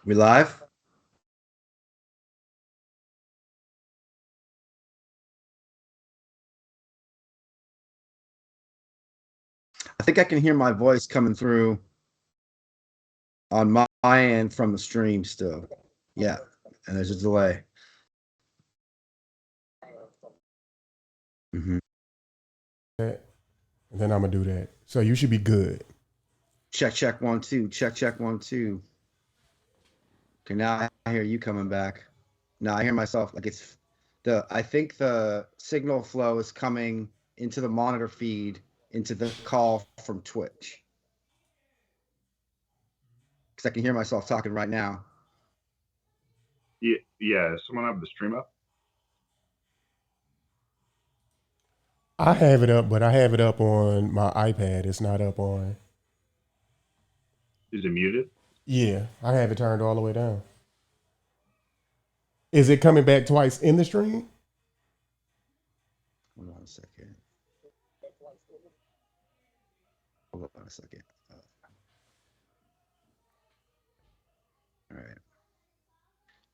We live? I think I can hear my voice coming through on my end from the stream still. Yeah, and there's a delay. Hmm. That, and then I'm gonna do that. So you should be good. Check, check, 1 2. Check, check, 1 2. Okay, now I hear you coming back. Now I hear myself like it's the. I think the signal flow is coming into the monitor feed into the call from Twitch because I can hear myself talking right now. Yeah, yeah. Someone have the stream up? I have it up, but I have it up on my iPad. It's not up on. Is it muted? Yeah, I have it turned all the way down. Is it coming back twice in the stream? Hold on a second. Hold on a second. All right.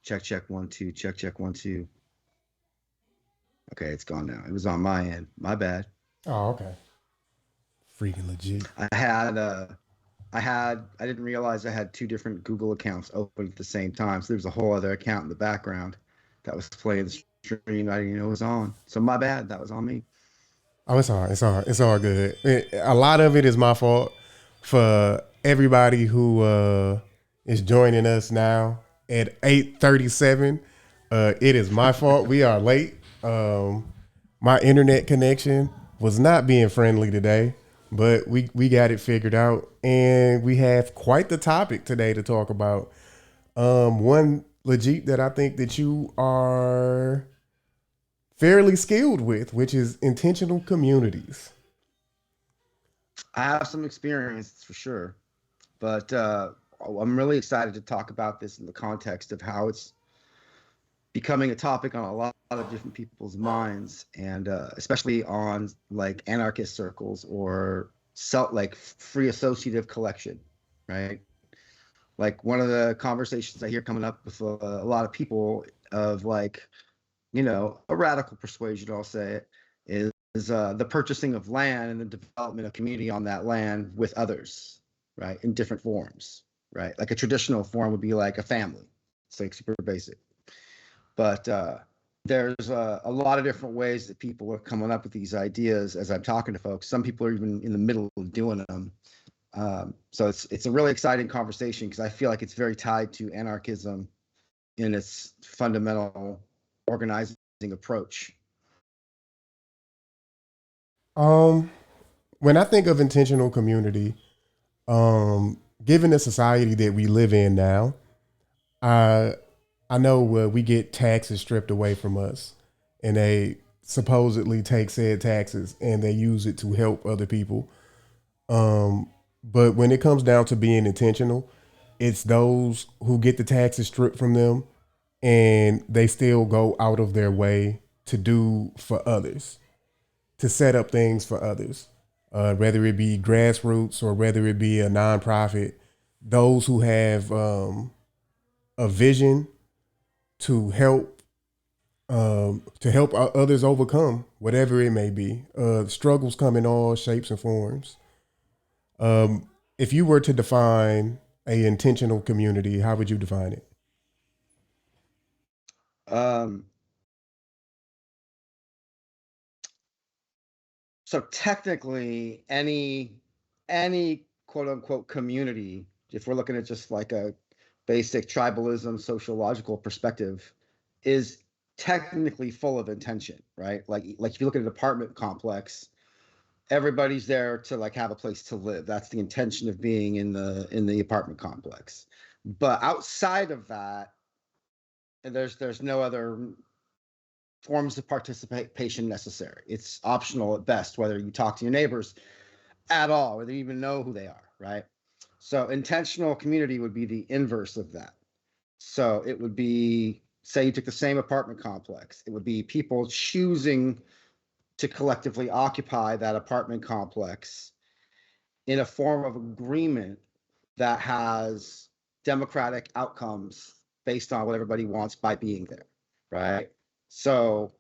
Check, check, 1 2. Check, check, 1 2. Okay, it's gone now. It was on my end. My bad. Oh, okay. Freaking legit. I didn't realize I had two different Google accounts open at the same time. So there was a whole other account in the background that was playing the stream. I didn't even know it was on. So my bad. That was on me. Oh, it's all right. It's all right. It's all good. A lot of it is my fault for everybody who is joining us now at 8:37. It is my fault. We are late. My internet connection was not being friendly today, but we got it figured out, and we have quite the topic today to talk about. One legit that I think that you are fairly skilled with, which is intentional communities. I have some experience for sure, but I'm really excited to talk about this in the context of how it's becoming a topic on a lot of different people's minds, and especially on like anarchist circles or like free associative collection, right? Like one of the conversations I hear coming up with a lot of people of like, a radical persuasion, I'll say it, is the purchasing of land and the development of community on that land with others, right? In different forms, right? Like a traditional form would be like a family. It's like super basic. But there's a lot of different ways that people are coming up with these ideas as I'm talking to folks. Some people are even in the middle of doing them. So it's a really exciting conversation because I feel like it's very tied to anarchism in its fundamental organizing approach. Um, when I think of intentional community, given the society that we live in now, I I know we get taxes stripped away from us, and they supposedly take said taxes and they use it to help other people. But when it comes down to being intentional, it's those who get the taxes stripped from them and they still go out of their way to do for others, to set up things for others, whether it be grassroots or whether it be a nonprofit. Those who have a vision to help others overcome whatever it may be. Struggles come in all shapes and forms. Um, if you were to define a intentional community, how would you define it? Um, so technically, any quote unquote community, if we're looking at just like a basic tribalism sociological perspective, is technically full of intention, right? Like if you look at an apartment complex, everybody's there to like have a place to live. That's the intention of being in the apartment complex. But outside of that, there's no other forms of participation necessary. It's optional at best, whether you talk to your neighbors at all, whether you even know who they are, right? So intentional community would be the inverse of that. So it would be, say you took the same apartment complex, it would be people choosing to collectively occupy that apartment complex in a form of agreement that has democratic outcomes based on what everybody wants by being there, right? So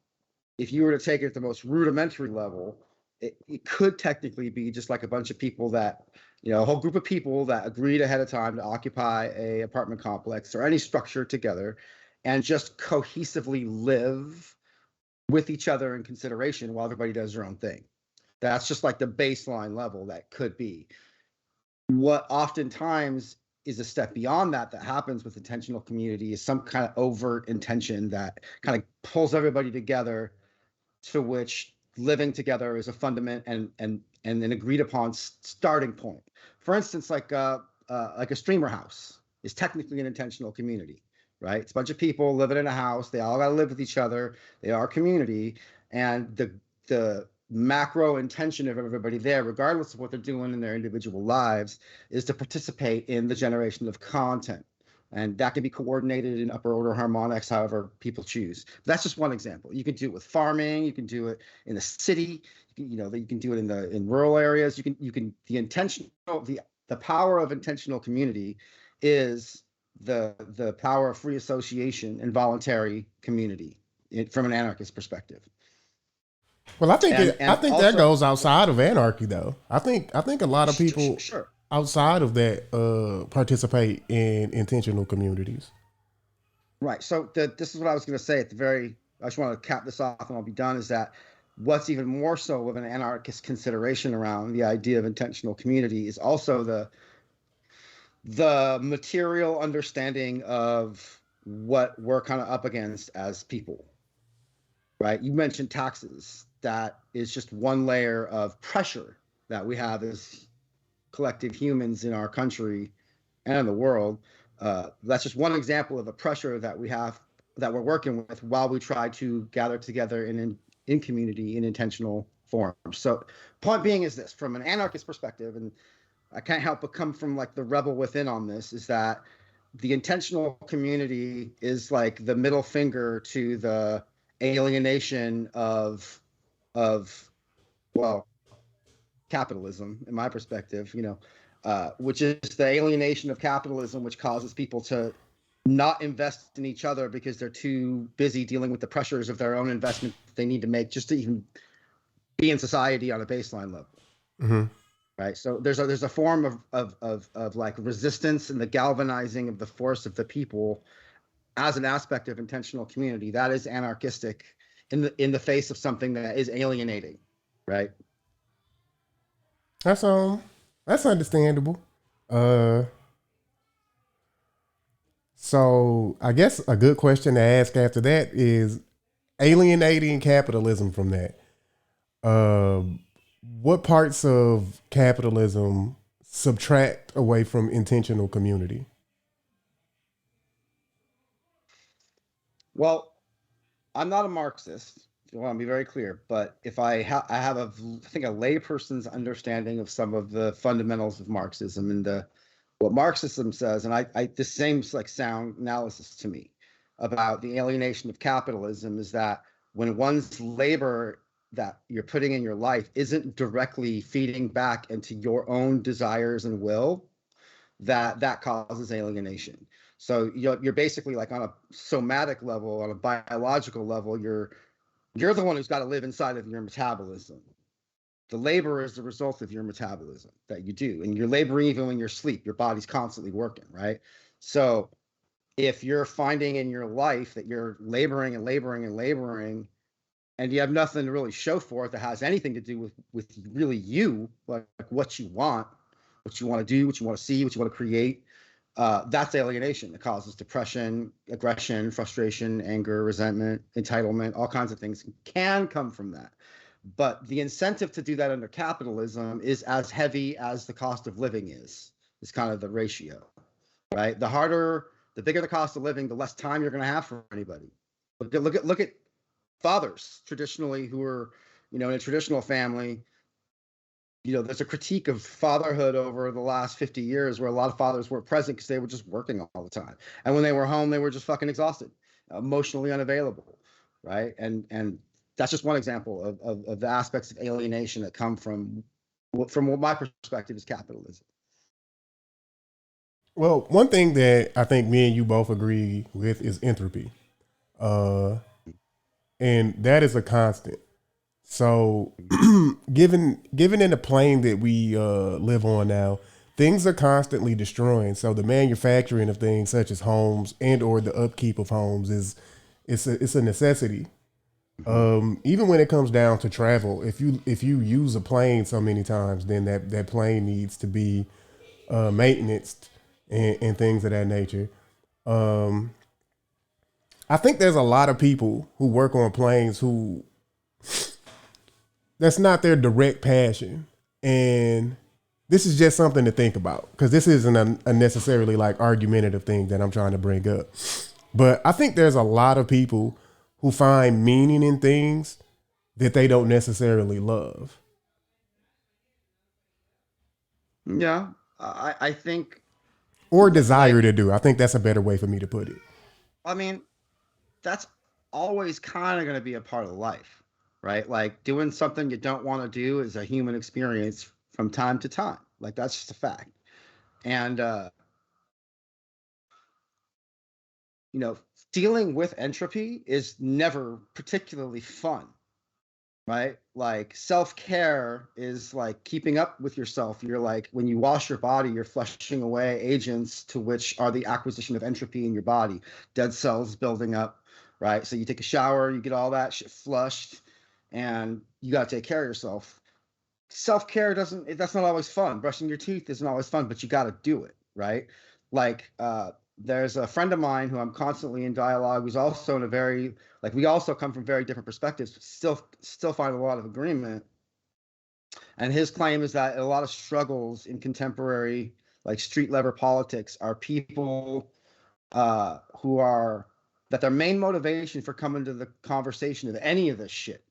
if you were to take it at the most rudimentary level, it could technically be just like a bunch of people that, a whole group of people that agreed ahead of time to occupy a apartment complex or any structure together and just cohesively live with each other in consideration while everybody does their own thing. That's just like the baseline level that could be. What oftentimes is a step beyond that happens with intentional community is some kind of overt intention that kind of pulls everybody together, to which living together is a fundament and an agreed upon starting point. For instance, like a streamer house is technically an intentional community, right? It's a bunch of people living in a house. They all got to live with each other. They are a community, and the macro intention of everybody there, regardless of what they're doing in their individual lives, is to participate in the generation of content. And that can be coordinated in upper order harmonics, however people choose. But that's just one example. You can do it with farming. You can do it in the city. You can do it in rural areas. The power of intentional community is the power of free association and voluntary community from an anarchist perspective. Well, I think I think also, that goes outside of anarchy, though. I think a lot of people sure. outside of that participate in intentional communities. Right. So this is what I was going to say at the very. I just want to cap this off, and I'll be done. Is that what's even more so of an anarchist consideration around the idea of intentional community is also the material understanding of what we're kind of up against as people. Right. You mentioned taxes. That is just one layer of pressure that we have as collective humans in our country and in the world. That's just one example of a pressure that we have, that we're working with while we try to gather together in community in intentional forms. So point being is this, from an anarchist perspective, and I can't help but come from like the rebel within on this, is that the intentional community is like the middle finger to the alienation of well, capitalism, in my perspective, which is the alienation of capitalism, which causes people to not invest in each other because they're too busy dealing with the pressures of their own investment they need to make just to even be in society on a baseline level. Mm-hmm. Right. So there's a form of like resistance and the galvanizing of the force of the people as an aspect of intentional community that is anarchistic in the face of something that is alienating. Right. That's understandable. Uh, so I guess a good question to ask after that is alienating capitalism from that. What parts of capitalism subtract away from intentional community? Well, I'm not a Marxist. I want to be very clear, but if I have I think a layperson's understanding of some of the fundamentals of Marxism and what Marxism says, and this seems like sound analysis to me about the alienation of capitalism, is that when one's labor that you're putting in your life isn't directly feeding back into your own desires and will, that causes alienation. So you're basically like on a somatic level, on a biological level, you're the one who's got to live inside of your metabolism. The labor is the result of your metabolism that you do, and you're laboring even when you're asleep. Your body's constantly working, right? So if you're finding in your life that you're laboring and laboring and laboring, and you have nothing to really show for it that has anything to do with really you, like what you want to do, what you want to see, what you want to create, that's alienation. It causes depression, aggression, frustration, anger, resentment, entitlement. All kinds of things can come from that. But the incentive to do that under capitalism is as heavy as the cost of living is kind of the ratio, right? The bigger the cost of living, the less time you're going to have for anybody. Look at fathers traditionally who are, in a traditional family. There's a critique of fatherhood over the last 50 years where a lot of fathers weren't present because they were just working all the time. And when they were home, they were just fucking exhausted, emotionally unavailable, right? And that's just one example of the aspects of alienation that come from what my perspective is capitalism. Well, one thing that I think me and you both agree with is entropy, uh, and that is a constant. So, given in the plane that we live on now, things are constantly destroying. So the manufacturing of things such as homes and or the upkeep of homes is it's a necessity. Mhm. Even when it comes down to travel, if you use a plane so many times, then that plane needs to be maintenance and things of that nature. Um, I think there's a lot of people who work on planes who that's not their direct passion, and this is just something to think about because this isn't a necessarily like argumentative thing that I'm trying to bring up. But I think there's a lot of people who find meaning in things that they don't necessarily love. Yeah, I think Or like desire to do. I think that's a better way for me to put it. I mean that's always kind of going to be a part of life, right? Like doing something you don't want to do is a human experience from time to time. Like that's just a fact. And you know, dealing with entropy is never particularly fun, right? Like self care is like keeping up with yourself. You're like, when you wash your body, you're flushing away agents to which are the acquisition of entropy in your body, dead cells building up, right? So you take a shower, you get all that shit flushed, and you got to take care of yourself. Self care doesn't, that's not always fun. Brushing your teeth isn't always fun, but you got to do it, right? Like, there's a friend of mine who I'm constantly in dialogue who's also in a very, like, we also come from very different perspectives, but still find a lot of agreement. And his claim is that a lot of struggles in contemporary like street level politics are people who are that their main motivation for coming to the conversation of any of this shit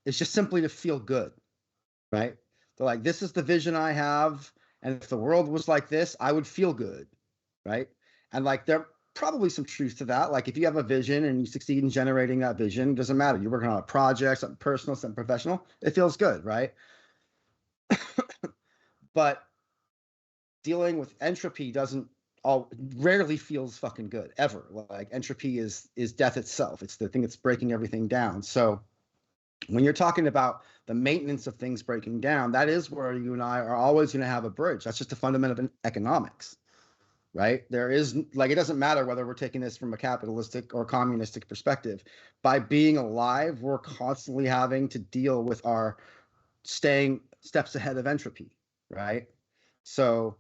is just simply to feel good, right? They're like, this is the vision I have, and if the world was like this, I would feel good, right? And like there probably some truth to that. Like if you have a vision and you succeed in generating that vision, it doesn't matter. You're working on a project, something personal, something professional, it feels good, right? But dealing with entropy doesn't all rarely feels fucking good ever. Like entropy is death itself. It's the thing that's breaking everything down. So when you're talking about the maintenance of things breaking down, that is where you and I are always going to have a bridge. That's just a fundamental of economics, right? There is like, it doesn't matter whether we're taking this from a capitalistic or communistic perspective. By being alive, we're constantly having to deal with our staying steps ahead of entropy, right? So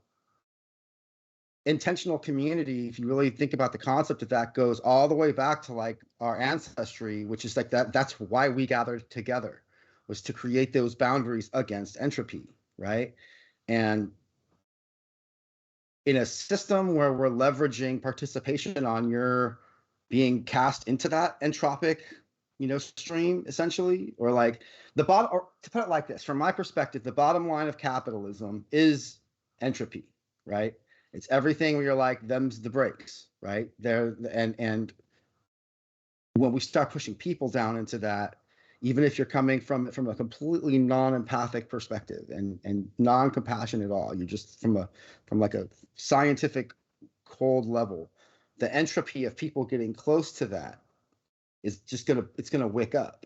intentional community, if you really think about the concept of that, goes all the way back to like our ancestry, which is like that's why we gathered together, was to create those boundaries against entropy, right? And in a system where we're leveraging participation on your being cast into that entropic, stream essentially, or like the bottom, or to put it like this, from my perspective, the bottom line of capitalism is entropy, right? It's everything where you're like, them's the breaks, right? There, and when we start pushing people down into that, even if you're coming from a completely non-empathic perspective and non-compassion at all, you're just from like a scientific cold level, the entropy of people getting close to that is just gonna wick up.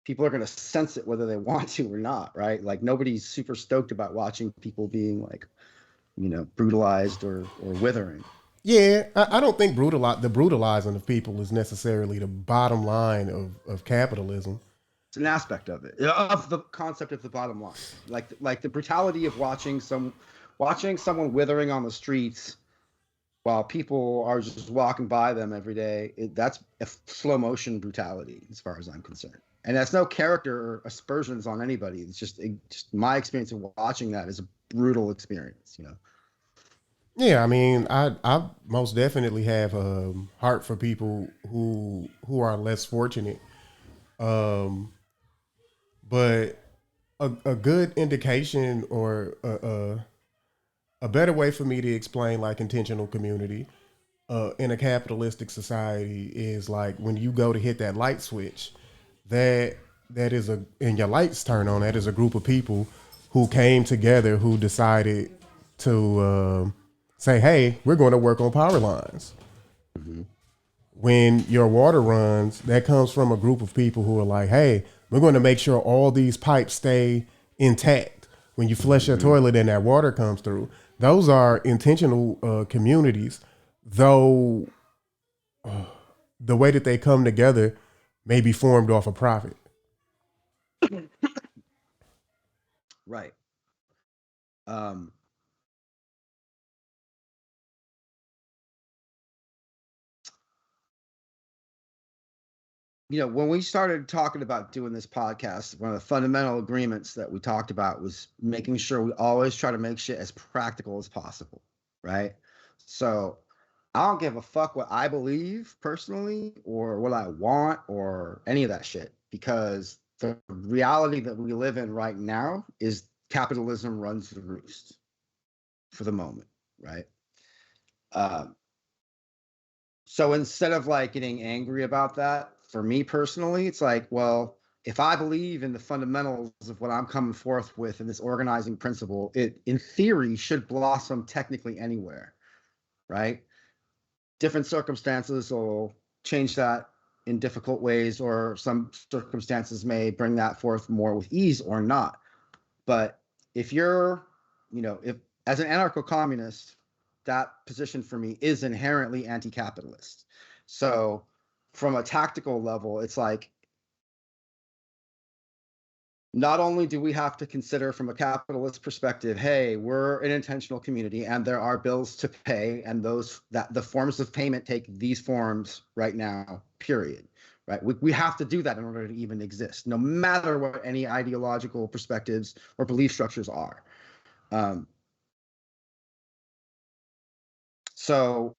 People are gonna sense it whether they want to or not, right? Like nobody's super stoked about watching people being like, brutalized or withering. Yeah, I don't think the brutalizing of people is necessarily the bottom line of capitalism. It's an aspect of it, of the concept of the bottom line, like the brutality of watching someone withering on the streets while people are just walking by them every day. That's a slow motion brutality as far as I'm concerned, and that's no character or aspersions on anybody. It's just my experience of watching that is a brutal experience. Yeah, I mean, I most definitely have a heart for people who are less fortunate. Um, but a good indication or a better way for me to explain like intentional community in a capitalistic society is like when you go to hit that light switch, that that is a and your lights turn on. That is a group of people who came together who decided to say, hey, we're going to work on power lines. Mm-hmm. When your water runs, that comes from a group of people who are like, hey, we're going to make sure all these pipes stay intact. When you flush your Mm-hmm. toilet and that water comes through, those are intentional communities, though the way that they come together may be formed off of profit. Right. Um, when we started talking about doing this podcast, one of the fundamental agreements that we talked about was making sure we always try to make shit as practical as possible, right? So I don't give a fuck what I believe personally or what I want or any of that shit, because the reality that we live in right now is capitalism runs the roost for the moment, right? Um, So instead of like getting angry about that, for me personally, it's like, well, if I believe in the fundamentals of what I'm coming forth with in this organizing principle, it in theory should blossom technically anywhere, right? Different circumstances will change that in difficult ways, or some circumstances may bring that forth more with ease or not. But if you're, if as an anarcho-communist, that position for me is inherently anti-capitalist. So from a tactical level, it's like not only do we have to consider from a capitalist perspective, hey, we're an intentional community and there are bills to pay, and those that the forms of payment take these forms right now, period. Right. We have to do that in order to even exist, no matter what any ideological perspectives or belief structures are. Um, so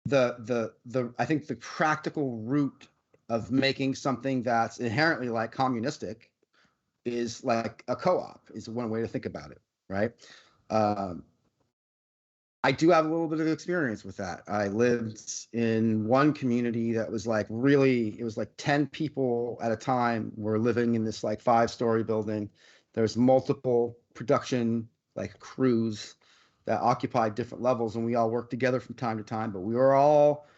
the I think the practical root of making something that's inherently like communistic is like a co-op is one way to think about it, right? Um, I do have a little bit of experience with that. I lived in one community that was like really, it was like 10 people at a time were living in this like 5-story building. There's multiple production like crews that occupied different levels, and we all worked together from time to time, but we were all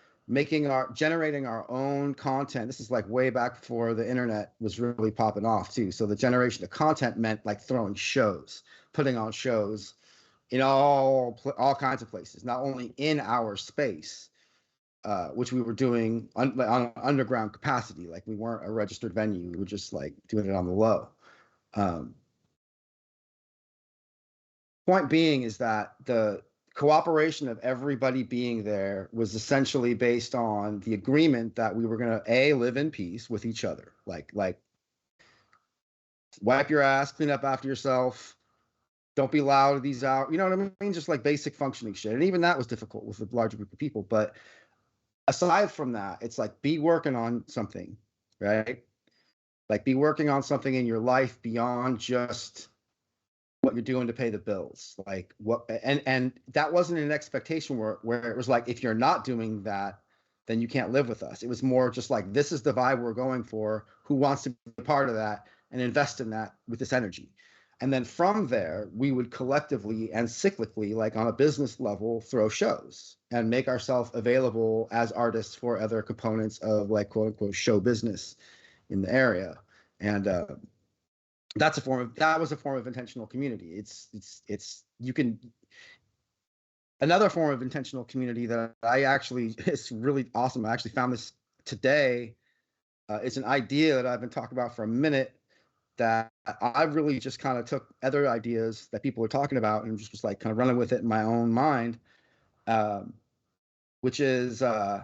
generating our own content. This is like way back before the internet was really popping off too. So the generation of content meant like throwing shows, putting on shows in all kinds of places, not only in our space, which we were doing on an underground capacity. Like we weren't a registered venue; we were just like doing it on the low. Um, Point being is that the cooperation of everybody being there was essentially based on the agreement that we were going to live in peace with each other, like wipe your ass, clean up after yourself, don't be loud at these hours. You know what I mean? Just like basic functioning shit. And even that was difficult with a larger group of people. But aside from that, it's like be working on something, right? Like be working on something in your life beyond just what you're doing to pay the bills. Like what and that wasn't an expectation where it was like, if you're not doing that, then you can't live with us. It was more just like, this is the vibe we're going for. Who wants to be a part of that and invest in that with this energy? And then from there, we would collectively and cyclically, like on a business level, throw shows and make ourselves available as artists for other components of like quote unquote show business in the area. And that was a form of intentional community. It's you can another form of intentional community that I actually is really awesome. I actually found this today. It's an idea that I've been talking about for a minute, that I really just kind of took other ideas that people were talking about and just was like kind of running with it in my own mind, um, which is an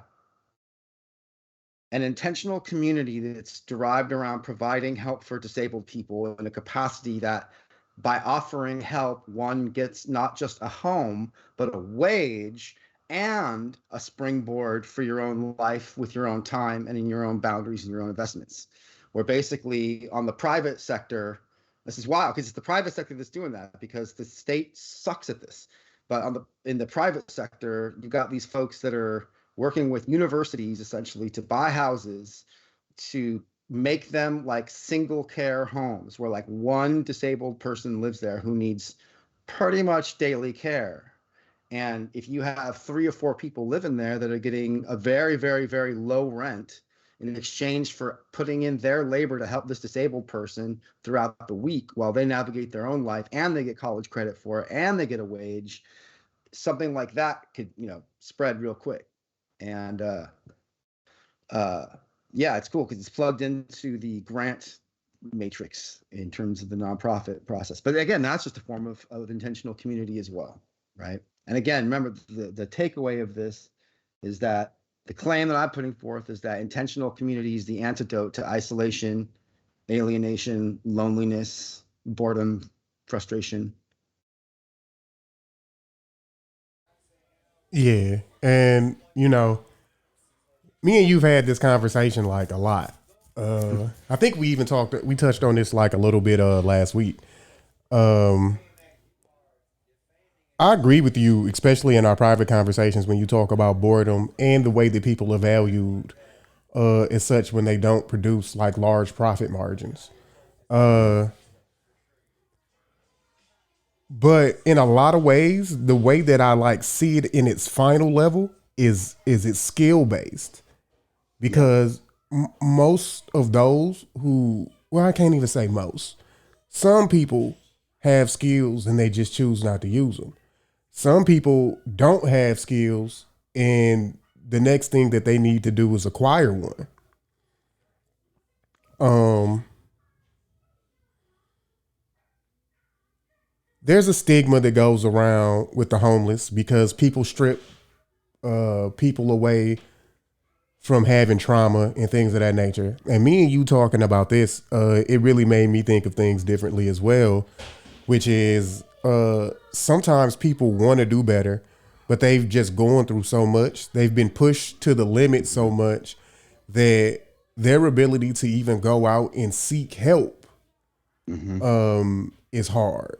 intentional community that's derived around providing help for disabled people in a capacity that by offering help, one gets not just a home, but a wage and a springboard for your own life with your own time and in your own boundaries and your own investments. Where basically on the private sector, this is wild because it's the private sector that's doing that because the state sucks at this. But in the private sector, you've got these folks that are working with universities essentially to buy houses to make them like single care homes where like one disabled person lives there who needs pretty much daily care. And if you have 3 or 4 people living there that are getting a very, very, very low rent in exchange for putting in their labor to help this disabled person throughout the week while they navigate their own life, and they get college credit for it, and they get a wage, something like that could, spread real quick. And uh, yeah, it's cool because it's plugged into the grant matrix in terms of the nonprofit process. But again, that's just a form of intentional community as well, right? And again, remember the takeaway of this is that the claim that I'm putting forth is that intentional community is the antidote to isolation, alienation, loneliness, boredom, frustration. Yeah. And, me and you've had this conversation like a lot. I think we touched on this like a little bit last week. Um, I agree with you, especially in our private conversations when you talk about boredom and the way that people are valued as such when they don't produce like large profit margins. Uh, but in a lot of ways, the way that I like see it in its final level is it's skill based because most of those who, well, I can't even say most. Some people have skills and they just choose not to use them. Some people don't have skills and the next thing that they need to do is acquire one. Um, there's a stigma that goes around with the homeless because people strip people away from having trauma and things of that nature. And me and you talking about this, it really made me think of things differently as well, which is sometimes people want to do better, but they've just gone through so much. They've been pushed to the limit so much that their ability to even go out and seek help is hard.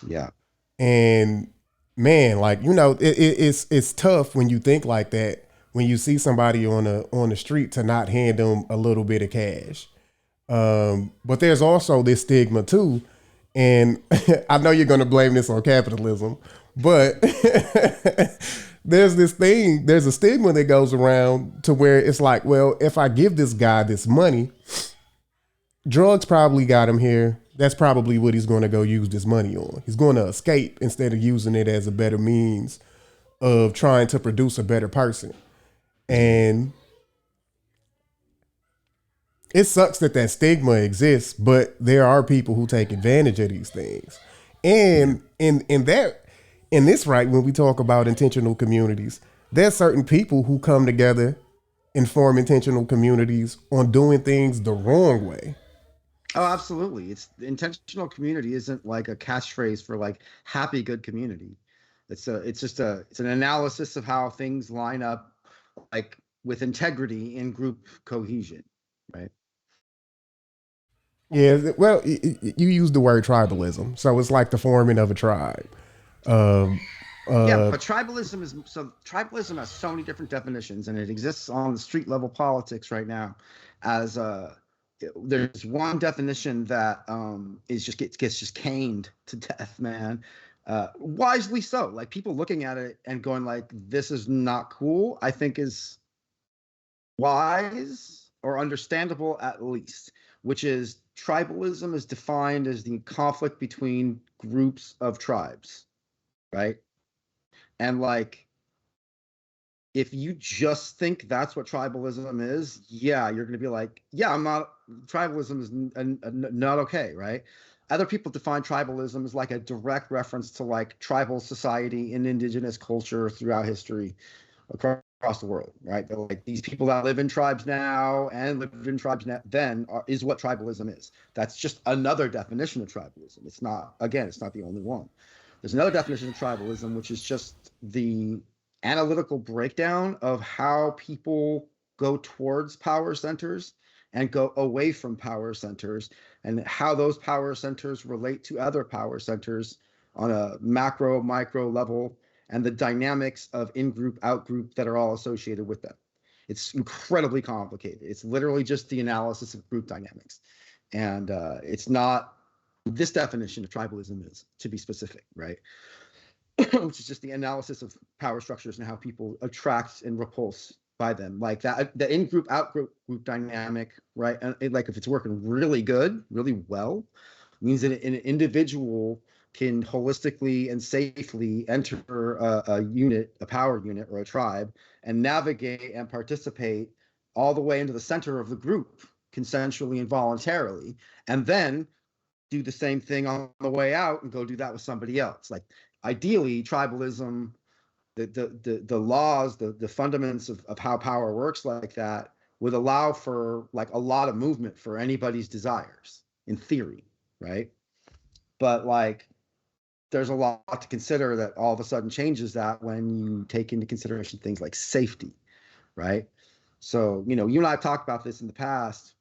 Yeah. And man, like it's tough when you think like that. When you see somebody on the street to not hand them a little bit of cash, but there's also this stigma too, and I know you're going to blame this on capitalism, but there's a stigma that goes around to where it's like, well, if I give this guy this money, drugs probably got him here. That's probably what he's going to go use this money on. He's going to escape instead of using it as a better means of trying to produce a better person. And it sucks that that stigma exists, but there are people who take advantage of these things. And in this right, when we talk about intentional communities, there's certain people who come together and form intentional communities on doing things the wrong way. Oh, absolutely. It's intentional community isn't like a catchphrase for like happy good community. It's an analysis of how things line up like with integrity in group cohesion, right? Yeah, well, you use the word tribalism, so it's like the forming of a tribe. Um, Yeah, uh, but tribalism has so many different definitions, and it exists on the street level politics right now. As there's one definition that is just gets just caned to death, man. Wisely so. Like people looking at it and going like, "This is not cool." I think is wise or understandable at least, which is tribalism is defined as the conflict between groups of tribes, right? And like if you just think that's what tribalism is, yeah, you're going to be like, yeah, I'm not, tribalism is not okay, right? Other people define tribalism as like a direct reference to like tribal society in indigenous culture throughout history across the world, right? They're like these people that live in tribes now and lived in tribes then is what tribalism is. That's just another definition of tribalism. It's not, again, it's not the only one. There's another definition of tribalism, which is just the analytical breakdown of how people go towards power centers and go away from power centers and how those power centers relate to other power centers on a macro, micro level and the dynamics of in-group, out-group that are all associated with them. It's incredibly complicated. It's literally just the analysis of group dynamics. And it's not this definition of tribalism is, to be specific, right? which is just the analysis of power structures and how people attract and repulse by them, like that the in-group out-group dynamic, right? And like if it's working really good, really well, means that an individual can holistically and safely enter a unit, a power unit or a tribe, and navigate and participate all the way into the center of the group consensually and voluntarily, and then do the same thing on the way out and go do that with somebody else. Like ideally, tribalism, the laws, the fundaments of how power works like that would allow for like a lot of movement for anybody's desires in theory, right? But like there's a lot to consider that all of a sudden changes that when you take into consideration things like safety, right? So, you and I have talked about this in the past,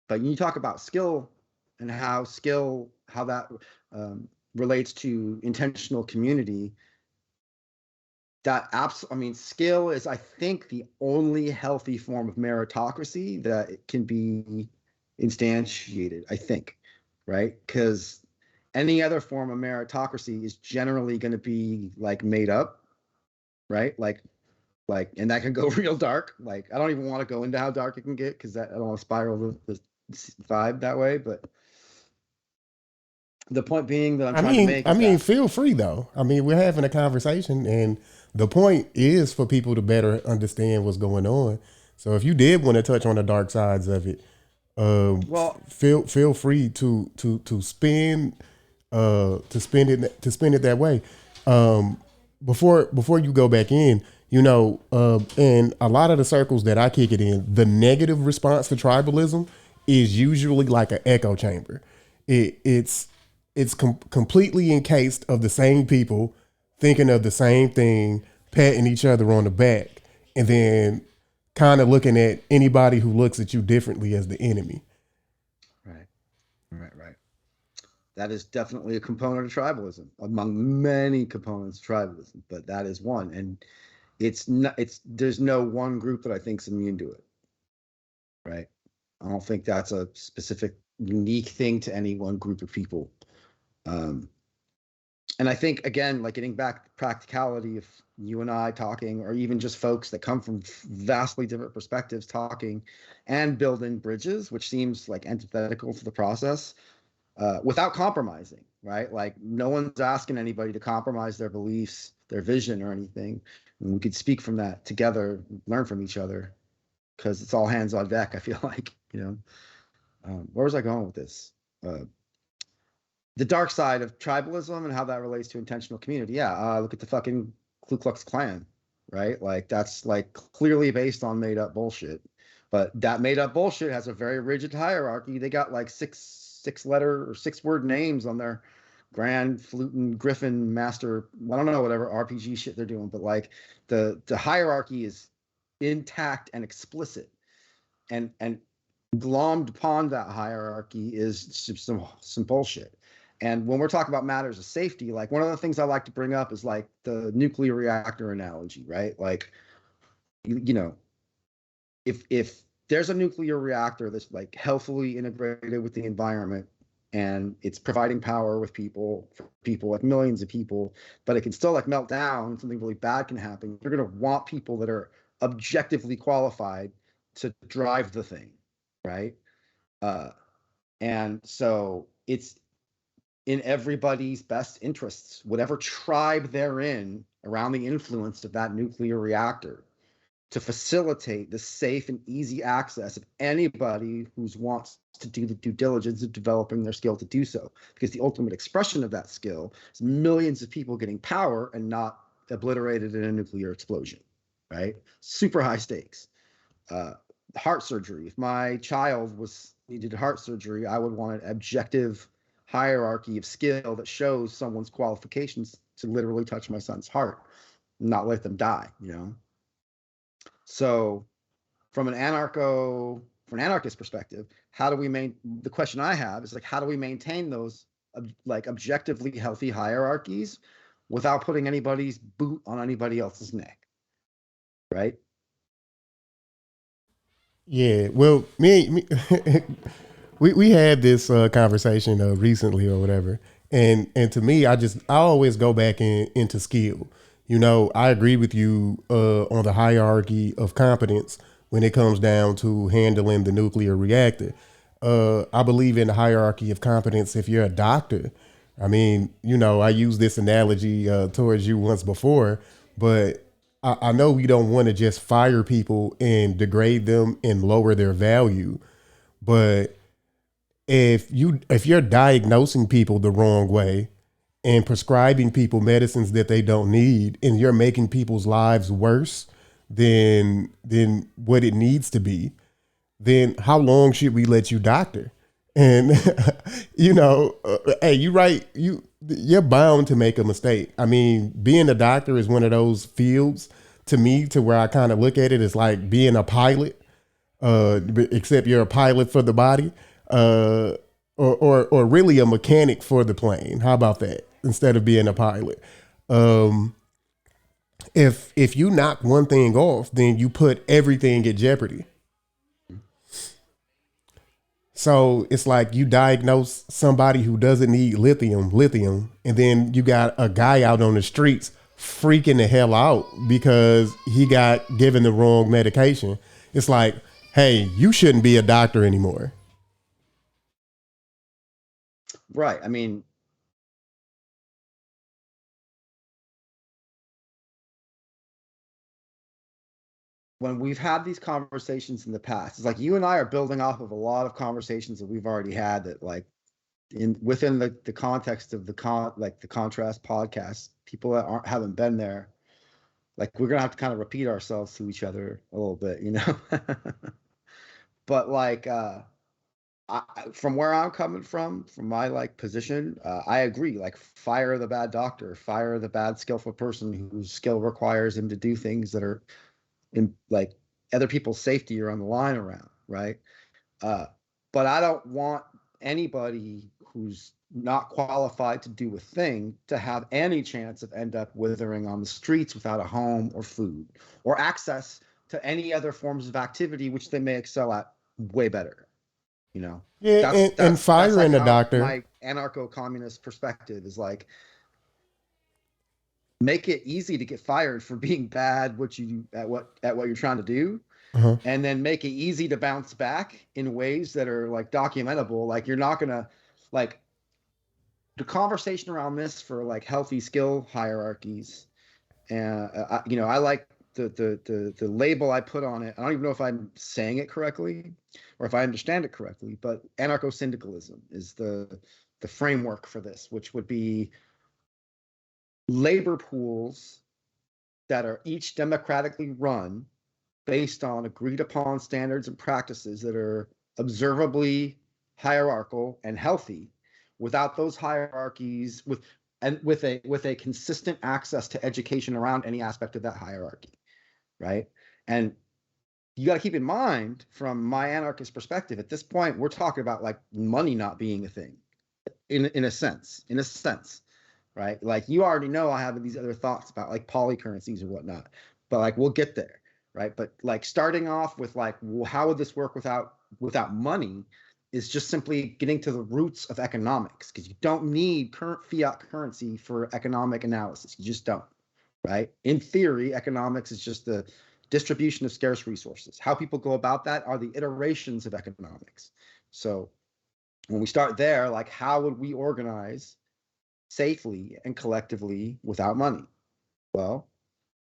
but you talk about skill and how that relates to intentional community. Skill is, I think, the only healthy form of meritocracy that it can be instantiated, I think, right? Because any other form of meritocracy is generally going to be like made up, right? And that can go real dark. Like, I don't even want to go into how dark it can get because I don't want to spiral the vibe that way. But the point being that I'm trying to make is feel free though. I mean, we're having a conversation, and the point is for people to better understand what's going on. So if you did want to touch on the dark sides of it, feel free to spin it that way. Before you go back in, in a lot of the circles that I kick it in, the negative response to tribalism is usually like an echo chamber. It's completely encased of the same people thinking of the same thing, patting each other on the back, and then kind of looking at anybody who looks at you differently as the enemy. Right. That is definitely a component of tribalism, among many components of tribalism, but that is one. And there's no one group that I think is immune to it, right? I don't think that's a specific, unique thing to any one group of people. And I think, again, like getting back to practicality of you and I talking, or even just folks that come from vastly different perspectives talking and building bridges, which seems like antithetical to the process, without compromising, right? Like no one's asking anybody to compromise their beliefs, their vision or anything. And we could speak from that together, learn from each other, because it's all hands on deck, I feel like, where was I going with this? The dark side of tribalism and how that relates to intentional community. Yeah, look at the fucking Ku Klux Klan, right? Like that's like clearly based on made up bullshit. But that made up bullshit has a very rigid hierarchy. They got like six letter or 6-word names on their Grand Flutin Griffin Master. I don't know, whatever RPG shit they're doing, but like the hierarchy is intact and explicit. And glommed upon that hierarchy is some bullshit. And when we're talking about matters of safety, like one of the things I like to bring up is like the nuclear reactor analogy, right? Like, if there's a nuclear reactor that's like healthily integrated with the environment and it's providing power with people, for people, like millions of people, but it can still like melt down, something really bad can happen. You're going to want people that are objectively qualified to drive the thing, right? And so it's in everybody's best interests, whatever tribe they're in, around the influence of that nuclear reactor, to facilitate the safe and easy access of anybody who wants to do the due diligence of developing their skill to do so. Because the ultimate expression of that skill is millions of people getting power and not obliterated in a nuclear explosion, right? Super high stakes. Heart surgery. If my child needed heart surgery, I would want an objective hierarchy of skill that shows someone's qualifications to literally touch my son's heart, not let them die, So from an anarchist perspective, the question I have is like, how do we maintain those like objectively healthy hierarchies without putting anybody's boot on anybody else's neck, right? Yeah, well, me we had this conversation recently or whatever, And to me, I always go back into skill. You know, I agree with you on the hierarchy of competence when it comes down to handling the nuclear reactor. I believe in the hierarchy of competence if you're a doctor. I mean, you know, I used this analogy towards you once before, but I know we don't want to just fire people and degrade them and lower their value. But if you're diagnosing people the wrong way and prescribing people medicines that they don't need, and you're making people's lives worse than what it needs to be, then how long should we let you doctor? And you know, hey, you're bound to make a mistake. I mean, being a doctor is one of those fields to me to where I kind of look at it as like being a pilot, except you're a pilot for the body, uh, or really a mechanic for the plane. How about that? Instead of being a pilot, um, if you knock one thing off, then you put everything at jeopardy. So it's like you diagnose somebody who doesn't need lithium, and then you got a guy out on the streets freaking the hell out because he got given the wrong medication. It's like, hey, you shouldn't be a doctor anymore. Right. I mean, when we've had these conversations in the past, it's like you and I are building off of a lot of conversations that we've already had that like in within the context of the contrast podcast, people that haven't been there, like we're gonna have to kind of repeat ourselves to each other a little bit, you know. But like from where I'm coming from my like position, I agree. Like, fire the bad doctor, fire the bad skillful person whose skill requires him to do things that are in like other people's safety are on the line around, right? Uh, but I don't want anybody who's not qualified to do a thing to have any chance of end up withering on the streets without a home or food or access to any other forms of activity which they may excel at way better. You know, Yeah, and that's like firing a how doctor. my anarcho-communist perspective is like, make it easy to get fired for being bad what you're trying to do, Uh-huh. and then make it easy to bounce back in ways that are like documentable. Like, you're not gonna like the conversation around this for like healthy skill hierarchies. And I like the label I put on it. I don't even know if I'm saying it correctly or if I understand it correctly, but anarcho syndicalism is the framework for this, which would be labor pools that are each democratically run based on agreed upon standards and practices that are observably hierarchical and healthy, without those hierarchies, with a consistent access to education around any aspect of that hierarchy, right? And you got to keep in mind, from my anarchist perspective, at this point we're talking about like money not being a thing, in a sense, right? Like, you already know I have these other thoughts about like polycurrencies or whatnot, but like we'll get there, right? But like starting off with like, well, how would this work without money, is just simply getting to the roots of economics, because you don't need current fiat currency for economic analysis. You just don't, right? In theory, economics is just the distribution of scarce resources. How people go about that are the iterations of economics. So when we start there, like, how would we organize safely and collectively without money? Well,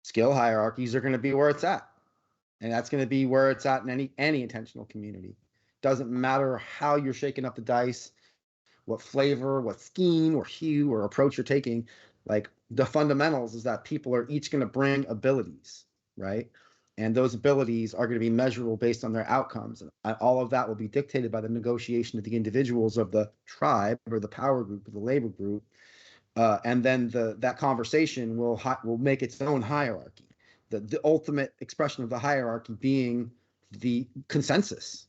skill hierarchies are going to be where it's at. And that's going to be where it's at in any intentional community. Doesn't matter how you're shaking up the dice, what flavor, what scheme or hue or approach you're taking. Like, the fundamentals is that people are each going to bring abilities, right? And those abilities are going to be measurable based on their outcomes. And all of that will be dictated by the negotiation of the individuals of the tribe or the power group or the labor group, and then that conversation will make its own hierarchy. The ultimate expression of the hierarchy being the consensus,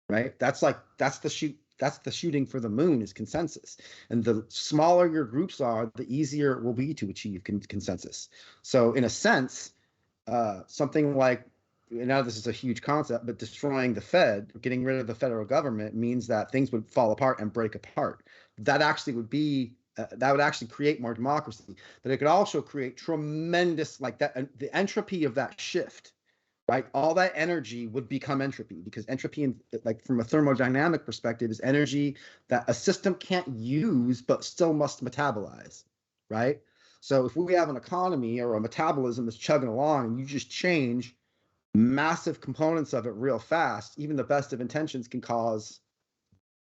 right? That's the shooting for the moon, is consensus. And the smaller your groups are, the easier it will be to achieve consensus. So in a sense, something like now this is a huge concept, but destroying the Fed, getting rid of the federal government means that things would fall apart and break apart. That actually would be that would actually create more democracy. But it could also create tremendous, like that, the entropy of that shift, right? All that energy would become entropy, because entropy, like from a thermodynamic perspective, is energy that a system can't use but still must metabolize, right? So if we have an economy or a metabolism that's chugging along and you just change massive components of it real fast, even the best of intentions can cause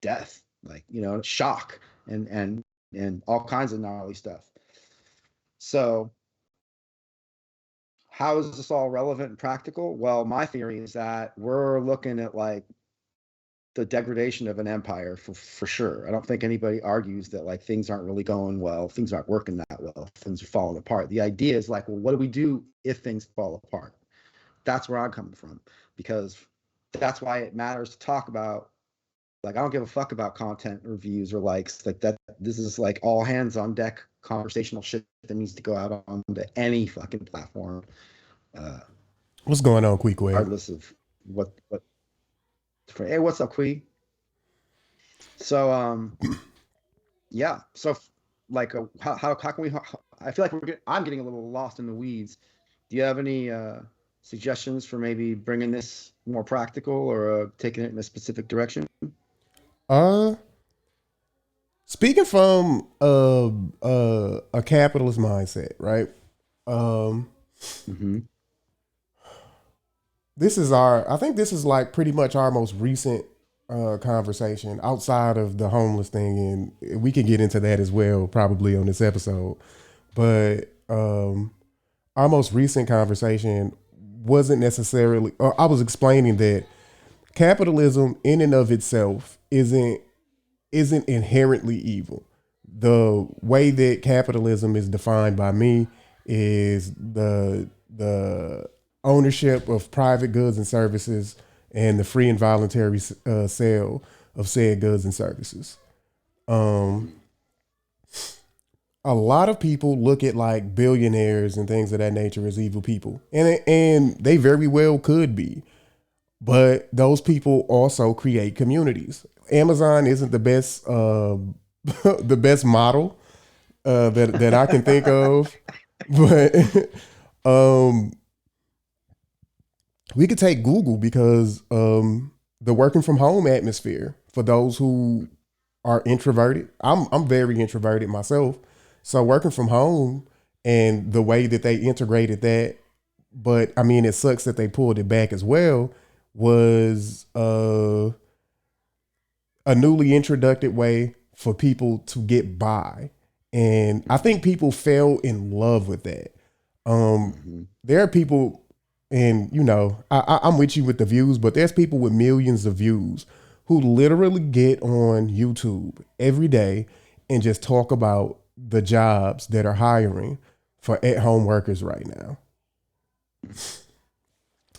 death, like, shock and all kinds of gnarly stuff. So how is this all relevant and practical? Well, my theory is that we're looking at like the degradation of an empire for sure. I don't think anybody argues that like things aren't really going well, things aren't working that well, things are falling apart. The idea is like, well, what do we do if things fall apart? That's where I'm coming from, because that's why it matters to talk about. Like, I don't give a fuck about content reviews or likes like that. This is like all hands on deck conversational shit that needs to go out onto any fucking platform, What's going on, Queequeg? regardless of what. Hey, what's up, Quee? So, yeah. So, like, how can we? I feel like I'm getting a little lost in the weeds. Do you have any suggestions for maybe bringing this more practical or taking it in a specific direction? Uh, Speaking from a capitalist mindset, right? Um, Mm-hmm. I think this is like pretty much our most recent conversation outside of the homeless thing, and we can get into that as well probably on this episode. But our most recent conversation wasn't necessarily. I was explaining that capitalism, in and of itself, isn't inherently evil. The way that capitalism is defined by me is the ownership of private goods and services and the free and voluntary sale of said goods and services. Um, a lot of people look at like billionaires and things of that nature as evil people, and they very well could be. But those people also create communities. Amazon isn't the best the best model that I can think of, but um, we could take Google because the working from home atmosphere for those who are introverted. I'm very introverted myself, so working from home and the way that they integrated that, but I mean it sucks that they pulled it back as well, was a newly introduced way for people to get by. And I think people fell in love with that. There are people, and I'm with you with the views, but there's people with millions of views who literally get on YouTube every day and just talk about the jobs that are hiring for at-home workers right now.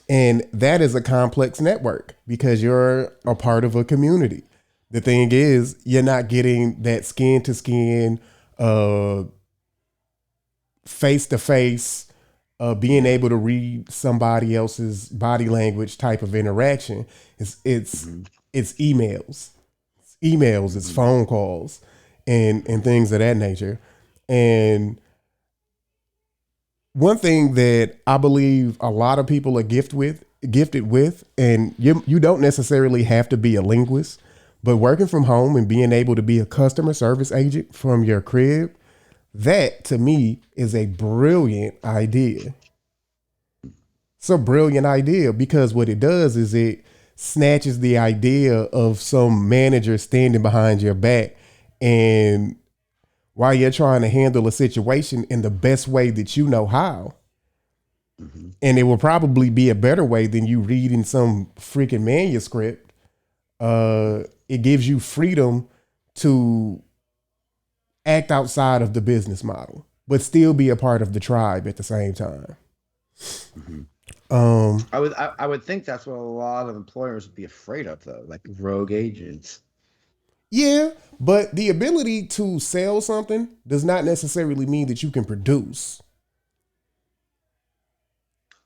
And that is a complex network because you're a part of a community. The thing is, you're not getting that skin to skin, face to face, being able to read somebody else's body language type of interaction. It's emails, it's phone calls, and things of that nature. And one thing that I believe a lot of people are gifted with, and you don't necessarily have to be a linguist, but working from home and being able to be a customer service agent from your crib, that to me is a brilliant idea. It's a brilliant idea because what it does is it snatches the idea of some manager standing behind your back and while you're trying to handle a situation in the best way that you know how. And it will probably be a better way than you reading some freaking manuscript. It gives you freedom to act outside of the business model, but still be a part of the tribe at the same time. I would think that's what a lot of employers would be afraid of, though, like rogue agents. Yeah, but the ability to sell something does not necessarily mean that you can produce.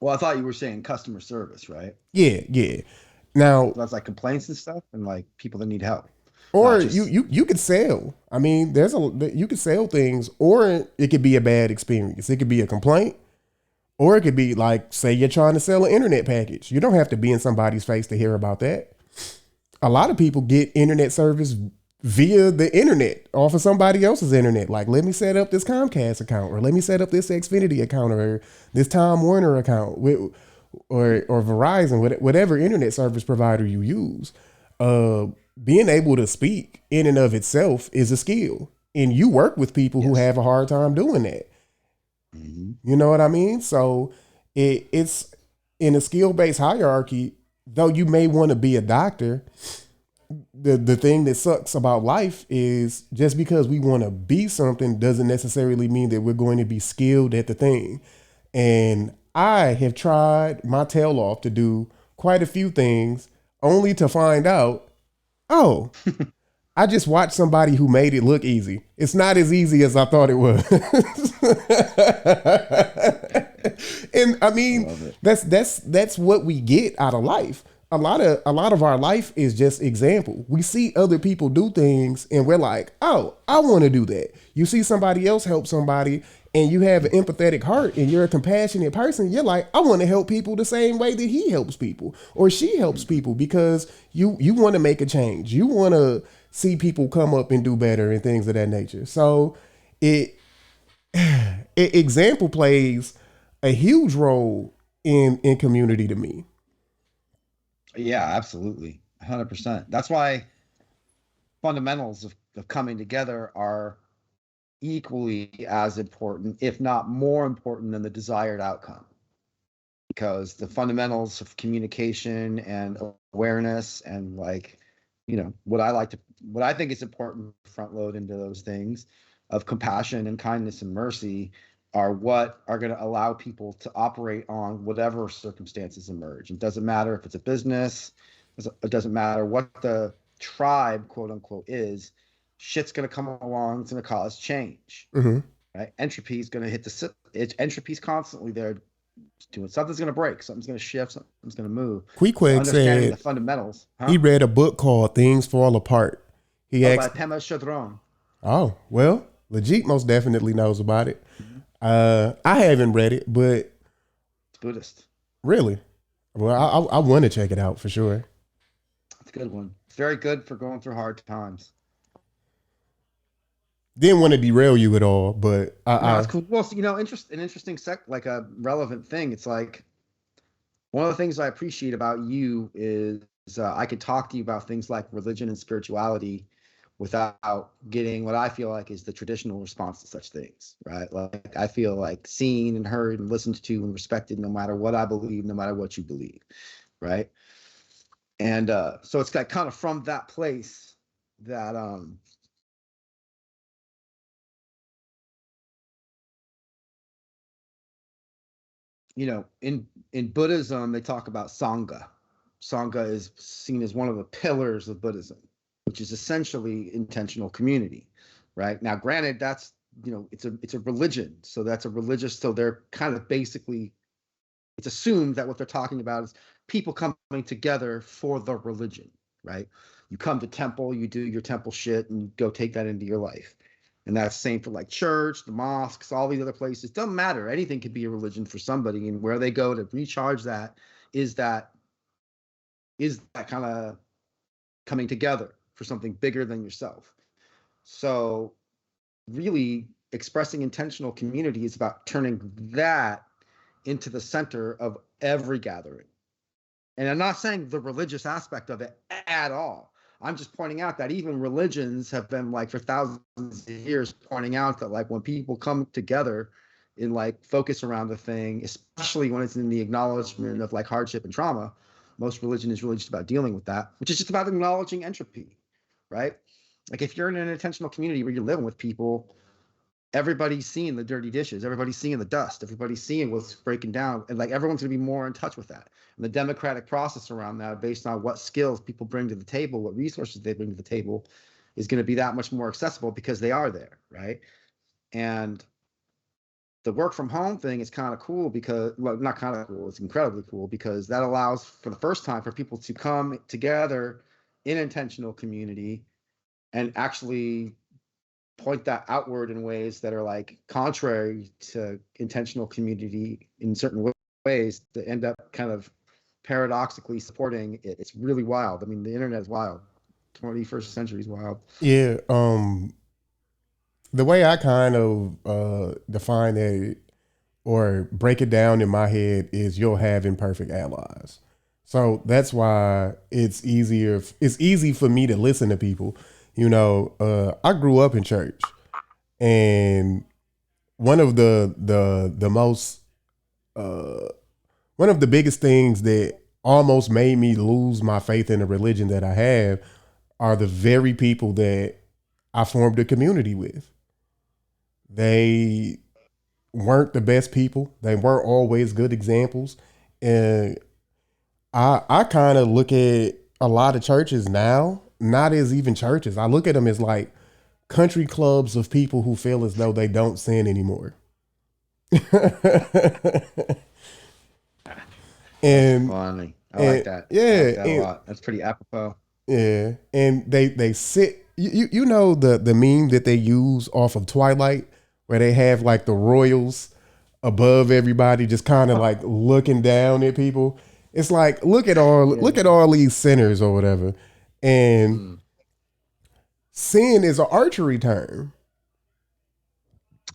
Well, I thought you were saying customer service, right? Yeah, yeah. Now, So that's like complaints and stuff, and like people that need help, not or you just. you you could sell. I mean, you could sell things, or it could be a bad experience. It could be a complaint, or it could be like, say you're trying to sell an internet package. You don't have to be in somebody's face to hear about that. A lot of people get internet service via the internet off of somebody else's internet. Like, let me set up this Comcast account, or let me set up this Xfinity account, or this Time Warner account, or Verizon, whatever internet service provider you use. Uh, Being able to speak in and of itself is a skill, and you work with people who Yes. have a hard time doing that. Mm-hmm. You know what I mean? So it's in a skill based hierarchy. Though you may want to be a doctor, the thing that sucks about life is just because we want to be something doesn't necessarily mean that we're going to be skilled at the thing. And I have tried my tail off to do quite a few things only to find out, oh, I just watched somebody who made it look easy. It's not as easy as I thought it was. And I I mean, love it. that's what we get out of life. A lot of our life is just example. We see other people do things and we're like, "Oh, I want to do that." You see somebody else help somebody and you have an empathetic heart and you're a compassionate person. You're like, "I want to help people the same way that he helps people or she helps people because you want to make a change. You want to see people come up and do better and things of that nature." So it, example plays a huge role in community to me. Yeah, absolutely, 100%. That's why fundamentals of coming together are equally as important, if not more important, than the desired outcome. Because the fundamentals of communication and awareness and like, what I think is important to front load into those things of compassion and kindness and mercy are what are going to allow people to operate on whatever circumstances emerge. It doesn't matter if it's a business, it doesn't matter what the tribe, quote unquote, is. Shit's going to come along, it's going to cause change, Mm-hmm. right? Entropy is going to hit entropy's constantly there doing something's going to break, something's going to shift, something's going to move. So Queequeg understanding the said fundamentals, he huh? read a book called Things Fall Apart. He Oh, by asked, Pema Chodron. oh, well, Legit most definitely knows about it. Mm-hmm. I haven't read it, but It's Buddhist. really, well, I want to check it out for sure. It's a good one. It's very good for going through hard times. Didn't want to derail you at all, but No, it's cool. Well, an interesting like a relevant thing. It's like one of the things I appreciate about you is I could talk to you about things like religion and spirituality without getting what I feel like is the traditional response to such things, right? Like I feel like seen and heard and listened to and respected no matter what I believe, no matter what you believe, right? And so it's like kind of from that place that in Buddhism they talk about sangha. Sangha is seen as one of the pillars of Buddhism, which is essentially intentional community, right? Now, granted, that's it's a religion, so that's a religious. So they're kind of basically it's assumed that what they're talking about is people coming together for the religion, right? You come to temple, you do your temple shit, and you go take that into your life. And that's the same for like church, the mosques, all these other places. Doesn't matter. Anything could be a religion for somebody, and where they go to recharge that is that is that kind of coming together for something bigger than yourself. So really expressing intentional community is about turning that into the center of every gathering. And I'm not saying the religious aspect of it at all. I'm just pointing out that even religions have been like for thousands of years pointing out that like when people come together in like focus around the thing, especially when it's in the acknowledgement of like hardship and trauma, most religion is really just about dealing with that, which is just about acknowledging entropy, right? Like if you're in an intentional community where you're living with people, everybody's seeing the dirty dishes, everybody's seeing the dust, everybody's seeing what's breaking down, and like everyone's going to be more in touch with that. And the democratic process around that, based on what skills people bring to the table, what resources they bring to the table, is going to be that much more accessible because they are there, right? And the work from home thing is kind of cool because, well, not kind of cool, it's incredibly cool because that allows for the first time for people to come together in intentional community and actually point that outward in ways that are like contrary to intentional community in certain ways to end up kind of paradoxically supporting it. It's really wild. I mean, the internet is wild. 21st century is wild. Yeah. The way I kind of define it or break it down in my head is you'll have imperfect allies. So that's why it's easier. It's easy for me to listen to people. I grew up in church, and one of the most one of the biggest things that almost made me lose my faith in the religion that I have are the very people that I formed a community with. They weren't the best people. They weren't always good examples. And I kind of look at a lot of churches now, not as even churches. I look at them as like country clubs of people who feel as though they don't sin anymore. and Funny. I and like that. yeah, I like that a and lot. That's pretty apropos. yeah, and they sit. You know the meme that they use off of Twilight where they have like the royals above everybody, just kind of like looking down at people. It's like look at all these sinners or whatever, and sin is an archery term.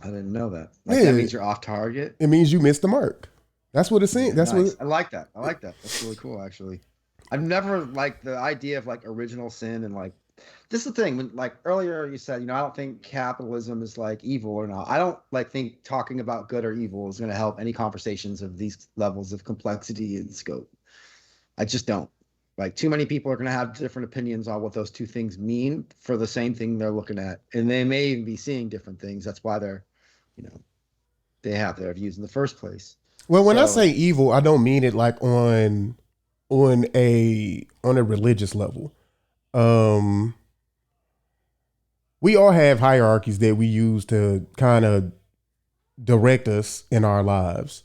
I didn't know that. Like Yeah, that means you're off target. it means you missed the mark. That's what it's saying. Yeah, That's what. nice. I like that. I like that. That's really cool, actually. I've never liked the idea of like original sin and like this is the thing when like earlier you said, I don't think capitalism is like evil or not. I don't like think talking about good or evil is going to help any conversations of these levels of complexity and scope. I just don't. Like too many people are going to have different opinions on what those two things mean for the same thing they're looking at, and they may even be seeing different things. That's why they're, you know, they have their views in the first place. Well, when I So say evil, I don't mean it like on a religious level. Um, we all have hierarchies that we use to kind of direct us in our lives.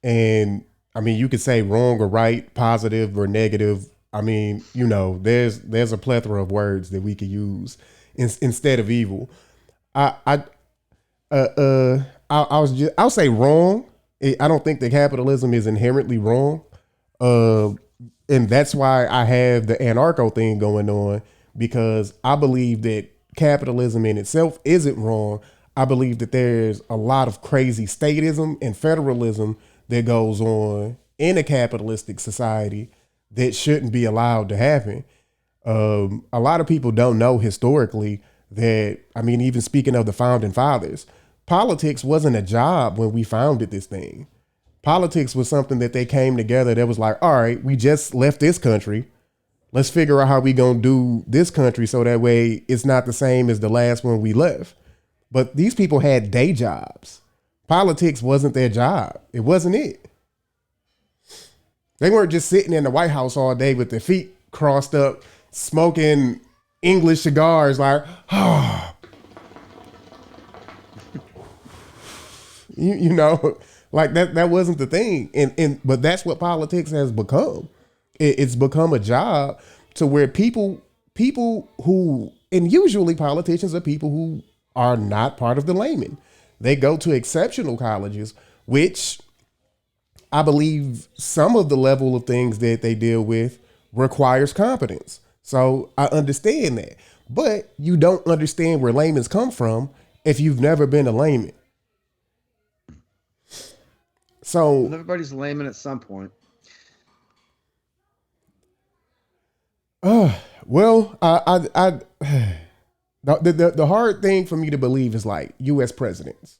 And I mean, you could say wrong or right, positive or negative. I mean, there's a plethora of words that we could use instead of evil. I I'll say wrong. I don't think that capitalism is inherently wrong. Uh, and that's why I have the anarcho thing going on because I believe that capitalism in itself isn't wrong. I believe that there's a lot of crazy statism and federalism that goes on in a capitalistic society that shouldn't be allowed to happen. A lot of people don't know historically that, I mean, even speaking of the founding fathers, politics wasn't a job when we founded this thing. Politics was something that they came together that was like, all right, we just left this country. Let's figure out how we gonna do this country so that way it's not the same as the last one we left. But these people had day jobs. Politics wasn't their job. It wasn't it. They weren't just sitting in the White House all day with their feet crossed up, smoking English cigars like, oh. you know, like that wasn't the thing. But that's what politics has become. It's become a job to where people who, and usually politicians are people who are not part of the layman. They go to exceptional colleges, which I believe some of the level of things that they deal with requires competence. So I understand that. But you don't understand where layman's come from if you've never been a layman. So everybody's layman at some point. well, the hard thing for me to believe is like U.S. presidents.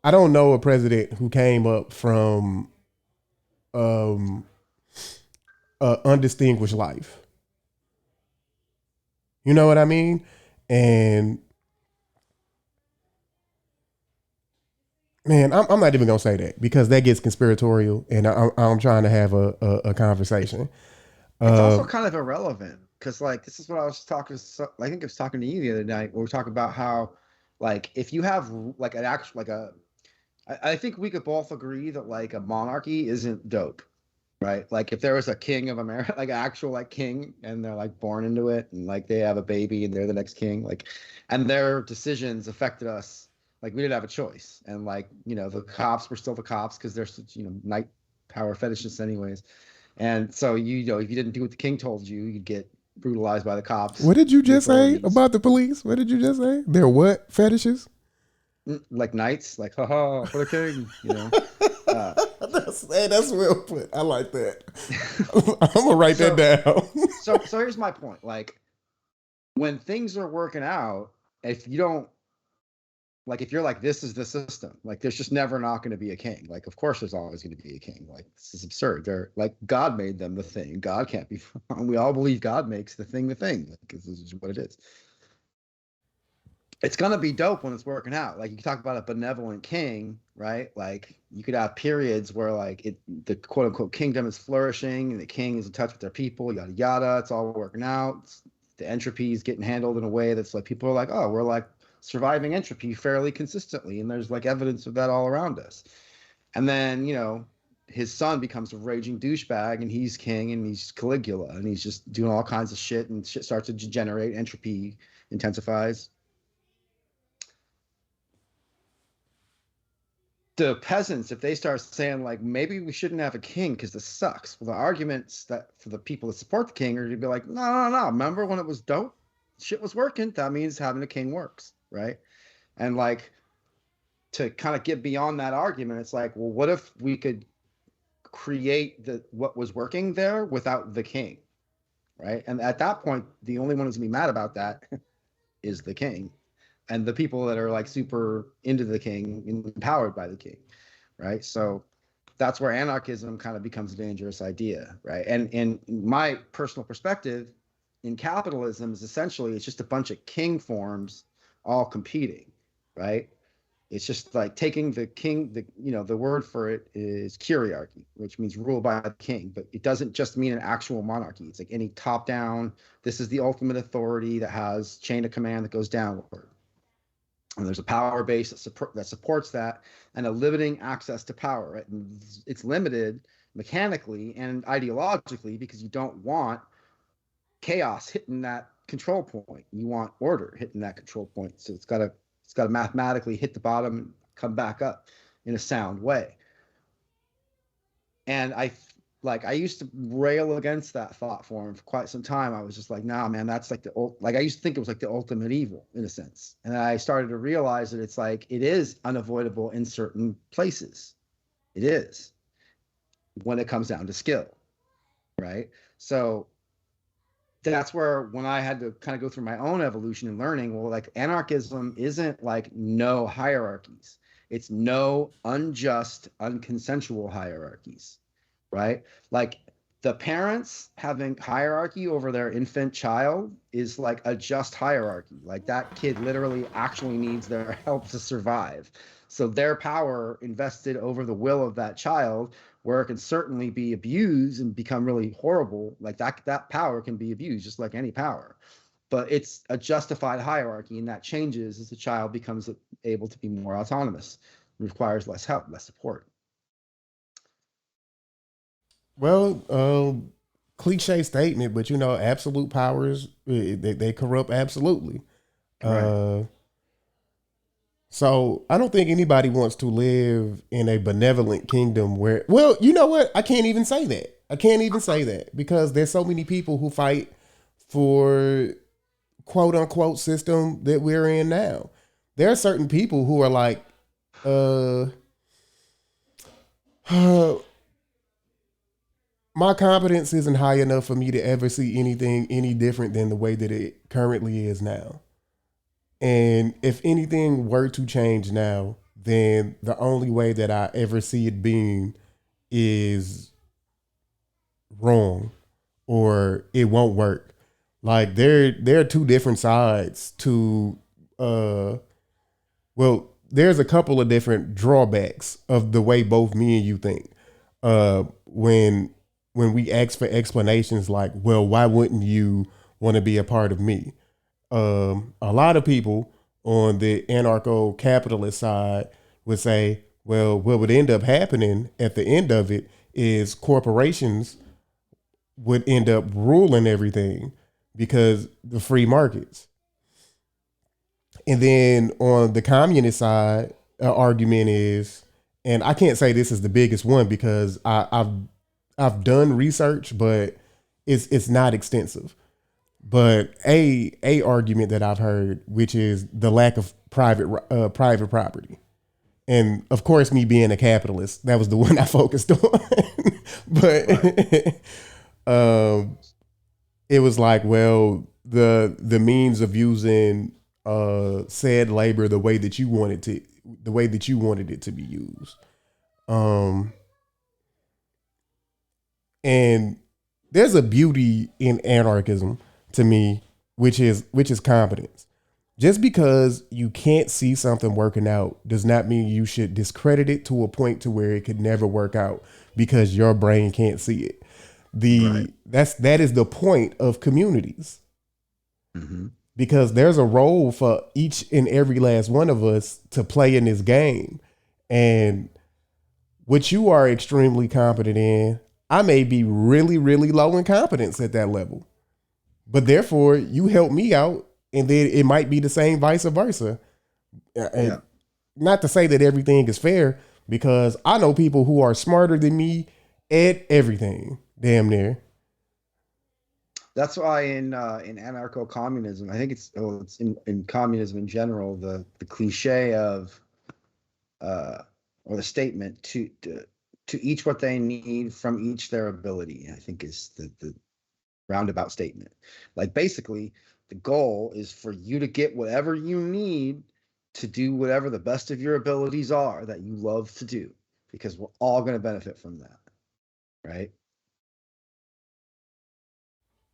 I don't know a president who came up from a undistinguished life. You know what I mean? And man, I'm not even gonna say that because that gets conspiratorial, and I'm trying to have a conversation. It's also kind of irrelevant because, like, this is what I was talking. I think I was talking to you the other night. Where we were talking about how, like, if you have like an actual like a I think we could both agree that like a monarchy isn't dope, right? Like if there was a king of America, like an actual like king, and they're like born into it, and like they have a baby and they're the next king, like, and their decisions affected us. Like we didn't have a choice, and like the cops were still the cops because they're such night power fetishists anyways, and so if you didn't do what the king told you, you'd get brutalized by the cops, What did you the just say authorities. about the police? What did you just say? They're what fetishes? Like knights, like haha for the king. Uh, That's well put. I like that. I'm gonna write that so down. so here's my point. Like when things are working out, if you don't like if you're like this is the system, like there's just never not going to be a king. Like of course there's always going to be a king. Like this is absurd. They're like God made them the thing. God can't be wrong. We all believe God makes the thing the thing. Like this is what it is. It's gonna be dope when it's working out. Like you talk about a benevolent king, right? Like you could have periods where like the quote unquote kingdom is flourishing and the king is in touch with their people, yada yada. It's all working out. The entropy is getting handled in a way that's like people are like, oh, we're like surviving entropy fairly consistently, and there's like evidence of that all around us. And then his son becomes a raging douchebag, and he's king, and he's Caligula, and he's just doing all kinds of shit, and shit starts to degenerate. Entropy intensifies. The peasants, if they start saying like maybe we shouldn't have a king because this sucks, well, the arguments that for the people that support the king are to be like, no, no, no. Remember when it was dope, shit was working. That means having a king works, right? And like to kind of get beyond that argument, it's like, well, what if we could create the what was working there without the king, right? And at that point, the only one who's gonna be mad about that is the king and the people that are like super into the king, empowered by the king, right? So that's where anarchism kind of becomes a dangerous idea, right? And in my personal perspective, in capitalism is essentially it's just a bunch of king forms all competing, right? It's just like taking the king, the word for it is kyriarchy, which means rule by the king, but it doesn't just mean an actual monarchy. It's like any top down, this is the ultimate authority that has chain of command that goes downward. And there's a power base that supports that and a limiting access to power, right? And it's limited mechanically and ideologically because you don't want chaos hitting that control point. You want order hitting that control point. So it's got to mathematically hit the bottom and come back up in a sound way. And I used to rail against that thought form for quite some time. I was just like, nah, man, that's like I used to think it was like the ultimate evil in a sense. And I started to realize that it's like it is unavoidable in certain places. It is when it comes down to skill, right? So that's where when I had to kind of go through my own evolution and learning, well, like anarchism isn't like no hierarchies. It's no unjust, unconsensual hierarchies, right? Like the parents having hierarchy over their infant child is like a just hierarchy. Like that kid literally actually needs their help to survive. So their power invested over the will of that child, where it can certainly be abused and become really horrible, like that power can be abused just like any power. But it's a justified hierarchy, and that changes as the child becomes able to be more autonomous, requires less help, less support. Well, cliche statement, but absolute powers they corrupt absolutely. Right. Uh, so I don't think anybody wants to live in a benevolent kingdom where. Well, you know what? I can't even say that. I can't even say that because there's so many people who fight for quote unquote system that we're in now. There are certain people who are like, uh, my competence isn't high enough for me to ever see anything any different than the way that it currently is now. And if anything were to change now, then the only way that I ever see it being is wrong or it won't work. Like there are two different sides to uh there's a couple of different drawbacks of the way both me and you think. When we ask for explanations like, well, why wouldn't you want to be a part of me? A lot of people on the anarcho capitalist side would say, Well, what would end up happening at the end of it is corporations would end up ruling everything because the free markets. And then on the communist side, argument is, and I can't say this is the biggest one because I've done research, but it's not extensive. But a argument that I've heard, which is the lack of private property, and of course, me being a capitalist, that was the one I focused on. Right. But um, it was like, well, the means of using said labor the way that you wanted it to be used. Um, and there's a beauty in anarchism to me, which is competence. Just because you can't see something working out does not mean you should discredit it to a point to where it could never work out because your brain can't see it. Right. That is the point of communities, Mm-hmm. because there's a role for each and every last one of us to play in this game. And what you are extremely competent in, I may be really, really low in competence at that level. But therefore, you help me out, and then it might be the same vice versa. Yeah. And not to say that everything is fair, because I know people who are smarter than me at everything, damn near. That's why in anarcho-communism, I think it's in communism in general, the cliche of uh, or the statement to each what they need from each their ability, I think is the roundabout statement. Like basically, the goal is for you to get whatever you need to do whatever the best of your abilities are that you love to do, because we're all going to benefit from that, right?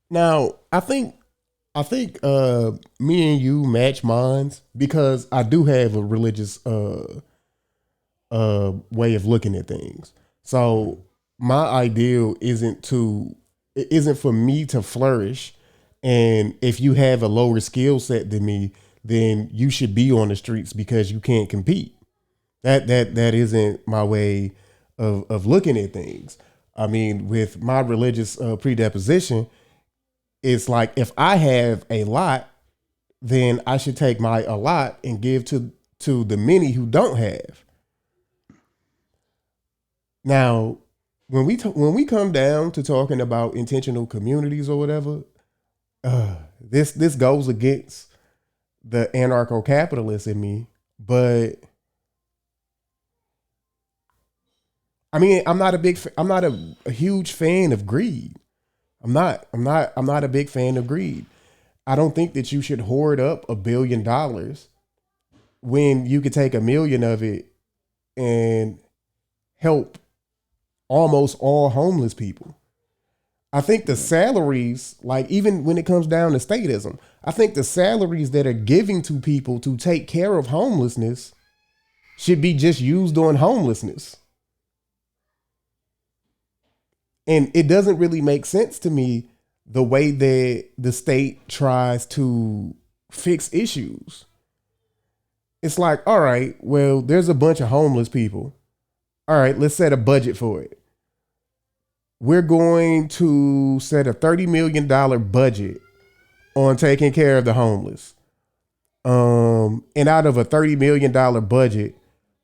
Now, I think me and you match minds because I do have a religious way of looking at things. So Mhm. my ideal isn't for me to flourish. And if you have a lower skill set than me, then you should be on the streets because you can't compete. That isn't my way of looking at things. I mean, with my religious predisposition, it's like if I have a lot, then I should take my a lot and give to the many who don't have. Now, when we come down to talking about intentional communities or whatever, this goes against the anarcho capitalist in me. But I mean, I'm not a huge fan of greed. I'm not a big fan of greed. I don't think that you should hoard up $1 billion when you could take 1 million of it and help almost all homeless people. I think the Yeah. salaries, like even when it comes down to statism, I think the salaries that are giving to people to take care of homelessness should be just used on homelessness. And it doesn't really make sense to me the way that the state tries to fix issues. It's like, all right, well, there's a bunch of homeless people. All right, let's set a budget for it. We're going to set a $30 million budget on taking care of the homeless. And out of a $30 million budget,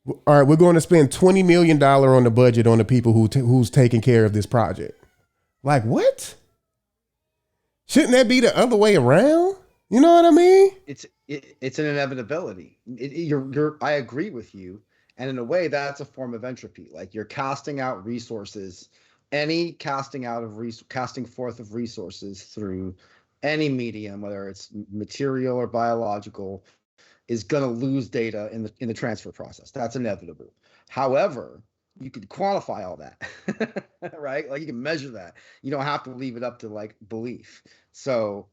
all right, we're going to spend $20 million on the budget on the people who's taking care of this project. Like what? Shouldn't that be the other way around? You know what I mean? It's an inevitability. You're I agree with you, and in a way, that's a form of entropy. Like you're casting out resources, any casting forth of resources through any medium, whether it's material or biological, is going to lose data in the transfer process. That's inevitable. However, you could quantify all that, right? Like you can measure that. You don't have to leave it up to like belief. So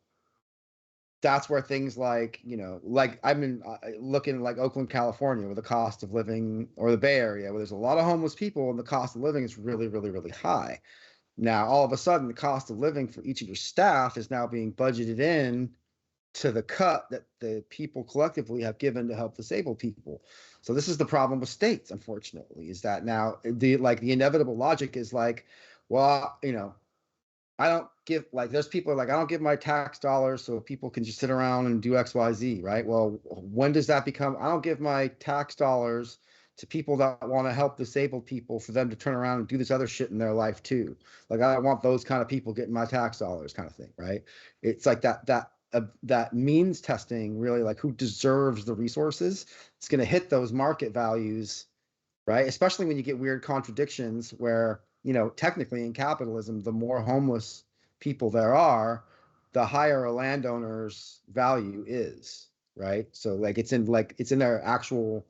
that's where things like like I've been looking like Oakland, California, where the cost of living, or the Bay Area, where there's a lot of homeless people and the cost of living is really, really, really high. Now all of a sudden the cost of living for each of your staff is now being budgeted in to the cut that the people collectively have given to help disabled people. So this is the problem with states, unfortunately, is that now the inevitable logic is like, well, I don't give, like, there's people like, I don't give my tax dollars so people can just sit around and do XYZ, right? Well, when does that become, I don't give my tax dollars to people that want to help disabled people for them to turn around and do this other shit in their life too. Like, I don't want those kind of people getting my tax dollars kind of thing, right? It's like that means testing, really, like who deserves the resources. It's going to hit those market values, right? Especially when you get weird contradictions where, technically in capitalism, the more homeless people there are, the higher a landowner's value is, right? So it's in their actual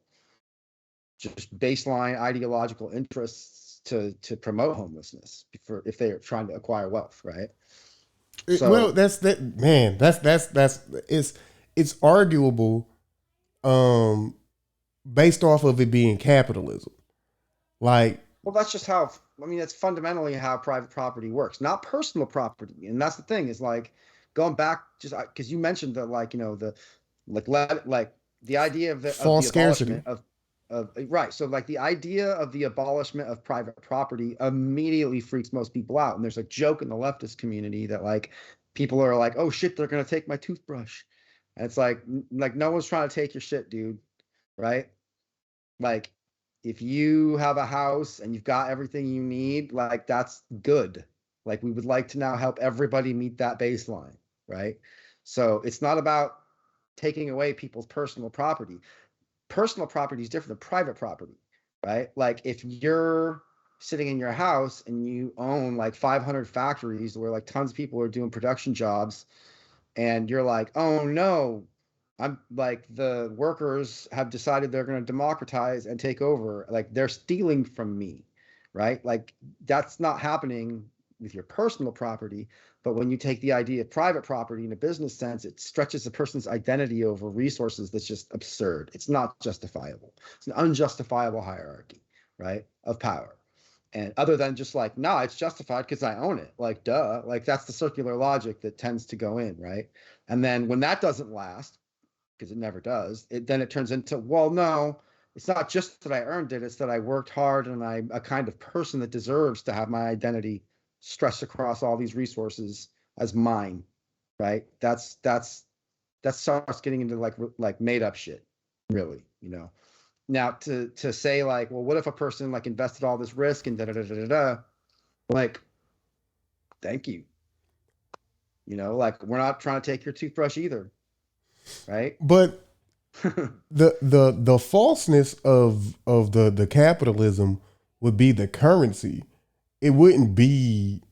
just baseline ideological interests to promote homelessness if they're trying to acquire wealth, right? Well, that's that, man. That's it's arguable, based off of it being capitalism. Like, well, that's just how, I mean, that's fundamentally how private property works, not personal property. And that's the thing, is like, going back, just because you mentioned that, like, the idea of the false scarcity. abolishment of right. So like the idea of the abolishment of private property immediately freaks most people out. And there's a joke in the leftist community that, like, people are like, oh shit, they're gonna take my toothbrush. And it's like no one's trying to take your shit, dude. Right? Like, if you have a house and you've got everything you need, like, that's good. Like, we would like to now help everybody meet that baseline, right? So it's not about taking away people's personal property. Personal property is different than private property, right? Like, if you're sitting in your house and you own like 500 factories where like tons of people are doing production jobs, and you're like, oh no, I'm like, the workers have decided they're going to democratize and take over. Like, they're stealing from me, right? Like, that's not happening with your personal property. But when you take the idea of private property in a business sense, it stretches a person's identity over resources that's just absurd. It's not justifiable. It's an unjustifiable hierarchy, right, of power. And other than just like, no, it's justified because I own it. Like, duh. Like, that's the circular logic that tends to go in, right? And then when that doesn't last, because it never does, then it turns into, well, no, it's not just that I earned it, it's that I worked hard and I'm a kind of person that deserves to have my identity stretched across all these resources as mine, right? That starts getting into like made up shit, really, Now to say like, well, what if a person like invested all this risk and da da da da da, like, thank you. Like, we're not trying to take your toothbrush either. Right. But the falseness of the capitalism would be the currency. It wouldn't be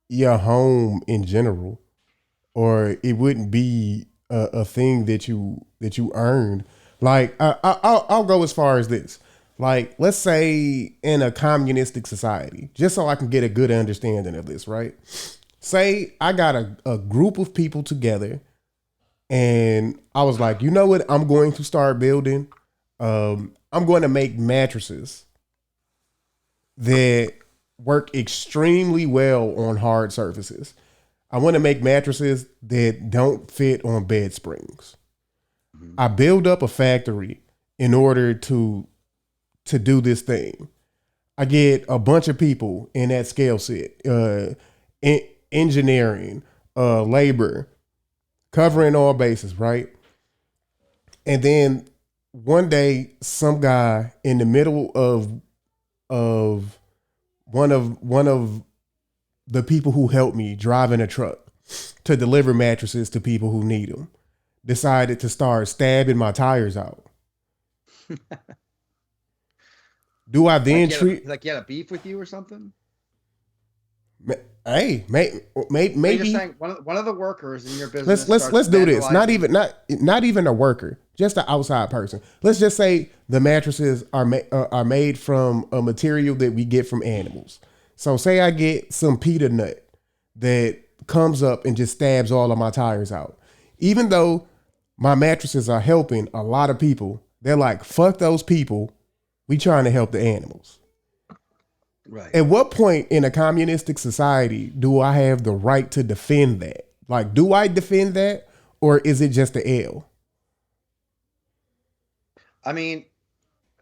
your home in general, or it wouldn't be a thing that you earned. Like, I'll go as far as this. Like, let's say in a communistic society, just so I can get a good understanding of this, right? Say I got a group of people together, and I was like, you know what? I'm going to start building. I'm going to make mattresses that work extremely well on hard surfaces. I want to make mattresses that don't fit on bed springs. Mm-hmm. I build up a factory in order to do this thing. I get a bunch of people in that scale set, engineering, labor, covering all bases, right? And then one day, some guy in the middle of one of the people who helped me driving a truck to deliver mattresses to people who need them decided to start stabbing my tires out. Do I then treat like he had a beef with you or something? Hey, maybe just saying one of the workers in your business. Let's do this. Not even a worker, just an outside person. Let's just say the mattresses are made from a material that we get from animals. So say I get some pita nut that comes up and just stabs all of my tires out. Even though my mattresses are helping a lot of people, they're like, fuck those people. We trying to help the animals. Right. At what point in a communistic society do I have the right to defend that? Like, do I defend that, or is it just the L? I mean,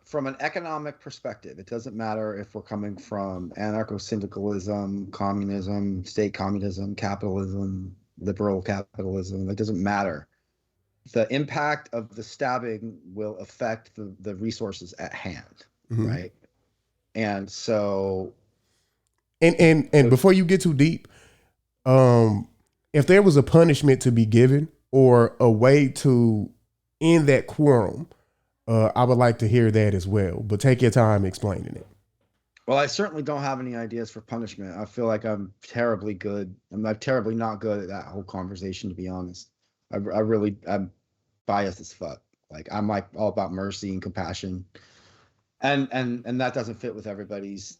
from an economic perspective, it doesn't matter if we're coming from anarcho-syndicalism, communism, state communism, capitalism, liberal capitalism. It doesn't matter. The impact of the stabbing will affect the resources at hand, Mm-hmm. right? And so, And before you get too deep, if there was a punishment to be given or a way to end that quorum, I would like to hear that as well. But take your time explaining it. well, I certainly don't have any ideas for punishment. I feel like I'm terribly good. I'm terribly not good at that whole conversation, to be honest. I'm biased as fuck. Like I'm like all about mercy and compassion, and that doesn't fit with everybody's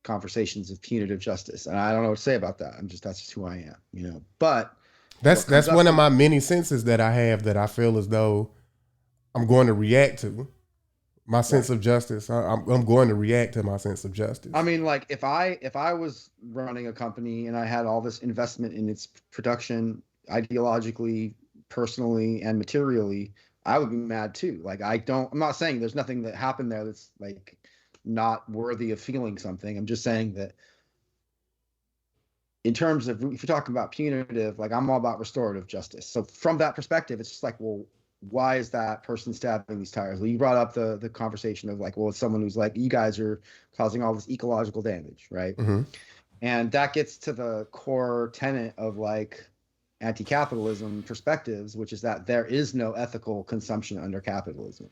conversations of punitive justice. And I don't know what to say about that. That's just who I am, you know. But That's one of my many senses that I have that I feel as though I'm going to react to. My sense of justice. I'm going to react to my sense of justice. I mean, like if I was running a company and I had all this investment in its production, ideologically, personally, and materially, I would be mad too. Like I'm not saying there's nothing that happened there that's like not worthy of feeling something. I'm just saying that in terms of, if you're talking about punitive, like I'm all about restorative justice. So from that perspective, it's just like, well, why is that person stabbing these tires? Well, you brought up the conversation of like, well, it's someone who's like, you guys are causing all this ecological damage, right? Mm-hmm. And that gets to the core tenet of like anti-capitalism perspectives, which is that there is no ethical consumption under capitalism,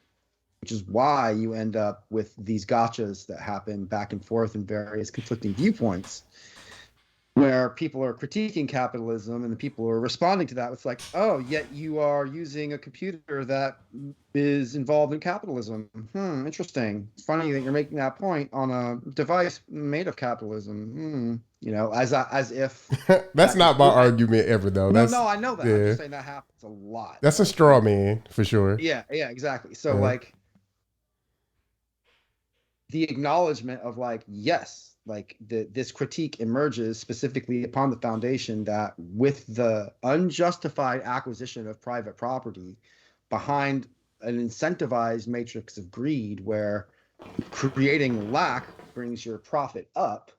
which is why you end up with these gotchas that happen back and forth in various conflicting viewpoints, where people are critiquing capitalism and the people are responding to that. It's like, oh, yet you are using a computer that is involved in capitalism. Interesting. It's funny that you're making that point on a device made of capitalism. You know, as if that's not my argument ever, though. No, I know that. Yeah. I'm just saying that happens a lot. That's a straw man for sure. Yeah, exactly. So like the acknowledgement of like, yes, like this critique emerges specifically upon the foundation that with the unjustified acquisition of private property behind an incentivized matrix of greed where creating lack brings your profit up,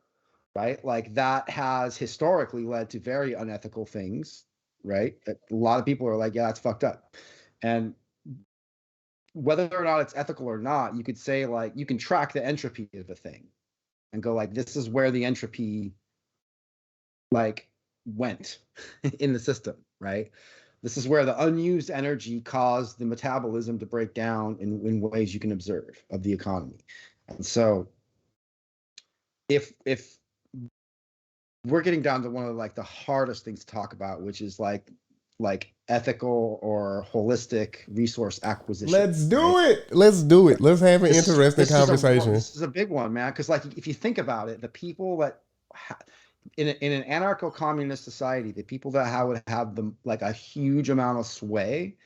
right? Like that has historically led to very unethical things, right? A lot of people are like, yeah, that's fucked up. And whether or not it's ethical or not, you could say like, you can track the entropy of a thing and go like, this is where the entropy like went in the system, right? This is where the unused energy caused the metabolism to break down in ways you can observe of the economy. And so if we're getting down to one of like the hardest things to talk about, which is like ethical or holistic resource acquisition. Let's do it. Let's do it. Let's have an interesting conversation. This is a big one, man. Because like, if you think about it, the people that in an anarcho-communist society, the people that would have the like a huge amount of sway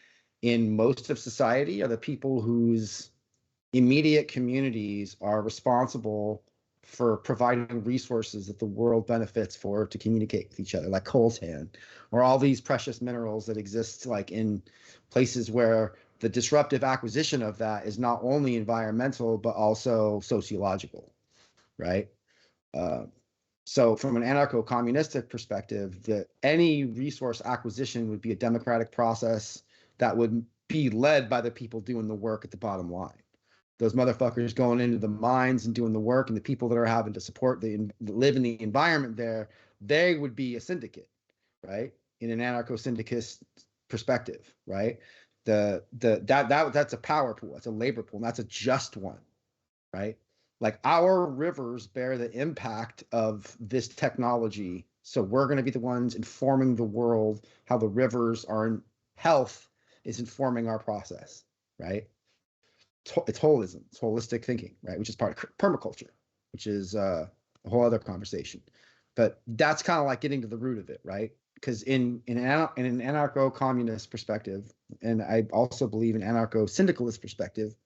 in most of society are the people whose immediate communities are responsible for providing resources that the world benefits for to communicate with each other, like coltan, or all these precious minerals that exist like in places where the disruptive acquisition of that is not only environmental but also sociological, right? So from an anarcho-communistic perspective, that any resource acquisition would be a democratic process that would be led by the people doing the work at the bottom line. Those motherfuckers going into the mines and doing the work, and the people that are having to support live in the environment there, they would be a syndicate, right? In an anarcho-syndicist perspective, right? That's a power pool, that's a labor pool, and that's a just one, right? Like our rivers bear the impact of this technology, so we're going to be the ones informing the world how the rivers are in health is informing our process, right? It's holism, it's holistic thinking, right? Which is part of permaculture, which is a whole other conversation. But that's kind of like getting to the root of it, right? Because in an anarcho-communist perspective, and I also believe in anarcho-syndicalist perspective,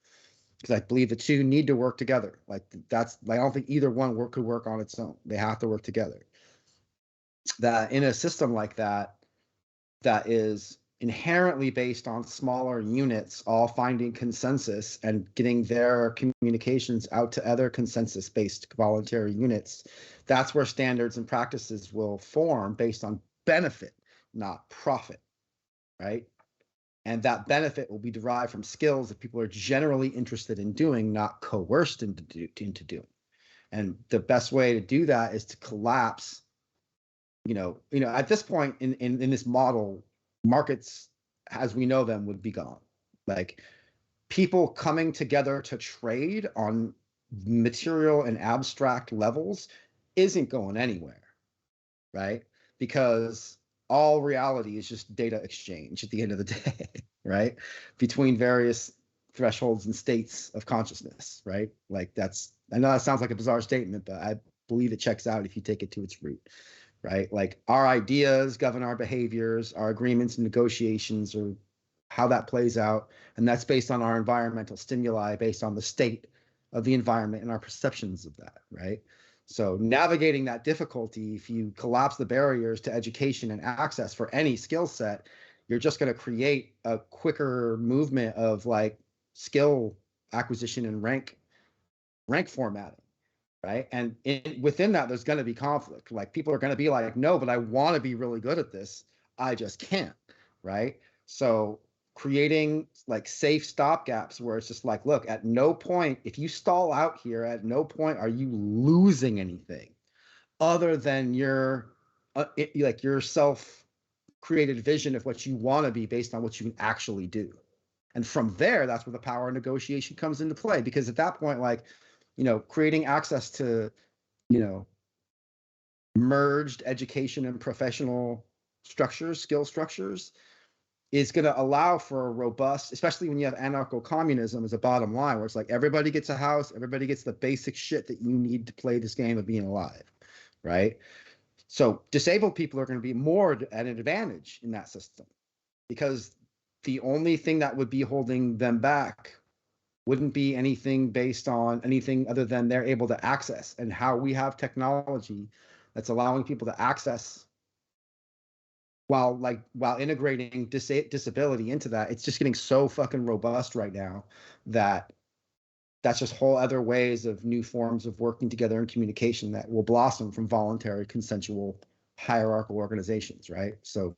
because I believe the two need to work together. Like that's like, I don't think either one could work on its own. They have to work together. That in a system like that, that is inherently based on smaller units all finding consensus and getting their communications out to other consensus-based voluntary units, that's where standards and practices will form based on benefit, not profit, right? And that benefit will be derived from skills that people are generally interested in doing, not coerced into doing. And the best way to do that is to collapse. At this point in this model, markets as we know them would be gone. Like people coming together to trade on material and abstract levels isn't going anywhere, right? Because all reality is just data exchange at the end of the day, right? Between various thresholds and states of consciousness, right? Like I know that sounds like a bizarre statement, but I believe it checks out if you take it to its root, right? Like our ideas govern our behaviors, our agreements and negotiations, or how that plays out. And that's based on our environmental stimuli, based on the state of the environment and our perceptions of that, right? So navigating that difficulty, if you collapse the barriers to education and access for any skill set, you're just going to create a quicker movement of like skill acquisition and rank formatting, right? And within that, there's going to be conflict. Like people are going to be like, no, but I want to be really good at this. I just can't, right? So creating like safe stopgaps where it's just like, look, at no point, if you stall out here, at no point are you losing anything other than your self-created vision of what you want to be based on what you can actually do. And from there, that's where the power of negotiation comes into play. Because at that point, like, creating access to, merged education and professional structures, skill structures, is going to allow for a robust, especially when you have anarcho-communism as a bottom line, where it's like everybody gets a house, everybody gets the basic shit that you need to play this game of being alive, right? So disabled people are going to be more at an advantage in that system, because the only thing that would be holding them back wouldn't be anything based on anything other than they're able to access, and how we have technology that's allowing people to access while integrating disability into that. It's just getting so fucking robust right now that that's just whole other ways of new forms of working together and communication that will blossom from voluntary, consensual, hierarchical organizations, right? So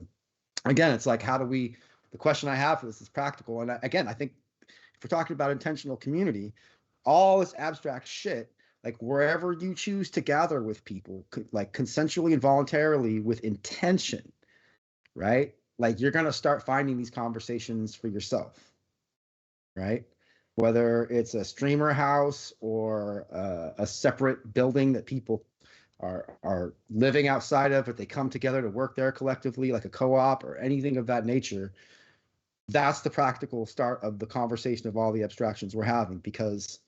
again, it's like, the question I have for this is practical. And again, I think if we're talking about intentional community, all this abstract shit, like wherever you choose to gather with people, like consensually and voluntarily with intention, right? Like you're going to start finding these conversations for yourself, right? Whether it's a streamer house or a separate building that people are living outside of, but they come together to work there collectively, like a co-op or anything of that nature. That's the practical start of the conversation of all the abstractions we're having, because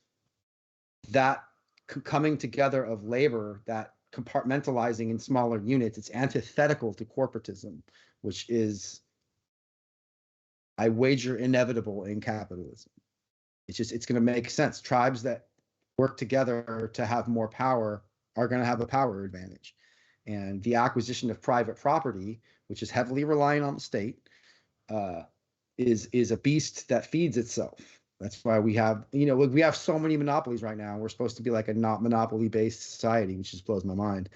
that coming together of labor, that compartmentalizing in smaller units, it's antithetical to corporatism, which is, I wager, inevitable in capitalism. It's going to make sense. Tribes that work together to have more power are going to have a power advantage. And the acquisition of private property, which is heavily reliant on the state, is a beast that feeds itself. That's why we have so many monopolies right now. We're supposed to be like a not monopoly-based society, which just blows my mind.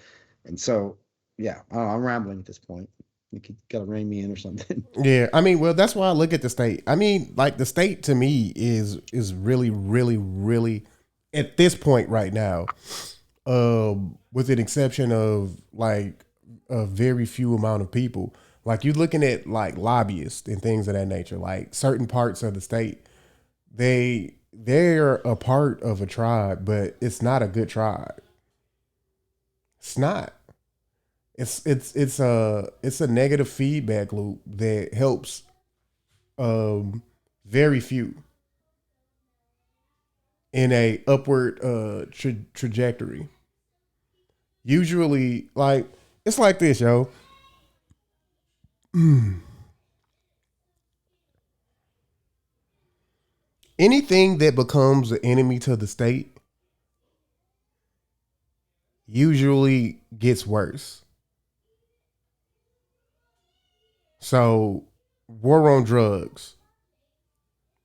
And so, yeah, I don't know, I'm rambling at this point. You could gotta rein me in or something. Yeah, I mean, well, that's why I look at the state. I mean, like the state to me is really, really, really at this point right now, with an exception of like a very few amount of people. Like you're looking at like lobbyists and things of that nature. Like certain parts of the state, they're a part of a tribe, but it's not a good tribe. It's not. It's a negative feedback loop that helps very few in a upward trajectory. Usually, like it's like this, yo. Anything that becomes an enemy to the state usually gets worse. So, war on drugs.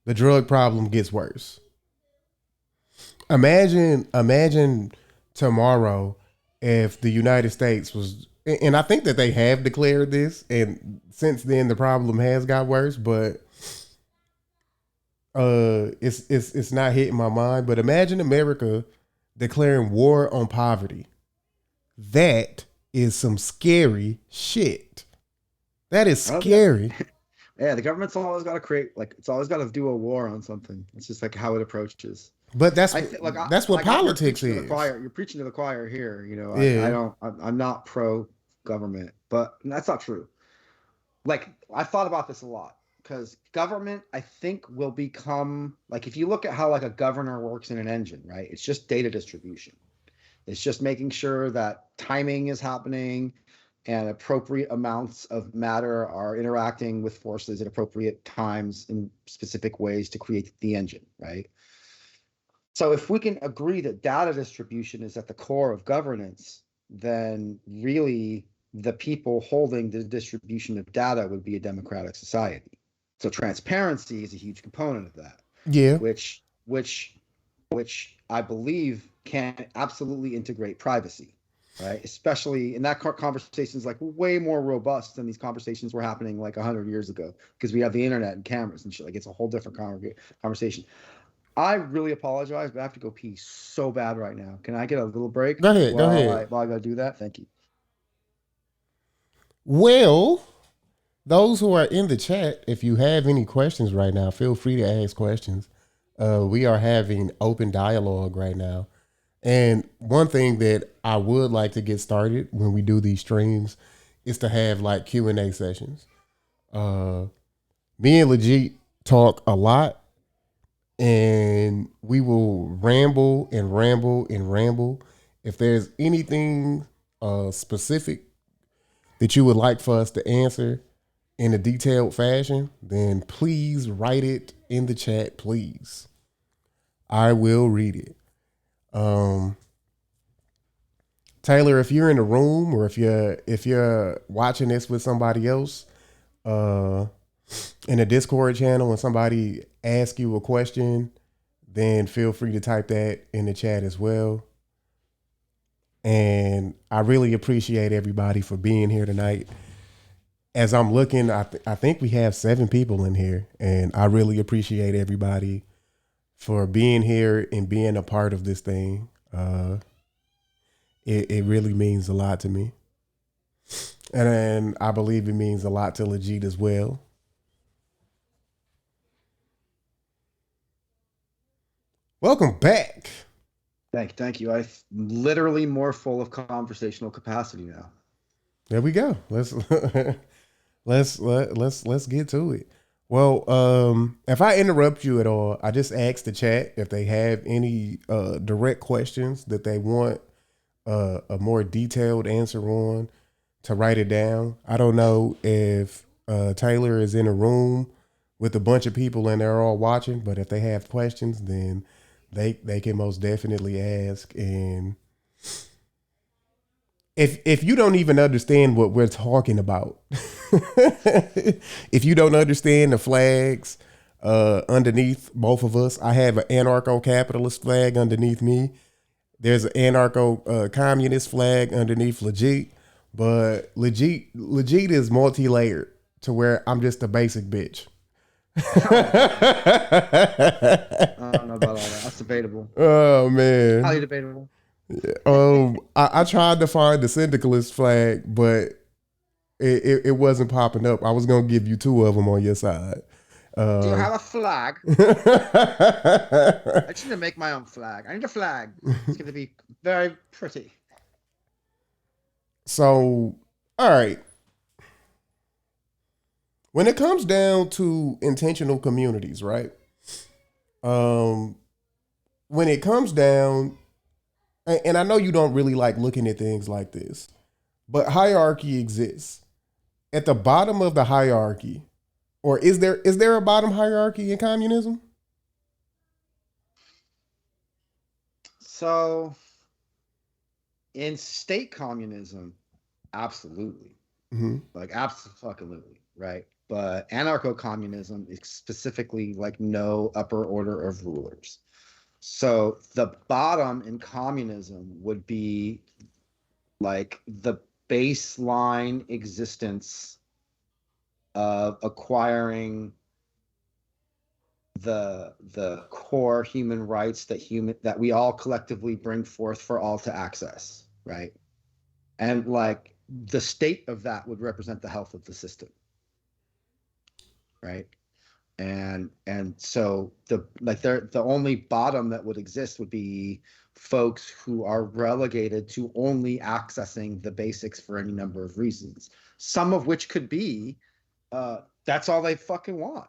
The drug problem gets worse. Imagine tomorrow if the United States was, and I think that they have declared this, and since then the problem has got worse. But it's not hitting my mind. But imagine America declaring war on poverty. That is some scary shit. That is scary. Yeah, the government's always got to create, like, it's always got to do a war on something. It's just like how it approaches. But that's That's what politics is. You're preaching to the choir here. You know, Yeah. I'm not pro government, but that's not true. Like, I thought about this a lot because government, I think, will become like, if you look at how like a governor works in an engine, right? It's just data distribution. It's just making sure that timing is happening and appropriate amounts of matter are interacting with forces at appropriate times in specific ways to create the engine, right? So if we can agree that data distribution is at the core of governance, then really the people holding the distribution of data would be a democratic society. So transparency is a huge component of that, Yeah. which I believe can absolutely integrate privacy, right? Especially in that conversation is like way more robust than these conversations were happening like 100 years ago because we have the internet and cameras and shit. Like it's a whole different conversation. I really apologize, but I have to go pee so bad right now. Can I get a little break Go ahead. while I go do that? Thank you. Well, those who are in the chat, if you have any questions right now, feel free to ask questions. We are having open dialogue right now. And one thing that I would like to get started when we do these streams is to have like Q&A sessions. Me and Legit talk a lot, and we will ramble and ramble and ramble. If there's anything specific that you would like for us to answer in a detailed fashion, then please write it in the chat, please. I will read it. Taylor, if you're in the room or if you're watching this with somebody else, in a Discord channel and somebody asks you a question, then feel free to type that in the chat as well. And I really appreciate everybody for being here tonight. As I'm looking, I think we have 7 people in here, and I really appreciate everybody for being here and being a part of this thing. It really means a lot to me. And I believe it means a lot to Legit as well. Welcome back. Thank you. I'm literally more full of conversational capacity now. There we go. Let's get to it. Well, if I interrupt you at all, I just ask the chat if they have any direct questions that they want a more detailed answer on, to write it down. I don't know if Taylor is in a room with a bunch of people and they're all watching, but if they have questions, then they can most definitely ask. And if you don't even understand what we're talking about, if you don't understand the flags underneath both of us, I have an anarcho-capitalist flag underneath me. There's an anarcho-communist flag underneath Legit, but Legit is multi-layered to where I'm just a basic bitch. I don't know about all that. That's debatable. Oh man, Highly debatable. I tried to find the syndicalist flag, but it wasn't popping up. I was gonna give you 2 of them on your side. Do you have a flag? I just need to make my own flag. I need a flag. It's going to be very pretty. So, all right. When it comes down to intentional communities, right? When it comes down, and I know you don't really like looking at things like this, but hierarchy exists. At the bottom of the hierarchy, or is there a bottom hierarchy in communism? So, in state communism, absolutely. Mm-hmm. Like, absolutely. right? But anarcho-communism is specifically like no upper order of rulers. So the bottom in communism would be like the baseline existence of acquiring the core human rights that we all collectively bring forth for all to access, right? And like the state of that would represent the health of the system, right? And so the only bottom that would exist would be folks who are relegated to only accessing the basics for any number of reasons, some of which could be that's all they fucking want.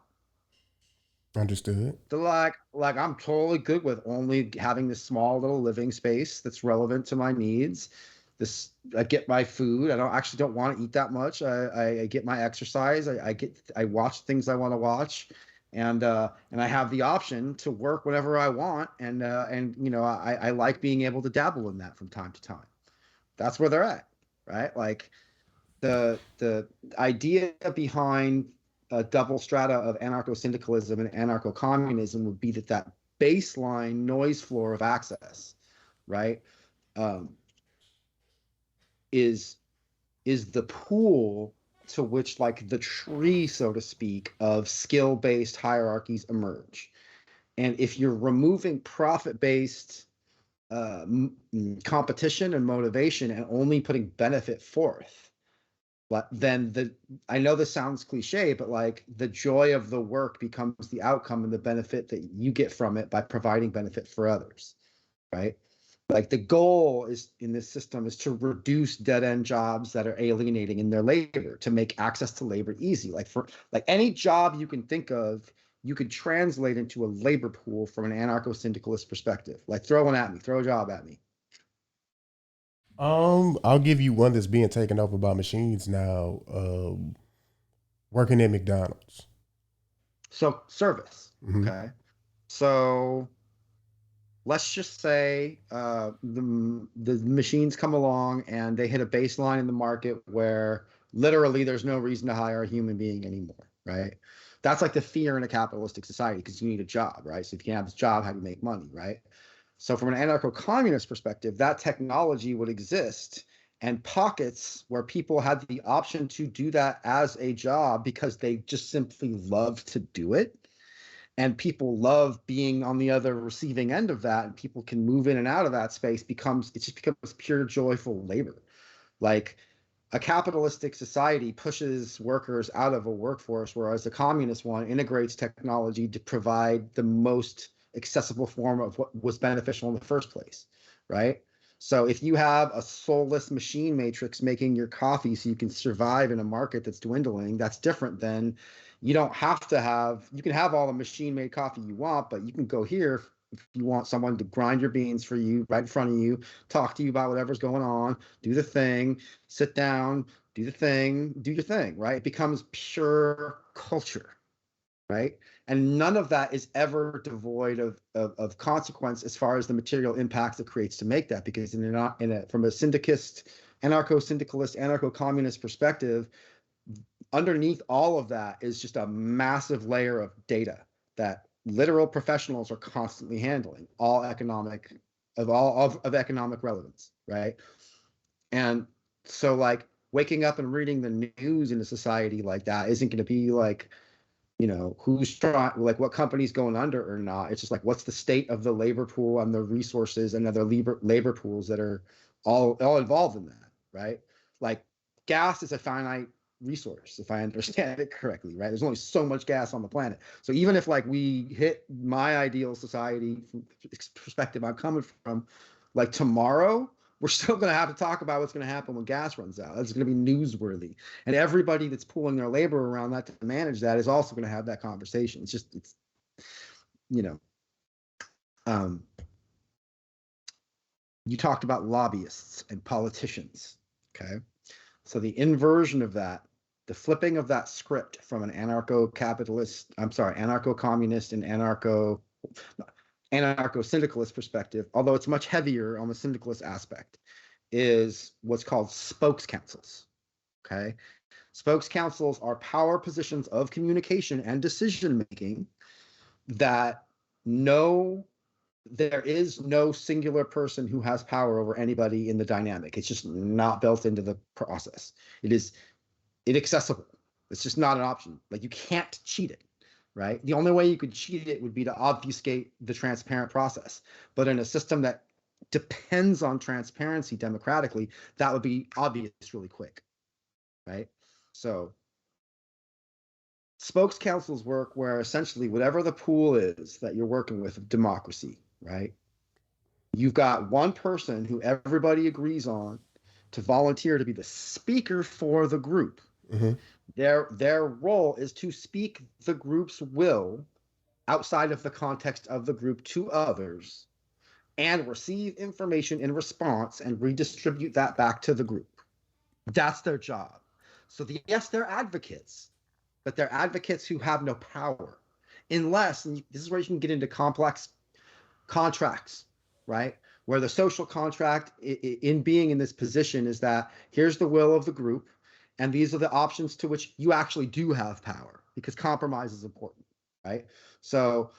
Understood. So like I'm totally good with only having this small little living space that's relevant to my needs. This I get my food. I don't want to eat that much. I get my exercise. I watch things I want to watch, and I have the option to work whenever I want. And you know I like being able to dabble in that from time to time. That's where they're at, right? Like the idea behind a double strata of anarcho-syndicalism and anarcho-communism would be that baseline noise floor of access, right, um, is is the pool to which like the tree, so to speak, of skill-based hierarchies emerge. And if you're removing profit-based competition and motivation and only putting benefit forth, but then I know this sounds cliche, but like the joy of the work becomes the outcome and the benefit that you get from it by providing benefit for others, right? Like the goal is in this system is to reduce dead end jobs that are alienating in their labor, to make access to labor easy. Like for like any job you can think of, you could translate into a labor pool from an anarcho-syndicalist perspective. Like throw one at me, throw a job at me. I'll give you one that's being taken over by machines now. Working at McDonald's. So service, Hmm. okay. So let's just say the machines come along and they hit a baseline in the market where literally there's no reason to hire a human being anymore, right? That's like the fear in a capitalistic society because you need a job, right? So if you can't have this job, how do you make money, right? So from an anarcho-communist perspective, that technology would exist and pockets where people had the option to do that as a job because they just simply love to do it, and people love being on the other receiving end of that, and people can move in and out of that space, it just becomes pure joyful labor. Like a capitalistic society pushes workers out of a workforce, whereas the communist one integrates technology to provide the most accessible form of what was beneficial in the first place, right? So if you have a soulless machine matrix making your coffee so you can survive in a market that's dwindling, that's different than you don't have to have, you can have all the machine made coffee you want, but you can go here if you want someone to grind your beans for you right in front of you, talk to you about whatever's going on, do the thing, sit down, do the thing, do your thing, right? It becomes pure culture, right? And none of that is ever devoid of consequence as far as the material impacts it creates to make that, because from a syndicist, anarcho-syndicalist, anarcho-communist perspective, underneath all of that is just a massive layer of data that literal professionals are constantly handling, all economic relevance, right? And so like waking up and reading the news in a society like that isn't going to be like, you know, who's trying, like what company's going under or not. It's just like what's the state of the labor pool and the resources and other labor pools that are all involved in that, right? Like gas is a finite resource, if I understand it correctly, right? There's only so much gas on the planet. So even if like we hit my ideal society from perspective I'm coming from, like tomorrow, we're still going to have to talk about what's going to happen when gas runs out. That's going to be newsworthy, and everybody that's pooling their labor around that to manage that is also going to have that conversation. It's you know, um, you talked about lobbyists and politicians, okay? So the inversion of that, the flipping of that script from an anarcho-communist and anarcho-syndicalist perspective, although it's much heavier on the syndicalist aspect, is what's called spokes councils, okay? Spokes councils are power positions of communication and decision making that there is no singular person who has power over anybody in the dynamic. It's just not built into the process. It is inaccessible. It's just not an option. Like, you can't cheat it, right? The only way you could cheat it would be to obfuscate the transparent process. But in a system that depends on transparency democratically, that would be obvious really quick, right? So spokes councils work where essentially whatever the pool is that you're working with of democracy, right? You've got one person who everybody agrees on to volunteer to be the speaker for the group. Mm-hmm. Their role is to speak the group's will outside of the context of the group to others and receive information in response and redistribute that back to the group. That's their job. So yes, they're advocates, but they're advocates who have no power, unless, and this is where you can get into complex contracts, right? Where the social contract in being in this position is that here's the will of the group, and these are the options to which you actually do have power, because compromise is important, right? So,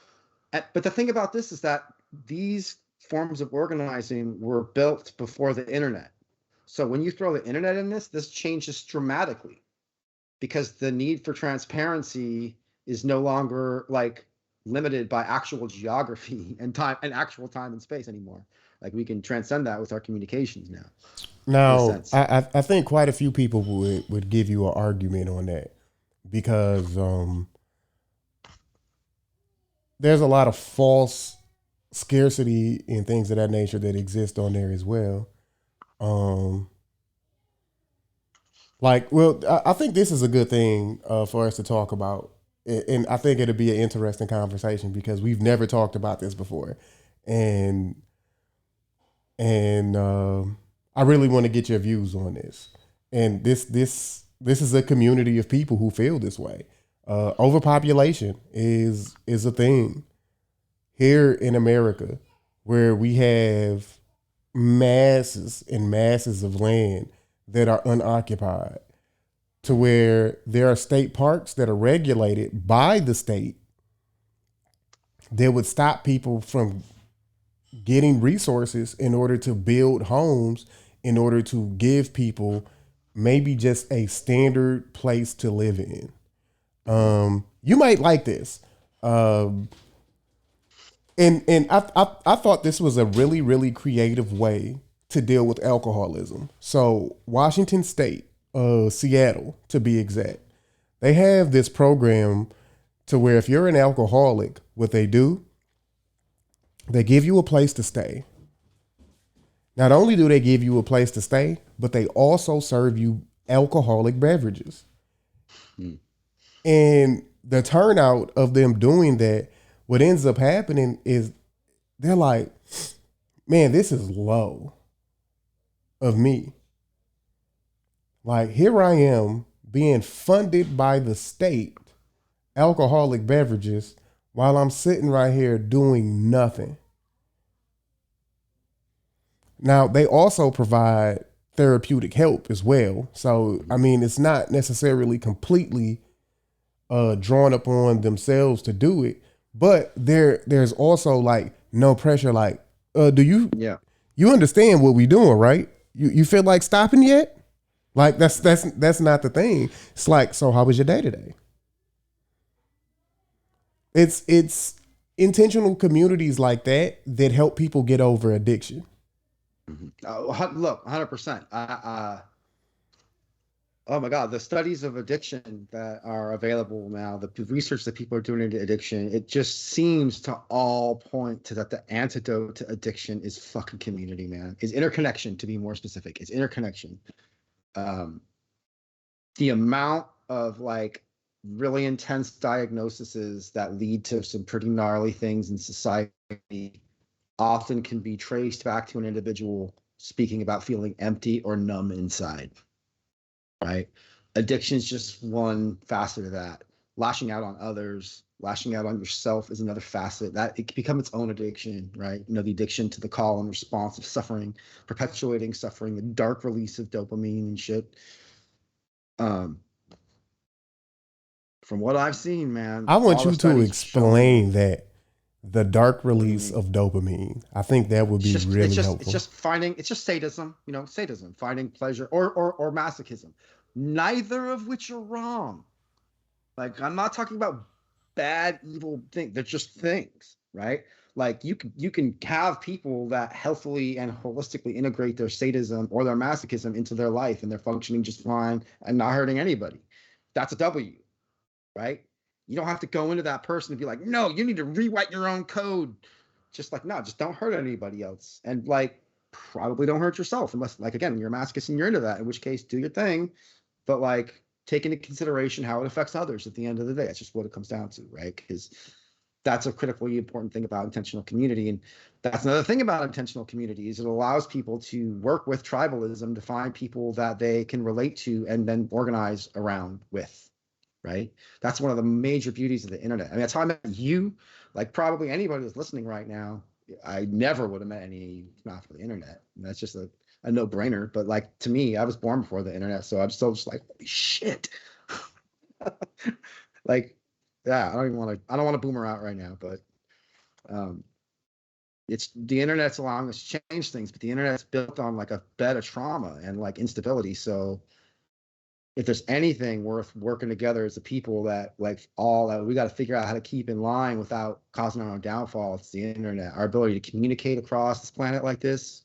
but the thing about this is that these forms of organizing were built before the internet. So when you throw the internet in this changes dramatically, because the need for transparency is no longer like limited by actual geography and time and actual time and space anymore. Like, we can transcend that with our communications now. In a Now, sense. I think quite a few people would give you an argument on that, because there's a lot of false scarcity and things of that nature that exist on there as well. I think this is a good thing for us to talk about, and I think it'll be an interesting conversation because we've never talked about this before, and I really want to get your views on this. And this is a community of people who feel this way. Overpopulation is a thing here in America, where we have masses and masses of land that are unoccupied, to where there are state parks that are regulated by the state that would stop people from getting resources in order to build homes, in order to give people maybe just a standard place to live in. You might like this. And I thought this was a really, really creative way to deal with alcoholism. So Washington State, Seattle to be exact, they have this program to where if you're an alcoholic, what they do, they give you a place to stay. Not only do they give you a place to stay, but they also serve you alcoholic beverages. And the turnout of them doing that, what ends up happening is they're like, man, this is low of me. Like, here I am being funded by the state, alcoholic beverages, while I'm sitting right here doing nothing. Now, they also provide therapeutic help as well. So, I mean, it's not necessarily completely drawn upon themselves to do it, but there's also like no pressure. Like, do you understand what we doing, right? You feel like stopping yet? Like, that's not the thing. It's like, so how was your day today? It's intentional communities like that help people get over addiction. Look, 100%. Oh my God, the studies of addiction that are available now, the research that people are doing into addiction, it just seems to all point to that the antidote to addiction is fucking community, man. Is interconnection, to be more specific. It's interconnection. The amount of like really intense diagnoses that lead to some pretty gnarly things in society often can be traced back to an individual speaking about feeling empty or numb inside. Right? Addiction is just one facet of that. Lashing out on others, lashing out on yourself is another facet. That it can become its own addiction, right? You know, the addiction to the call and response of suffering, perpetuating suffering, the dark release of dopamine and shit. From what I've seen, man, I want all the you to studies are showing explain that the dark what do you release mean? of dopamine. I think that would be really It's helpful. just finding it's just sadism, sadism, finding pleasure or masochism. Neither of which are wrong. Like I'm not talking about bad, evil things. They're just things, right? Like you can have people that healthily and holistically integrate their sadism or their masochism into their life and they're functioning just fine and not hurting anybody. That's a W, right? You don't have to go into that person and be like, no, you need to rewrite your own code. Just like, no, just don't hurt anybody else. And like probably don't hurt yourself unless like again, you're a masochist and you're into that, in which case do your thing. But like take into consideration how it affects others at the end of the day. That's just what it comes down to, right? Because that's a critically important thing about intentional community. And that's another thing about intentional community is it allows people to work with tribalism to find people that they can relate to and then organize around with, right? That's one of the major beauties of the internet. I mean, that's how I met you. Like probably anybody that's listening right now, I never would have met any of you if not for the internet. And that's just a no-brainer. But like to me, I was born before the internet, so I'm still just like, holy shit. Like, yeah, I don't want to boomer out right now, but um it's the internet's allowing us to change things, but the internet's built on like a bed of trauma and like instability. So if there's anything worth working together as a people that like all that we got to figure out how to keep in line without causing our own downfall, it's the internet. Our ability to communicate across this planet like this,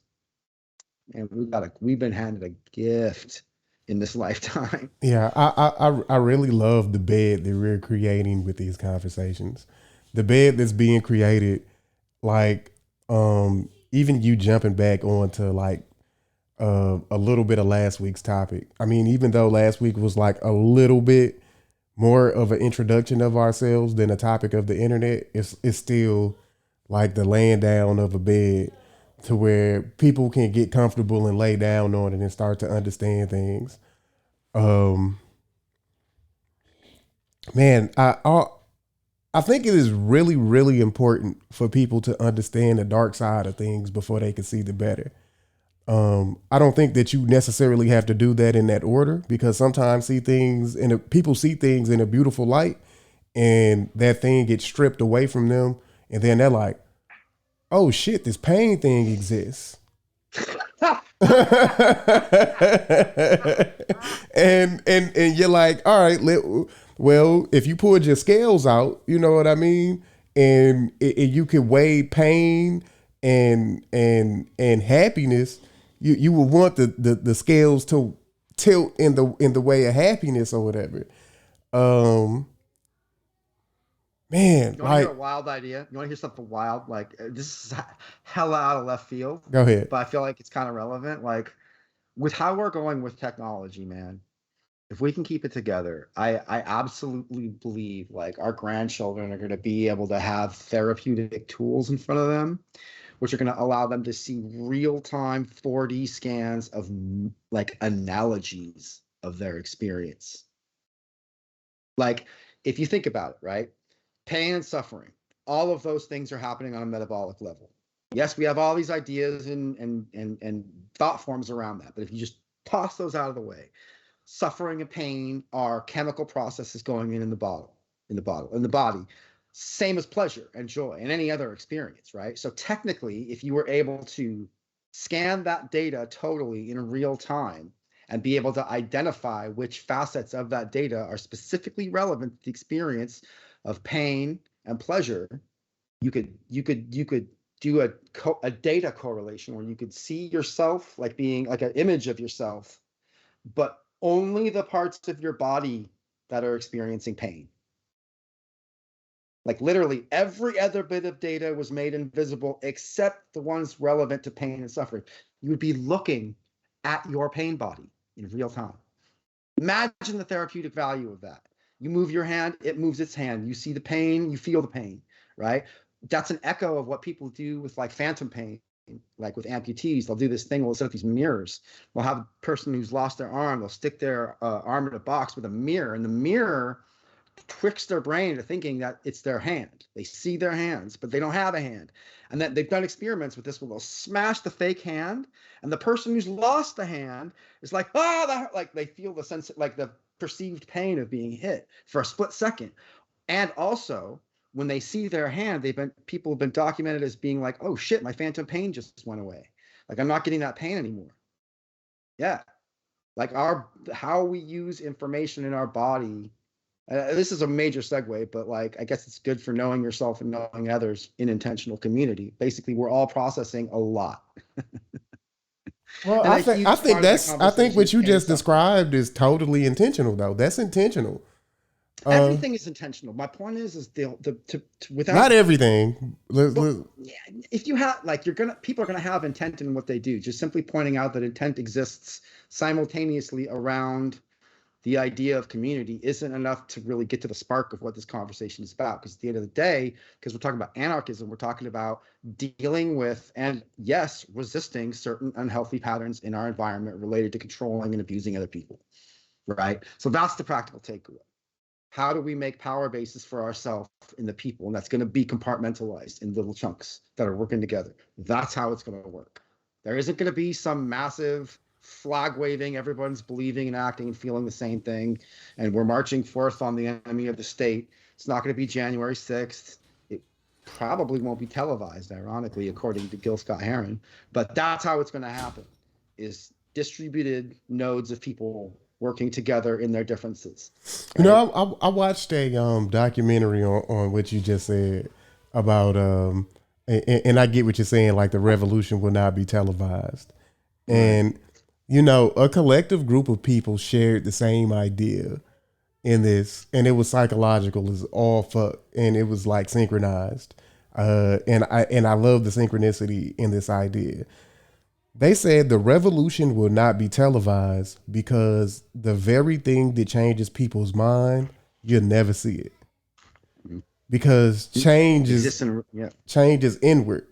and we've been handed a gift in this lifetime. Yeah, I really love the bed that we're creating with these conversations. The bed that's being created, like even you jumping back onto like a little bit of last week's topic. I mean, even though last week was like a little bit more of an introduction of ourselves than a topic of the internet, it's still like the laying down of a bed to where people can get comfortable and lay down on it and start to understand things. Um, man, I think it is really really important for people to understand the dark side of things before they can see the better. I don't think that you necessarily have to do that in that order because sometimes people see things in a beautiful light and that thing gets stripped away from them and then they're like, oh shit, this pain thing exists. And you're like, all right, well, if you pulled your scales out, you know what I mean, and you could weigh pain and happiness, you would want the scales to tilt in the way of happiness or whatever. Um, man, You want to hear a like, wild idea? You want to hear something wild? Like this is hella out of left field, go ahead. but I feel like it's kind of relevant. Like with how we're going with technology, man, if we can keep it together, I absolutely believe like our grandchildren are going to be able to have therapeutic tools in front of them, which are going to allow them to see real-time 4D scans of like analogies of their experience. Like if you think about it, right? Pain and suffering, all of those things are happening on a metabolic level. Yes, we have all these ideas and thought forms around that, but if you just toss those out of the way, suffering and pain are chemical processes going in the body, same as pleasure and joy and any other experience, right? So technically, if you were able to scan that data totally in real time and be able to identify which facets of that data are specifically relevant to the experience of pain and pleasure, you could do a data correlation where you could see yourself like being like an image of yourself, but only the parts of your body that are experiencing pain. Like literally every other bit of data was made invisible except the ones relevant to pain and suffering. You would be looking at your pain body in real time. Imagine the therapeutic value of that. You move your hand, it moves its hand. You see the pain, you feel the pain, right? That's an echo of what people do with like phantom pain, like with amputees. They'll do this thing, we'll set up these mirrors. We'll have a person who's lost their arm, they'll stick their arm in a box with a mirror, and the mirror tricks their brain into thinking that it's their hand. They see their hands, but they don't have a hand. And that they've done experiments with this where they'll smash the fake hand, and the person who's lost the hand is like, like they feel the sense, like the perceived pain of being hit for a split second. And also, when they see their hand, people have been documented as being like, oh shit, my phantom pain just went away. Like, I'm not getting that pain anymore. Yeah. Like how we use information in our body. This is a major segue, but like, I guess it's good for knowing yourself and knowing others in intentional community. Basically, we're all processing a lot. Well, And a I huge think part of that's that I think conversation what is you pain just suffering. described is totally intentional though. That's intentional. Everything is intentional. My point is without Not everything. yeah, if you have like people are gonna have intent in what they do. Just simply pointing out that intent exists simultaneously around the idea of community isn't enough to really get to the spark of what this conversation is about. Because at the end of the day, because we're talking about anarchism, we're talking about dealing with and yes, resisting certain unhealthy patterns in our environment related to controlling and abusing other people. Right. So that's the practical takeaway. How do we make power bases for ourselves in the people? And that's going to be compartmentalized in little chunks that are working together. That's how it's going to work. There isn't going to be some massive flag waving, everyone's believing and acting and feeling the same thing, and we're marching forth on the enemy of the state. It's not going to be January 6th. It probably won't be televised, ironically, according to Gil Scott Heron. But that's how it's going to happen, is distributed nodes of people working together in their differences. Right? You know, I watched a documentary on what you just said about and I get what you're saying, like the revolution will not be televised. Right. And you know, a collective group of people shared the same idea in this, and it was psychological as all fuck, and it was like synchronized. And I love the synchronicity in this idea. They said the revolution will not be televised because the very thing that changes people's mind, you'll never see it. Because change is inward.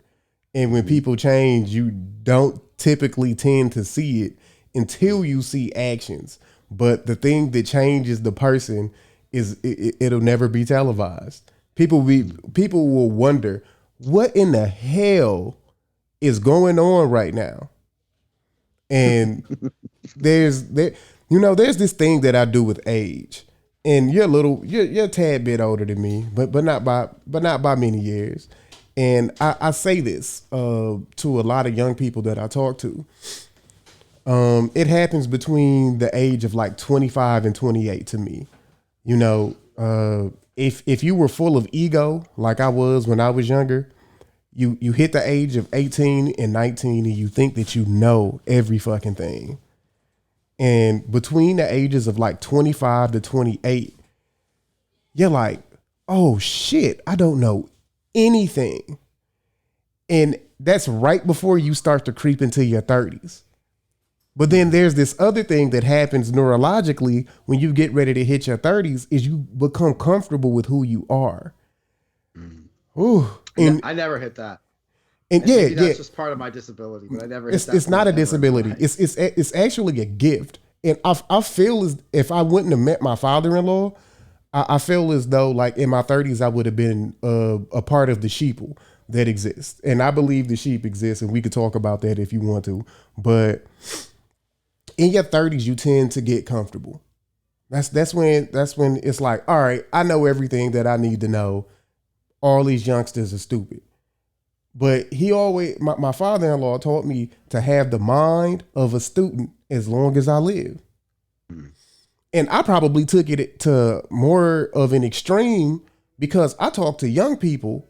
And when people change, you don't typically tend to see it until you see actions. But the thing that changes the person is it'll never be televised. People will wonder, what in the hell is going on right now? And there's this thing that I do with age. And you're a tad bit older than me, but not by many years. And I say this to a lot of young people that I talk to. It happens between the age of like 25 and 28 to me. You know, if you were full of ego like I was when I was younger, you hit the age of 18 and 19 and you think that you know every fucking thing. And between the ages of like 25 to 28, you're like, oh shit, I don't know anything. And that's right before you start to creep into your 30s. But then there's this other thing that happens neurologically when you get ready to hit your 30s is you become comfortable with who you are. Ooh. And I never hit that. And that's just part of my disability, but I never hit that. It's not a disability. It's actually a gift. And I feel as if I wouldn't have met my father-in-law, I feel as though like in my 30s I would have been a part of the sheeple that exists. And I believe the sheep exists, and we could talk about that if you want to. But in your 30s, you tend to get comfortable. That's when it's like, all right, I know everything that I need to know. All these youngsters are stupid. But my father-in-law taught me to have the mind of a student as long as I live. And I probably took it to more of an extreme because I talk to young people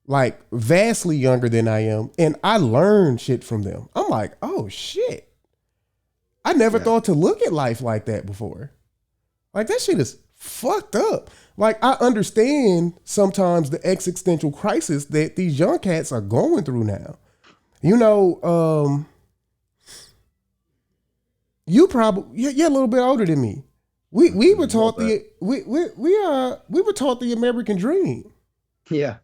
like vastly younger than I am, and I learn shit from them. I'm like, oh shit. I never thought to look at life like that before. Like that shit is fucked up. Like I understand sometimes the existential crisis that these young cats are going through now. You know, you're a little bit older than me. We were taught we were taught the American dream. Yeah.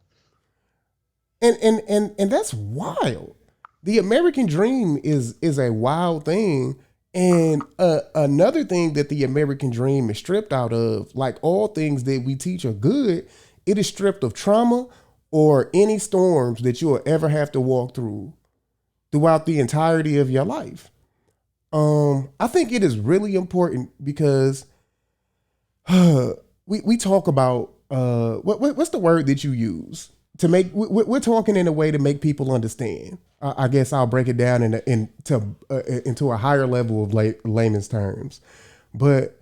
And that's wild. The American dream is a wild thing. And another thing that the American dream is stripped out of, like all things that we teach are good, it is stripped of trauma or any storms that you will ever have to walk through throughout the entirety of your life. I think it is really important because we talk about what's the word that you use to make we're talking in a way to make people understand. I guess I'll break it down into a higher level of layman's terms, but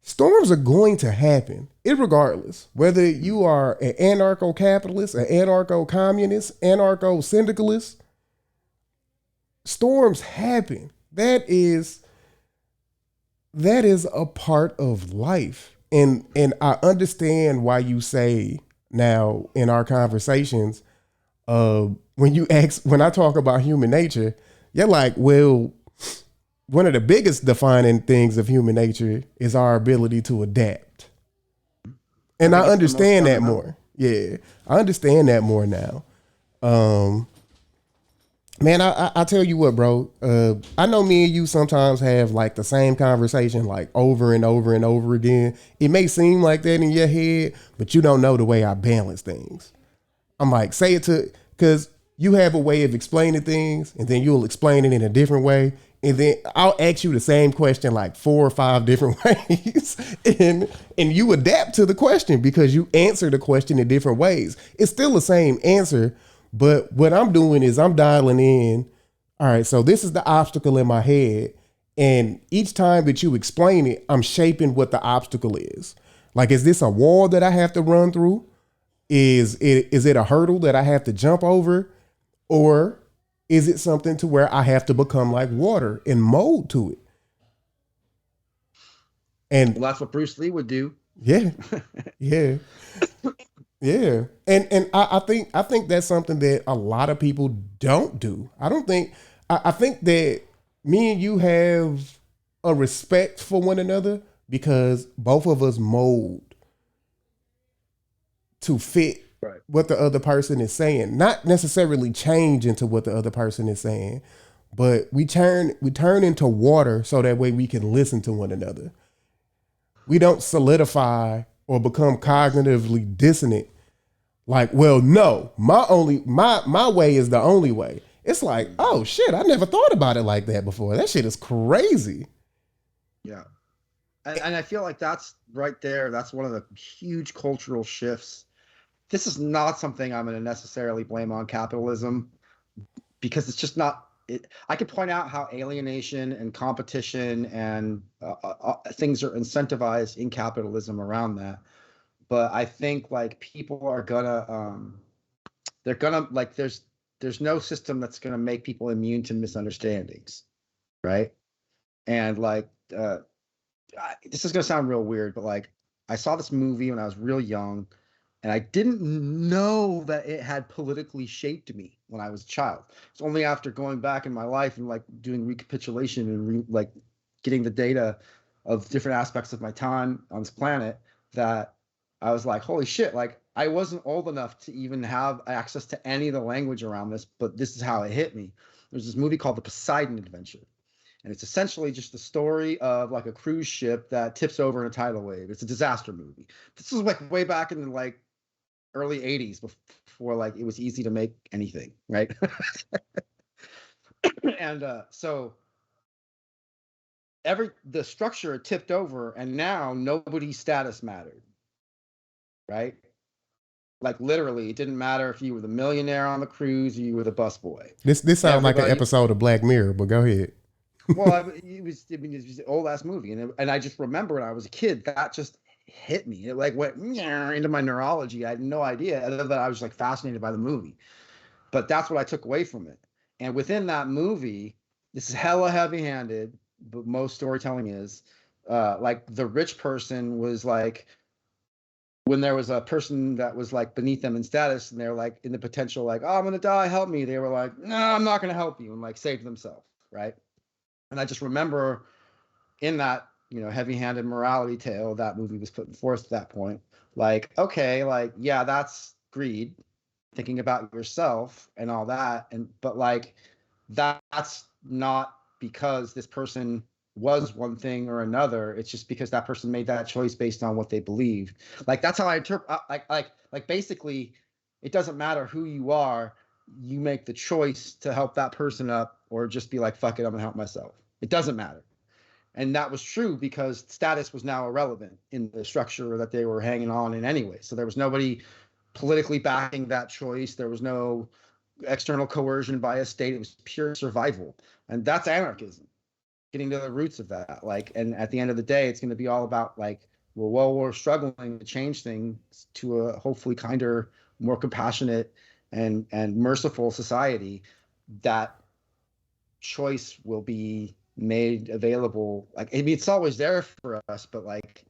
storms are going to happen, irregardless whether you are an anarcho-capitalist, an anarcho-communist, anarcho-syndicalist. Storms happen. That is a part of life. And I understand why you say now in our conversations, when I talk about human nature, you're like, well, one of the biggest defining things of human nature is our ability to adapt. And I think it's the most understand that fundamental. more. Yeah. I understand that more now. Um, Man, I tell you what, bro. I know me and you sometimes have like the same conversation like over and over and over again. It may seem like that in your head, but you don't know the way I balance things. I'm like, say it to, because you have a way of explaining things, and then you'll explain it in a different way, and then I'll ask you the same question like 4 or 5 different ways, and you adapt to the question because you answer the question in different ways. It's still the same answer, but what I'm doing is I'm dialing in. All right, so this is the obstacle in my head, and each time that you explain it, I'm shaping what the obstacle is. Like, is this a wall that I have to run through? Is it a hurdle that I have to jump over, or is it something to where I have to become like water and mold to it? And Well, that's what Bruce Lee would do. yeah, yeah, yeah. And I think that's something that a lot of people don't do. I think that me and you have a respect for one another because both of us mold to fit Right. what the other person is saying, not necessarily change into what the other person is saying, but we turn into water so that way we can listen to one another. We don't solidify or become cognitively dissonant. Like, well, no, my way is the only way. It's like, oh shit, I never thought about it like that before. That shit is crazy. Yeah. And I feel like that's right there. That's one of the huge cultural shifts. This is not something I'm going to necessarily blame on capitalism because it's just not. I could point out how alienation and competition and things are incentivized in capitalism around that. But I think like people are gonna, they're gonna like there's no system that's gonna make people immune to misunderstandings, right? And like this is gonna sound real weird, but like I saw this movie when I was real young, and I didn't know that it had politically shaped me when I was a child. It's only after going back in my life and like doing recapitulation and like getting the data of different aspects of my time on this planet that I was like, holy shit! Like I wasn't old enough to even have access to any of the language around this, but this is how it hit me. There's this movie called The Poseidon Adventure, and it's essentially just the story of like a cruise ship that tips over in a tidal wave. It's a disaster movie. This was like way back in the like early 80s before like it was easy to make anything, right? And so the structure tipped over and now nobody's status mattered, right? Like literally it didn't matter if you were the millionaire on the cruise or you were the busboy. This sounds like an Everybody, episode of Black Mirror, but go ahead. well, it was an old ass movie, and I just remember when I was a kid that just hit me. It like went into my neurology. I had no idea, other than I was like fascinated by the movie. But that's what I took away from it. And within that movie, this is hella heavy-handed, but most storytelling is. Like the rich person was like when there was a person that was like beneath them in status, and they're like in the potential, like, oh, I'm gonna die, help me. They were like, no, I'm not gonna help you, and like saved themselves, right? And I just remember in that, heavy-handed morality tale that movie was putting forth at that point, like, okay, like, yeah, that's greed, thinking about yourself and all that, and but like that's not because this person was one thing or another. It's just because that person made that choice based on what they believed. Like that's how I interpret. Like basically, it doesn't matter who you are. You make the choice to help that person up, or just be like, "Fuck it, I'm gonna help myself." It doesn't matter. And that was true because status was now irrelevant in the structure that they were hanging on in anyway. So there was nobody politically backing that choice. There was no external coercion by a state. It was pure survival. And that's anarchism, getting to the roots of that. Like, and at the end of the day, it's going to be all about like, well, while we're struggling to change things to a hopefully kinder, more compassionate and merciful society, that choice will be made available. Like, I mean, it's always there for us, but like,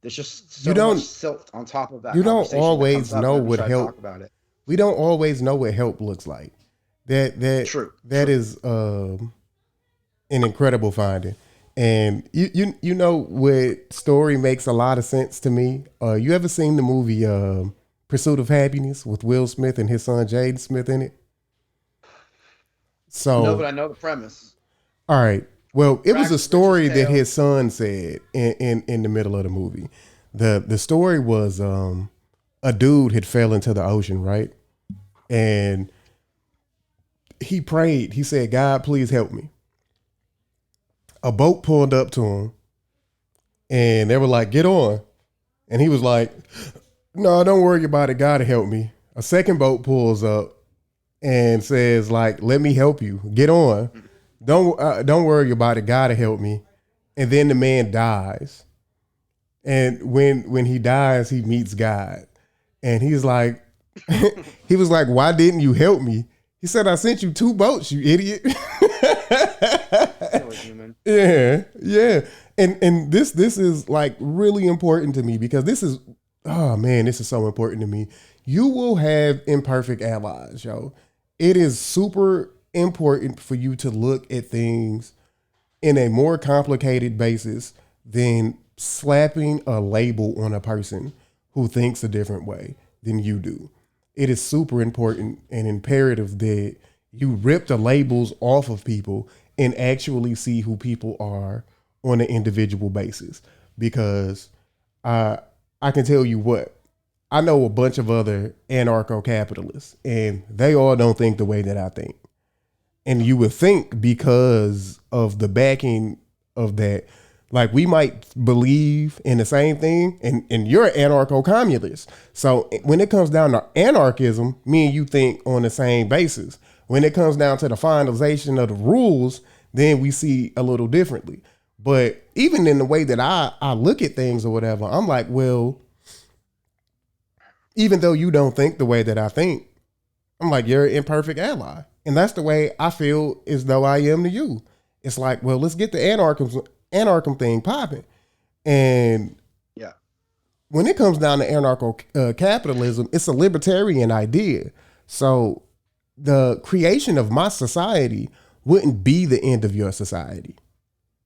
there's just so much silt on top of that. You don't always know what help. Talk about it. We don't always know what help looks like. True. Is an incredible finding. And you know what story makes a lot of sense to me? You ever seen the movie Pursuit of Happiness with Will Smith and his son Jaden Smith in it? So no, but I know the premise. All right. Well, it was a story that his son said in the middle of the movie. The story was a dude had fell into the ocean, right? And he prayed. He said, "God, please help me." A boat pulled up to him and they were like, "Get on." And he was like, "No, don't worry about it. God help me." A second boat pulls up and says like, "Let me help you. Get on. Don't worry about it. God help me." And then the man dies. And when he dies, he meets God. And he's like, he was like, "Why didn't you help me?" He said, "I sent you 2 boats, you idiot." Yeah. And this is like really important to me because this is so important to me. You will have imperfect allies, yo. It is super important for you to look at things in a more complicated basis than slapping a label on a person who thinks a different way than you do. It is super important and imperative that you rip the labels off of people and actually see who people are on an individual basis. Because I can tell you what, I know a bunch of other anarcho-capitalists and they all don't think the way that I think. And you would think because of the backing of that, like we might believe in the same thing and you're an anarcho-communist. So when it comes down to anarchism, me and you think on the same basis. When it comes down to the finalization of the rules, then we see a little differently. But even in the way that I look at things or whatever, I'm like, well, even though you don't think the way that I think, I'm like, you're an imperfect ally. And that's the way I feel as though I am to you. It's like, well, let's get the anarchism thing popping. And yeah, when it comes down to anarcho-capitalism, it's a libertarian idea. So the creation of my society wouldn't be the end of your society.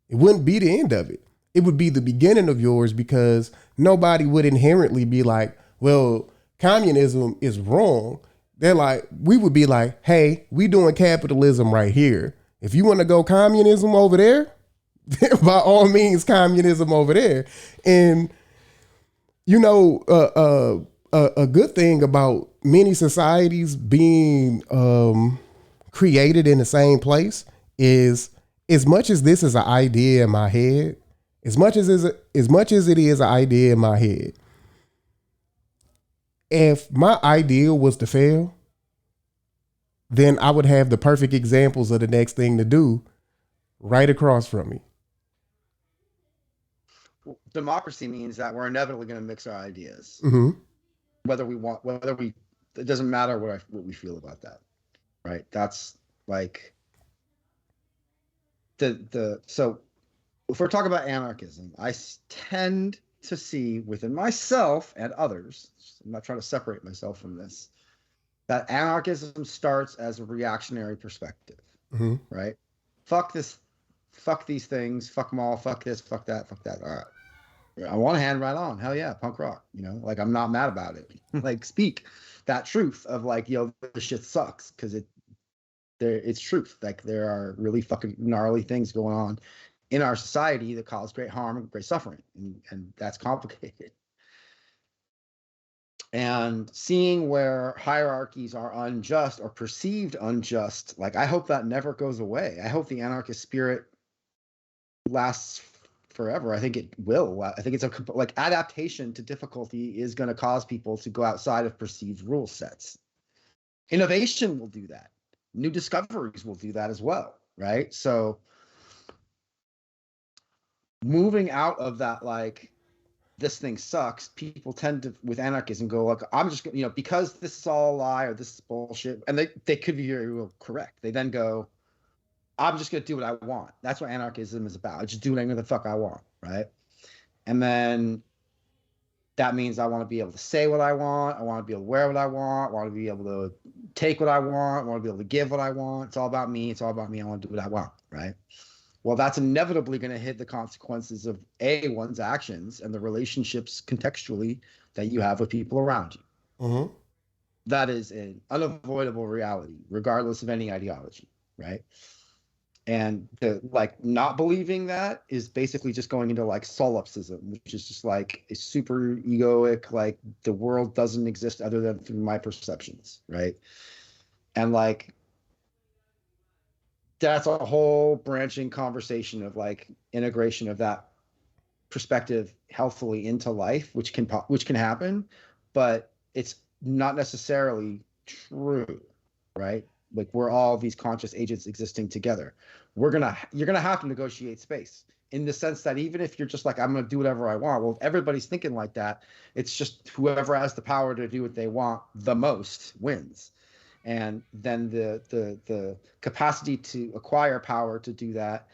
It wouldn't be the end of it. It would be the beginning of yours because nobody would inherently be like, well, communism is wrong. They're like, we would be like, hey, we doing capitalism right here. If you want to go communism over there, by all means, communism over there. And, you know, a good thing about many societies being created in the same place is, as much as this is an idea in my head, as much as it is an idea in my head, if my ideal was to fail, then I would have the perfect examples of the next thing to do right across from me. Democracy means that we're inevitably going to mix our ideas, Mm-hmm. It doesn't matter what we feel about that, right? That's like so if we're talking about anarchism, I tend to see within myself and others, I'm not trying to separate myself from this, that anarchism starts as a reactionary perspective, right? Fuck this, fuck these things, fuck them all, fuck this, fuck that, fuck that. All right. I want to hand right on. Hell yeah, punk rock. You know, like I'm not mad about it. Like speak that truth of like, yo, this shit sucks because it's truth. Like there are really fucking gnarly things going on in our society that cause great harm and great suffering, and that's complicated. And seeing where hierarchies are unjust or perceived unjust, like I hope that never goes away. I hope the anarchist spirit lasts forever. I think it will. I think it's like adaptation to difficulty is going to cause people to go outside of perceived rule sets. Innovation will do that. New discoveries will do that as well, right? So moving out of that, like, this thing sucks, people tend to, with anarchism, go like, I'm just, because this is all a lie or this is bullshit, and they could be very well correct. They then go, I'm just gonna do what I want. That's what anarchism is about. I just do whatever the fuck I want, right? And then that means I want to be able to say what I want. I want to be able to wear what I want. I want to be able to take what I want. I want to be able to give what I want. It's all about me. It's all about me. I want to do what I want, right? Well, that's inevitably going to hit the consequences of one's actions and the relationships contextually that you have with people around you. Mm-hmm. That is an unavoidable reality, regardless of any ideology, right? And like not believing that is basically just going into like solipsism, which is just like a super egoic, like the world doesn't exist other than through my perceptions, right? And like that's a whole branching conversation of like integration of that perspective healthfully into life, which can happen, but it's not necessarily true, right? Like we're all these conscious agents existing together. You're gonna have to negotiate space in the sense that even if you're just like, I'm gonna do whatever I want, well, if everybody's thinking like that, it's just whoever has the power to do what they want the most wins. And then the capacity to acquire power to do that,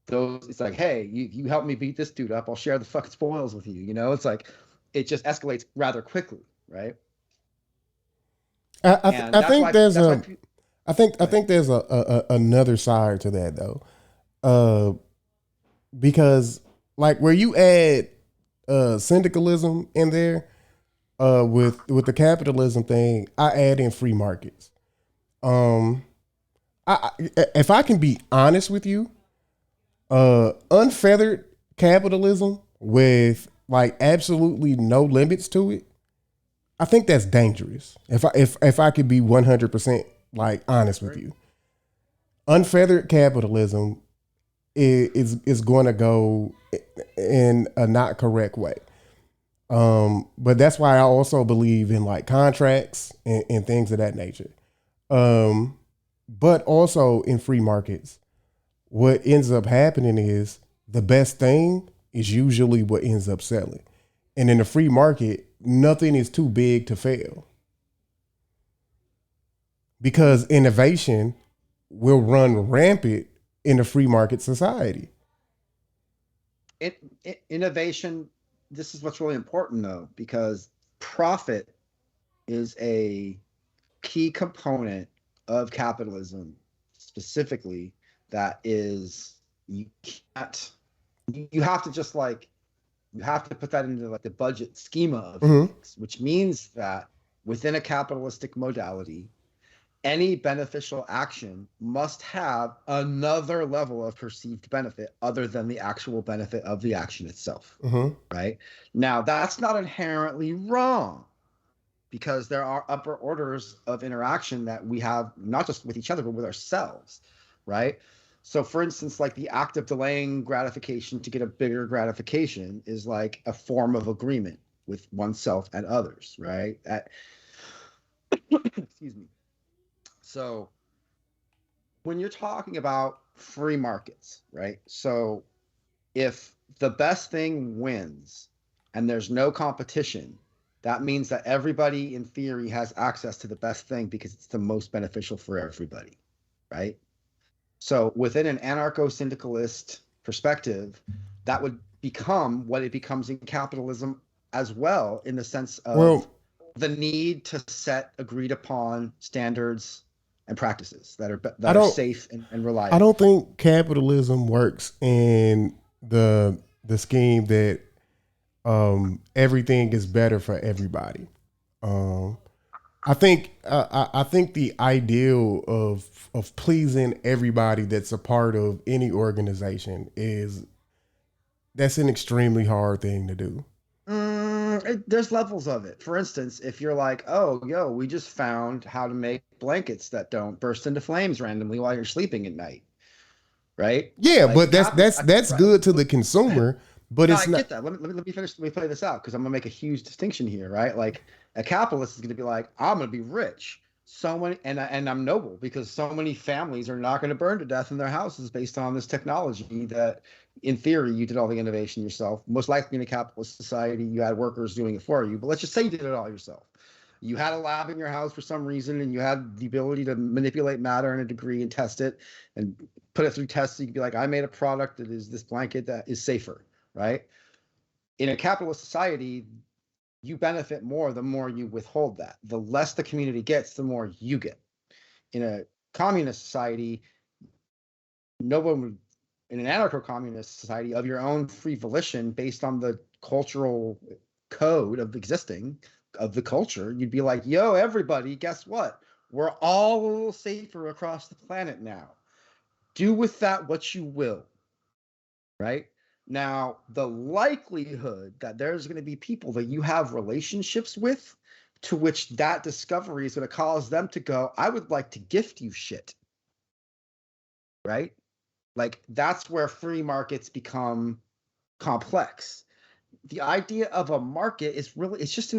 it's like, hey, you help me beat this dude up, I'll share the fucking spoils with you. It's like it just escalates rather quickly, right? I think there's I think there's another side to that though, because like where you add syndicalism in there, with the capitalism thing, I add in free markets. If I can be honest with you, unfeathered capitalism with like absolutely no limits to it, I think that's dangerous. If I could be 100% like honest with you, unfeathered capitalism is going to go in a not correct way. But that's why I also believe in like contracts and things of that nature. But also in free markets, what ends up happening is the best thing is usually what ends up selling. And in the free market, nothing is too big to fail. Because innovation will run rampant in a free market society. Innovation, this is what's really important though, because profit is a key component of capitalism specifically. That is, you have to just like, you have to put that into like the budget schema of things, which means that within a capitalistic modality, any beneficial action must have another level of perceived benefit other than the actual benefit of the action itself. Right? Now, that's not inherently wrong, because there are upper orders of interaction that we have, not just with each other, but with ourselves, right? So for instance, like the act of delaying gratification to get a bigger gratification is like a form of agreement with oneself and others, right? Excuse me. So when you're talking about free markets, right? So if the best thing wins and there's no competition, that means that everybody in theory has access to the best thing because it's the most beneficial for everybody, right? So within an anarcho-syndicalist perspective, that would become what it becomes in capitalism as well, in the sense of the need to set agreed upon standards and practices that are safe and reliable. I don't think capitalism works in the scheme that everything is better for everybody. I think the ideal of pleasing everybody that's a part of any organization that's an extremely hard thing to do. There's levels of it. For instance, if you're like, oh, yo, we just found how to make blankets that don't burst into flames randomly while you're sleeping at night. right? Yeah, Like but that's right. good to the consumer, but No, it's I not. get that. Let me finish. Let me play this out because I'm gonna make a huge distinction here, right? Like a capitalist is gonna be like, I'm gonna be rich. So many, and I'm noble because so many families are not gonna burn to death in their houses based on this technology that, in theory, you did all the innovation yourself. Most likely in a capitalist society, you had workers doing it for you. But let's just say you did it all yourself. You had a lab in your house for some reason, and you had the ability to manipulate matter in a degree and test it and put it through tests. So you could be like, I made a product that is this blanket that is safer, right? In a capitalist society, you benefit more the more you withhold that. The less the community gets, the more you get. In a communist society, no one would, in an anarcho-communist society of your own free volition based on the cultural code of existing of the culture, you'd be like, yo, everybody, guess what? We're all a little safer across the planet now. Do with that what you will, right? Now, the likelihood that there's going to be people that you have relationships with to which that discovery is going to cause them to go, I would like to gift you shit, right? Like that's where free markets become complex. The idea of a market is really it's just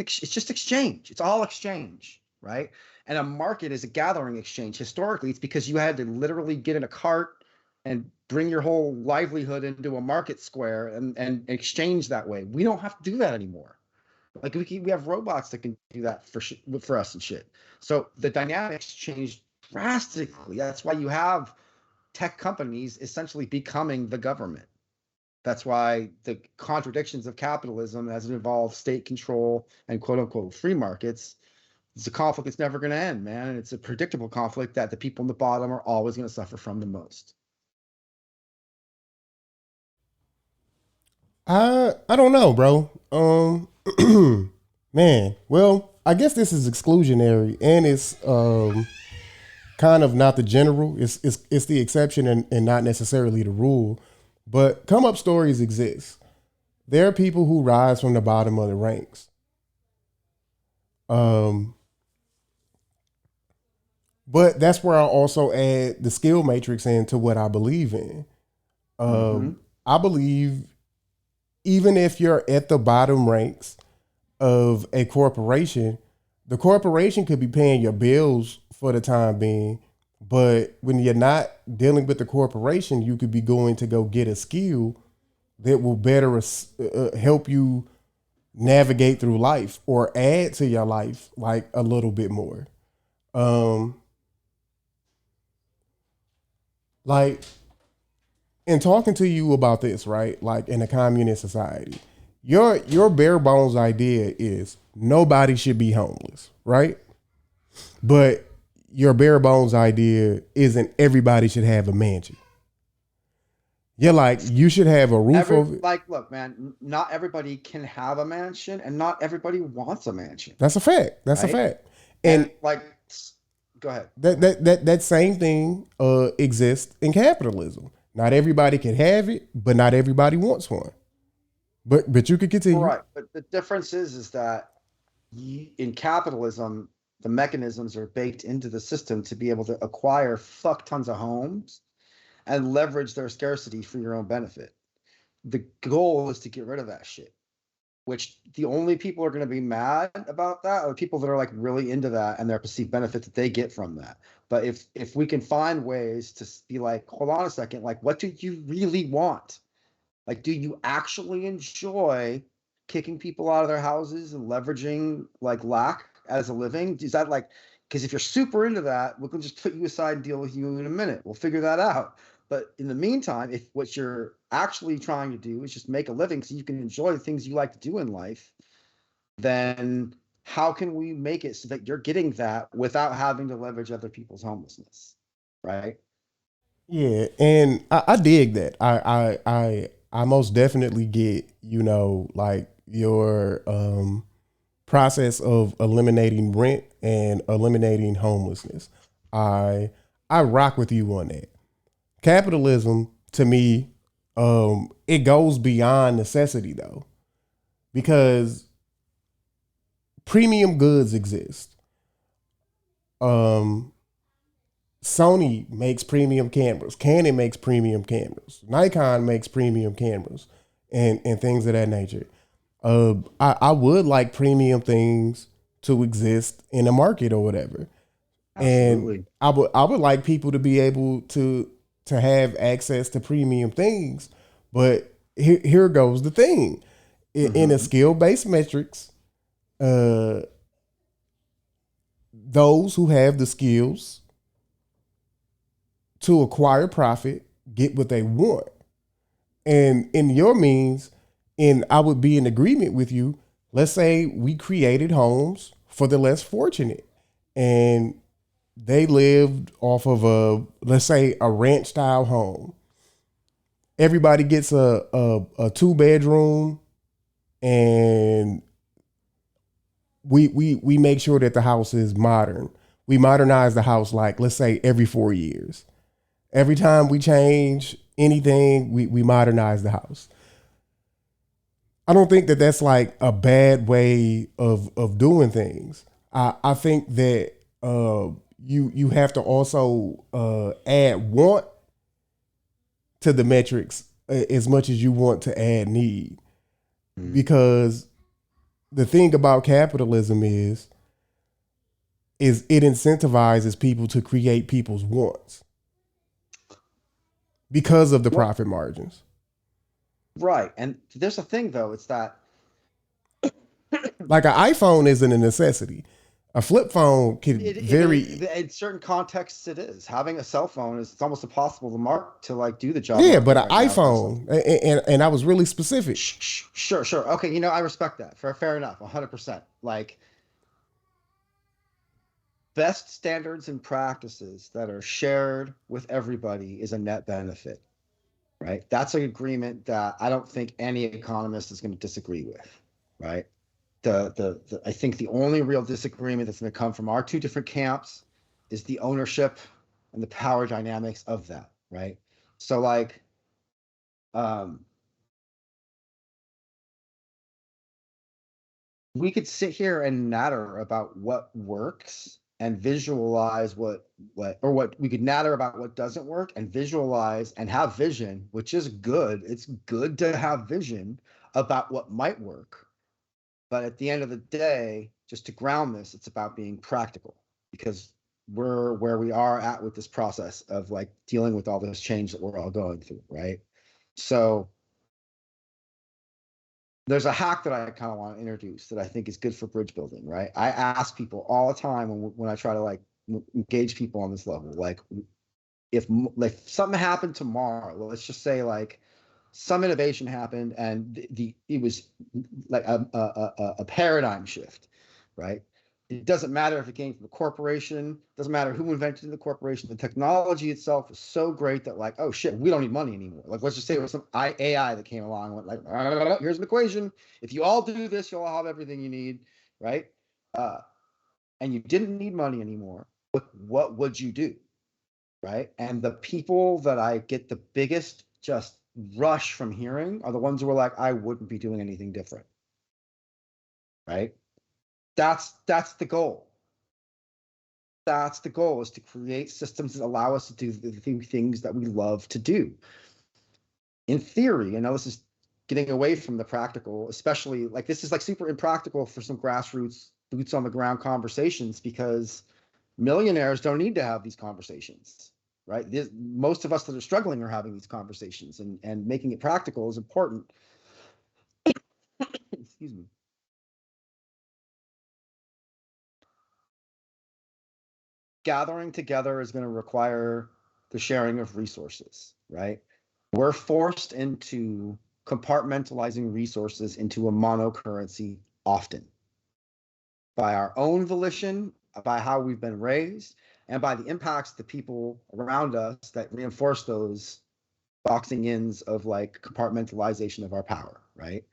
exchange. It's all exchange, right? And a market is a gathering exchange. Historically, it's because you had to literally get in a cart and bring your whole livelihood into a market square and exchange that way. We don't have to do that anymore. Like we have robots that can do that for us and shit. So the dynamics changed drastically. That's why you have tech companies essentially becoming the government. That's why the contradictions of capitalism as it involves state control and quote unquote free markets is a conflict that's never going to end, man. And it's a predictable conflict that the people in the bottom are always going to suffer from the most. I don't know, bro. Man. Well, I guess this is exclusionary, and it's kind of not the general. It's the exception and not necessarily the rule. But come up stories exist. There are people who rise from the bottom of the ranks. Um, but that's where I also add the skill matrix into what I believe in. Mm-hmm. I believe even if you're at the bottom ranks of a corporation, the corporation could be paying your bills for the time being. But when you're not dealing with the corporation, you could be going to go get a skill that will better help you navigate through life or add to your life like a little bit more. Um, like in talking to you about this, right? Like in a communist society, your bare bones idea is nobody should be homeless, right? But your bare bones idea isn't everybody should have a mansion. You're like you should have a roof over. Look, man, not everybody can have a mansion, and not everybody wants a mansion, That's a fact. That's a right? fact. And And like, go ahead. that same thing exists in capitalism. Not everybody can have it, but not everybody wants one. But you could continue. Right, but the difference is that in capitalism, the mechanisms are baked into the system to be able to acquire fuck tons of homes and leverage their scarcity for your own benefit. The goal is to get rid of that shit, which the only people are going to be mad about that are the people that are like really into that and their perceived benefit that they get from that. But if we can find ways to be like, hold on a second, like what do you really want? Like, do you actually enjoy kicking people out of their houses and leveraging like lack as a living? Is that like, because if you're super into that, we can just put you aside and deal with you in a minute. We'll figure that out. But in the meantime, if what you're actually trying to do is just make a living so you can enjoy the things you like to do in life, then how can we make it so that you're getting that without having to leverage other people's homelessness? Right. Yeah, and I dig that. I most definitely get like your process of eliminating rent and eliminating homelessness. I I rock with you on that. Capitalism to me, it goes beyond necessity though, because premium goods exist. Um, Sony makes premium cameras. Canon makes premium cameras. Nikon makes premium cameras, and things of that nature. I would like premium things to exist in the market or whatever, and Absolutely. I would like people to be able to have access to premium things. But here goes the thing: in a Mm-hmm. skill based metrics, uh, those who have the skills to acquire profit get what they want. And in your means, and I would be in agreement with you, let's say we created homes for the less fortunate and they lived off of let's say a ranch style home. Everybody gets a 2 bedroom, and we make sure that the house is modern. We modernize the house, like, let's say, every 4 years. Every time we change anything, we modernize the house. I don't think that that's like a bad way of doing things. I think that you have to also add want to the metrics as much as you want to add need, Mm. because the thing about capitalism is it incentivizes people to create people's wants because of the Well, profit margins. right. And there's a thing though, it's that Like an iPhone isn't a necessity. A flip phone could in certain contexts it is. Having a cell phone is, it's almost impossible to like do the job yeah, but market an right now without cell iPhone, and I was really specific. Sure, sure. Okay, you know, I respect that. Fair enough. 100%. Like best standards and practices that are shared with everybody is a net benefit, right? That's an agreement that I don't think any economist is going to disagree with, right? The I think the only real disagreement that's going to come from our two different camps is the ownership and the power dynamics of that, right? So like um we could sit here and natter about what works and visualize what we could natter about what doesn't work and visualize and have vision, which is good. It's good to have vision about what might work. But at the end of the day, just to ground this, it's about being practical, because we're where we are at with this process of like dealing with all this change that we're all going through, right? So there's a hack that I kind of want to introduce that I think is good for bridge building, right? I ask people all the time when I try to like engage people on this level, like if like something happened tomorrow, let's just say like some innovation happened and it was like a paradigm shift, right? It doesn't matter if it came from a corporation, doesn't matter who invented the corporation. The technology itself is so great that like, oh shit, we don't need money anymore. Like, let's just say it was some AI that came along and went like, here's an equation. If you all do this, you'll all have everything you need, right? Uh, and you didn't need money anymore. What would you do, right? And the people that I get the biggest just rush from hearing are the ones who are like, I wouldn't be doing anything different, right? That's the goal. That's the goal, is to create systems that allow us to do the things that we love to do. In theory, I know this is getting away from the practical, especially like this is like super impractical for some grassroots boots on the ground conversations, because millionaires don't need to have these conversations, right? Most of us that are struggling are having these conversations, and making it practical is important. Excuse me. Gathering together is going to require the sharing of resources, right? We're forced into compartmentalizing resources into a monocurrency often by our own volition, by how we've been raised, and by the impacts the people around us that reinforce those boxing ins of like compartmentalization of our power, right?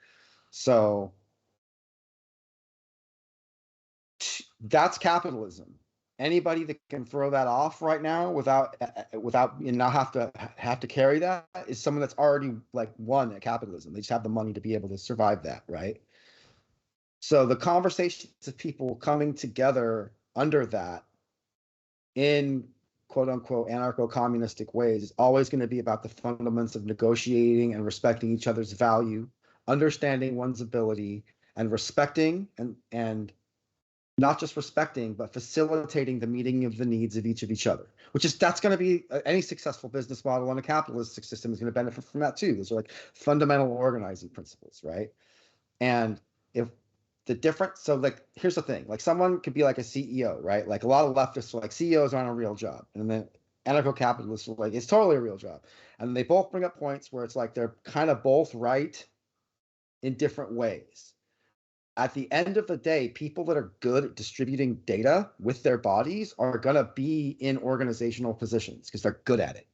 So that's capitalism. Anybody that can throw that off right now without and not have to carry that is someone that's already like won at capitalism. They just have the money to be able to survive that, right? So the conversations of people coming together under that in quote unquote anarcho-communistic ways is always going to be about the fundamentals of negotiating and respecting each other's value, understanding one's ability, and respecting and not just respecting, but facilitating the meeting of the needs of each other, that's going to be any successful business model in a capitalistic system is going to benefit from that too. Those are like fundamental organizing principles, right? And if the difference, so like, here's the thing, like someone could be like a CEO, right? Like a lot of leftists are like CEOs aren't a real job. And then anarcho-capitalists are like, it's totally a real job. And they both bring up points where it's like, they're kind of both right in different ways. At the end of the day, people that are good at distributing data with their bodies are going to be in organizational positions because they're good at it.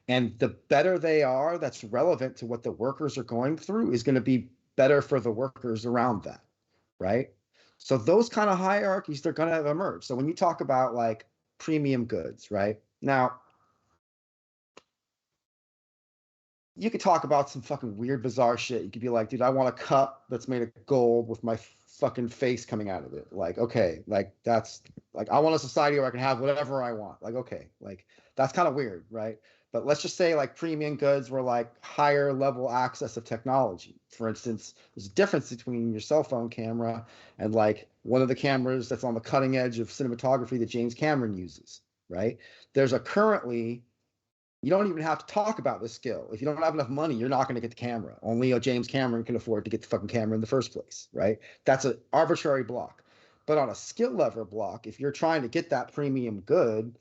And the better they are, that's relevant to what the workers are going through, is going to be better for the workers around that, right? So those kind of hierarchies, they're going to emerge. So when you talk about like premium goods, right? Now, you could talk about some fucking weird, bizarre shit. You could be like, dude, I want a cup that's made of gold with my fucking face coming out of it. Like, okay, like that's like, I want a society where I can have whatever I want. Like, okay, like that's kind of weird, right? But let's just say like premium goods were like higher level access of technology. For instance, there's a difference between your cell phone camera and like one of the cameras that's on the cutting edge of cinematography that James Cameron uses, right? There's a currently you don't even have to talk about this skill. If you don't have enough money, you're not going to get the camera. Only a James Cameron can afford to get the fucking camera in the first place, right? That's an arbitrary block. But on a skill level block, if you're trying to get that premium good,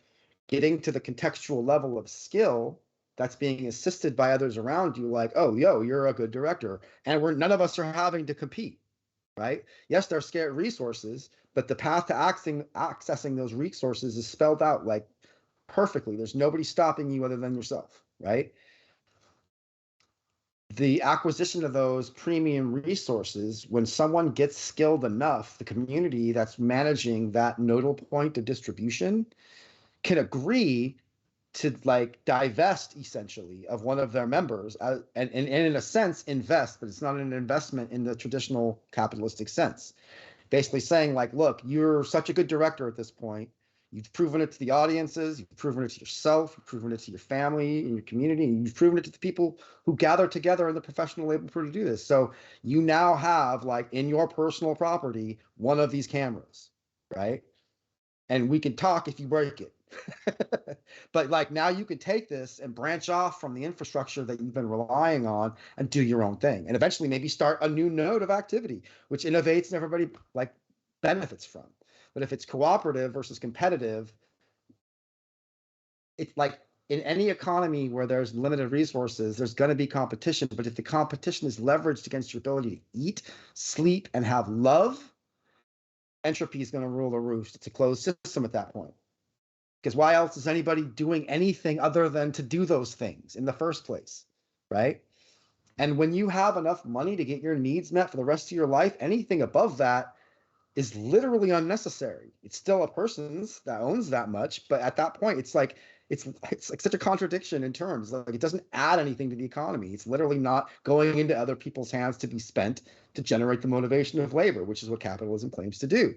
getting to the contextual level of skill that's being assisted by others around you, like, oh, yo, you're a good director. And none of us are having to compete, right? Yes, they're scarce resources, but the path to accessing those resources is spelled out like perfectly. There's nobody stopping you other than yourself, right? The acquisition of those premium resources, when someone gets skilled enough, the community that's managing that nodal point of distribution can agree to like divest essentially of one of their members and in a sense invest, but it's not an investment in the traditional capitalistic sense. Basically saying like, look, you're such a good director at this point. You've proven it to the audiences, you've proven it to yourself, you've proven it to your family and your community, and you've proven it to the people who gather together in the professional labor pool to do this. So you now have like in your personal property one of these cameras, right? And we can talk if you break it. But like now you can take this and branch off from the infrastructure that you've been relying on and do your own thing. And eventually maybe start a new node of activity, which innovates and everybody like benefits from. But if it's cooperative versus competitive, it's like in any economy where there's limited resources, there's going to be competition. But if the competition is leveraged against your ability to eat, sleep, and have love, entropy is going to rule the roost. It's a closed system at that point. Because why else is anybody doing anything other than to do those things in the first place, right? And when you have enough money to get your needs met for the rest of your life, anything above that is literally unnecessary. It's still a person's that owns that much, but at that point, it's like such a contradiction in terms. Like it doesn't add anything to the economy. It's literally not going into other people's hands to be spent to generate the motivation of labor, which is what capitalism claims to do.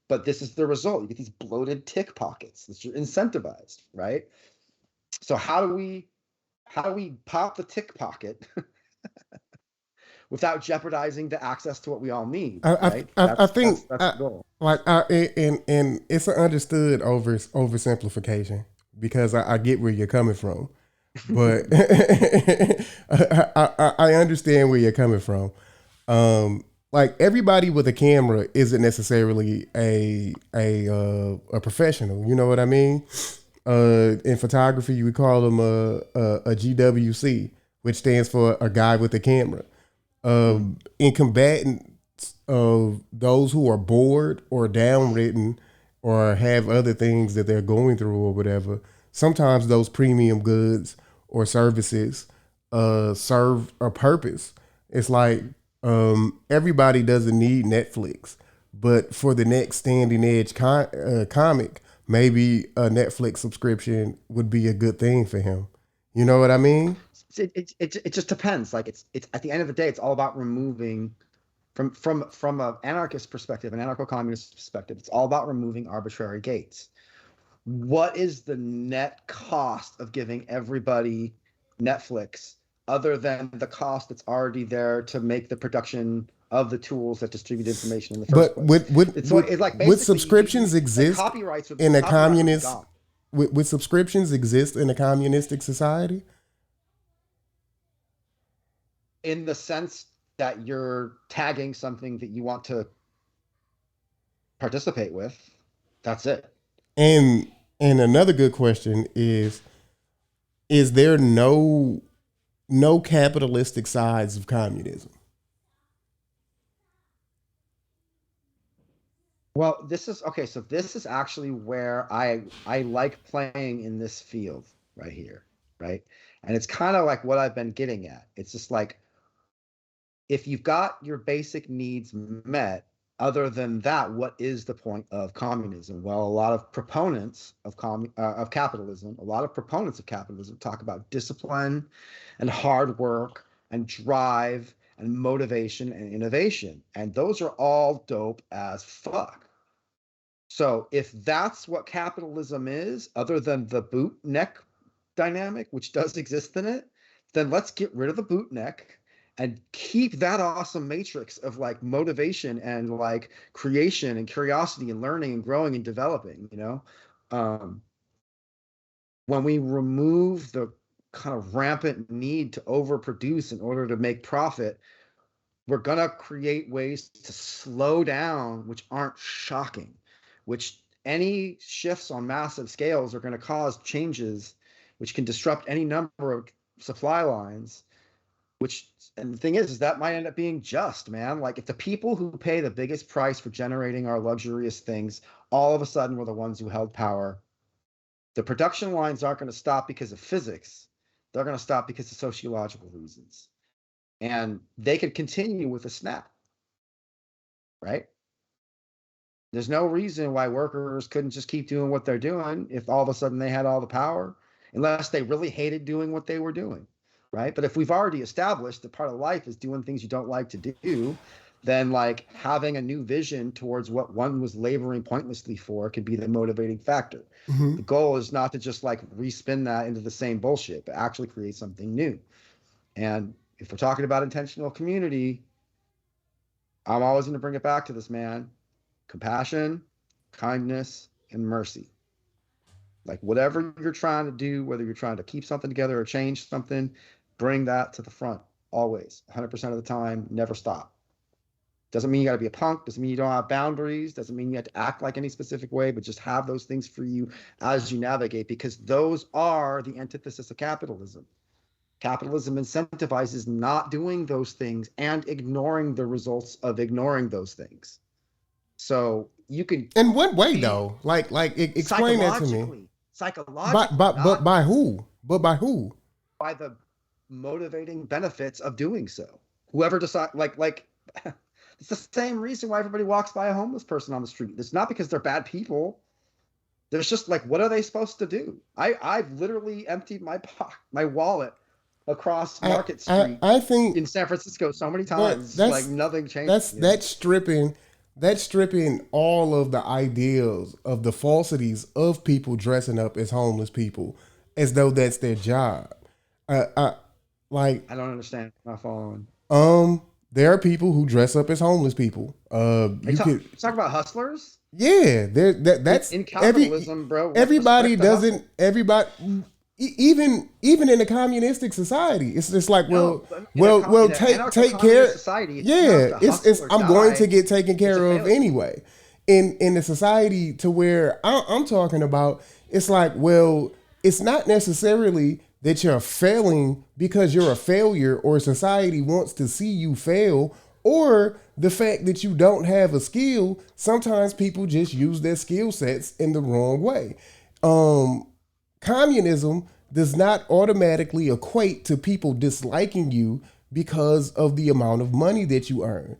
But this is the result. You get these bloated tick pockets that you're incentivized, right? So how do we pop the tick pocket without jeopardizing the access to what we all need, right? I think that's the goal. And it's an understood oversimplification because I get where you're coming from, but I understand where you're coming from. Like everybody with a camera isn't necessarily a professional. You know what I mean? In photography, you would call them a GWC, which stands for a guy with a camera. In combating those who are bored or downridden or have other things that they're going through or whatever, sometimes those premium goods or services serve a purpose. It's like everybody doesn't need Netflix, but for the next standing edge comic, maybe a Netflix subscription would be a good thing for him. You know what I mean? It just depends. Like it's at the end of the day, it's all about removing from an anarchist perspective, an anarcho-communist perspective. It's all about removing arbitrary gates. what is the net cost of giving everybody Netflix other than the cost that's already there to make the production of the tools that distribute information in the first But place? It's like would basically subscriptions like exist copyrights in a would be communist? gone. Would subscriptions exist in a communistic society? In the sense that you're tagging something that you want to participate with. That's it. And another good question is there no capitalistic sides of communism? Well, this is okay. So this is actually where I like playing in this field right here, right? And it's kind of like what I've been getting at. It's just like if you've got your basic needs met, other than that, what is the point of communism? Well, a lot of proponents of capitalism, a lot of proponents of capitalism talk about discipline and hard work and drive and motivation and innovation. And those are all dope as fuck. So if that's what capitalism is, other than the bootneck dynamic, which does exist in it, then let's get rid of the bootneck and keep that awesome matrix of like motivation and like creation and curiosity and learning and growing and developing, you know? Um, when we remove the kind of rampant need to overproduce in order to make profit, we're going to create ways to slow down, which aren't shocking, which any shifts on massive scales are going to cause changes, which can disrupt any number of supply lines, which, and the thing is that might end up being just, man. Like if the people who pay the biggest price for generating our luxurious things all of a sudden were the ones who held power, the production lines aren't going to stop because of physics. They're going to stop because of sociological reasons. And they could continue with a snap, right? There's no reason why workers couldn't just keep doing what they're doing if all of a sudden they had all the power, unless they really hated doing what they were doing, right? But if we've already established that part of life is doing things you don't like to do, then like having a new vision towards what one was laboring pointlessly for could be the motivating factor. Mm-hmm. The goal is not to just like respin that into the same bullshit, but actually create something new. And if we're talking about intentional community, I'm always going to bring it back to this, man. Compassion, kindness, and mercy. Like whatever you're trying to do, whether you're trying to keep something together or change something, bring that to the front always, 100% of the time, never stop. Doesn't mean you got to be a punk, doesn't mean you don't have boundaries, doesn't mean you have to act like any specific way, but just have those things for you as you navigate, because those are the antithesis of capitalism. Capitalism incentivizes not doing those things and ignoring the results of ignoring those things. So you can In what way though? Explain that to me. Psychologically, But not by who? But by who? by the motivating benefits of doing so. Whoever decide like it's the same reason why everybody walks by a homeless person on the street. It's not because they're bad people. There's just like, what are they supposed to do? I've literally emptied my wallet across Market Street I think in San Francisco so many but times, like nothing changed. that's stripping all of the ideals of the falsities of people dressing up as homeless people as though that's their job. I like I don't understand. I'm not following. there are people who dress up as homeless people. You could Talk about hustlers. yeah, that's In capitalism, bro. Everybody doesn't. Everybody, even in a communistic society, it's just like take care. Society, Yeah, it's I'm going to get taken care of anyway. In a society to where I'm talking about, it's like, well, it's not necessarily that you're failing because you're a failure or society wants to see you fail, or the fact that you don't have a skill. Sometimes people just use their skill sets in the wrong way. Communism does not automatically equate to people disliking you because of the amount of money that you earn.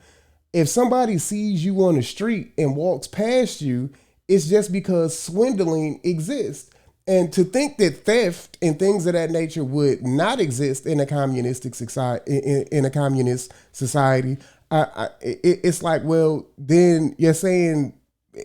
If somebody sees you on the street and walks past you, it's just because swindling exists. And to think that theft and things of that nature would not exist in a communistic society, in a communist society, it's like, well, then you're saying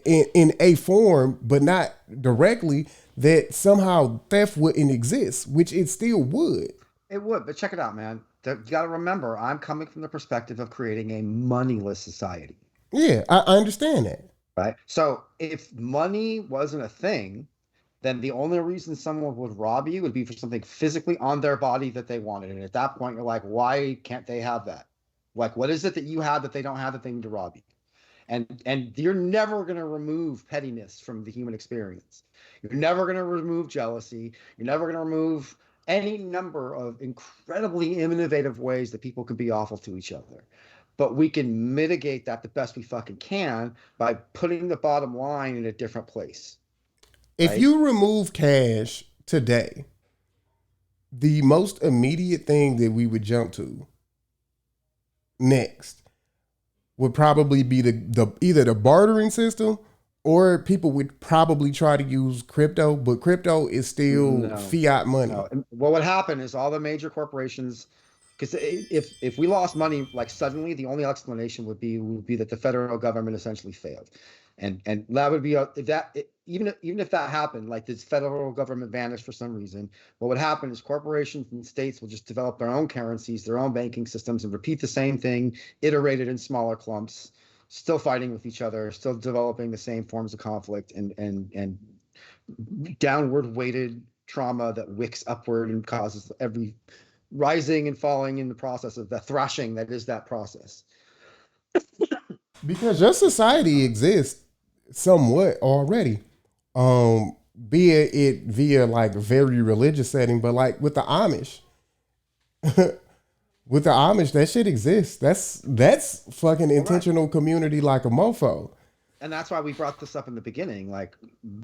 in a form, but not directly, that somehow theft wouldn't exist, which it still would. It would, but check it out, man. You got to remember, I'm coming from the perspective of creating a moneyless society, Yeah, I understand that. right? So if money wasn't a thing, then the only reason someone would rob you would be for something physically on their body that they wanted. And at that point, you're like, why can't they have that? Like, what is it that you have that they don't have that they need to rob you? And you're never going to remove pettiness from the human experience. You're never going to remove jealousy. You're never going to remove any number of incredibly innovative ways that people can be awful to each other. But we can mitigate that the best we fucking can by putting the bottom line in a different place, If right? you remove cash today, the most immediate thing that we would jump to next would probably be the either the bartering system, or people would probably try to use crypto, but crypto is still No, fiat money. no. And what would happen is all the major corporations, because if we lost money like suddenly, the only explanation would be that the federal government essentially failed, and that would be if that even if that happened, like this federal government vanished for some reason, what would happen is corporations and states will just develop their own currencies, their own banking systems, and repeat the same thing, iterated in smaller clumps, still fighting with each other, still developing the same forms of conflict and downward weighted trauma that wicks upward and causes every rising and falling in the process of the thrashing that is that process. Because your society exists somewhat already. Be it via like very religious setting, but like with the Amish, with the Amish, that shit exists. That's fucking All right. intentional community like a mofo. And that's why we brought this up in the beginning. Like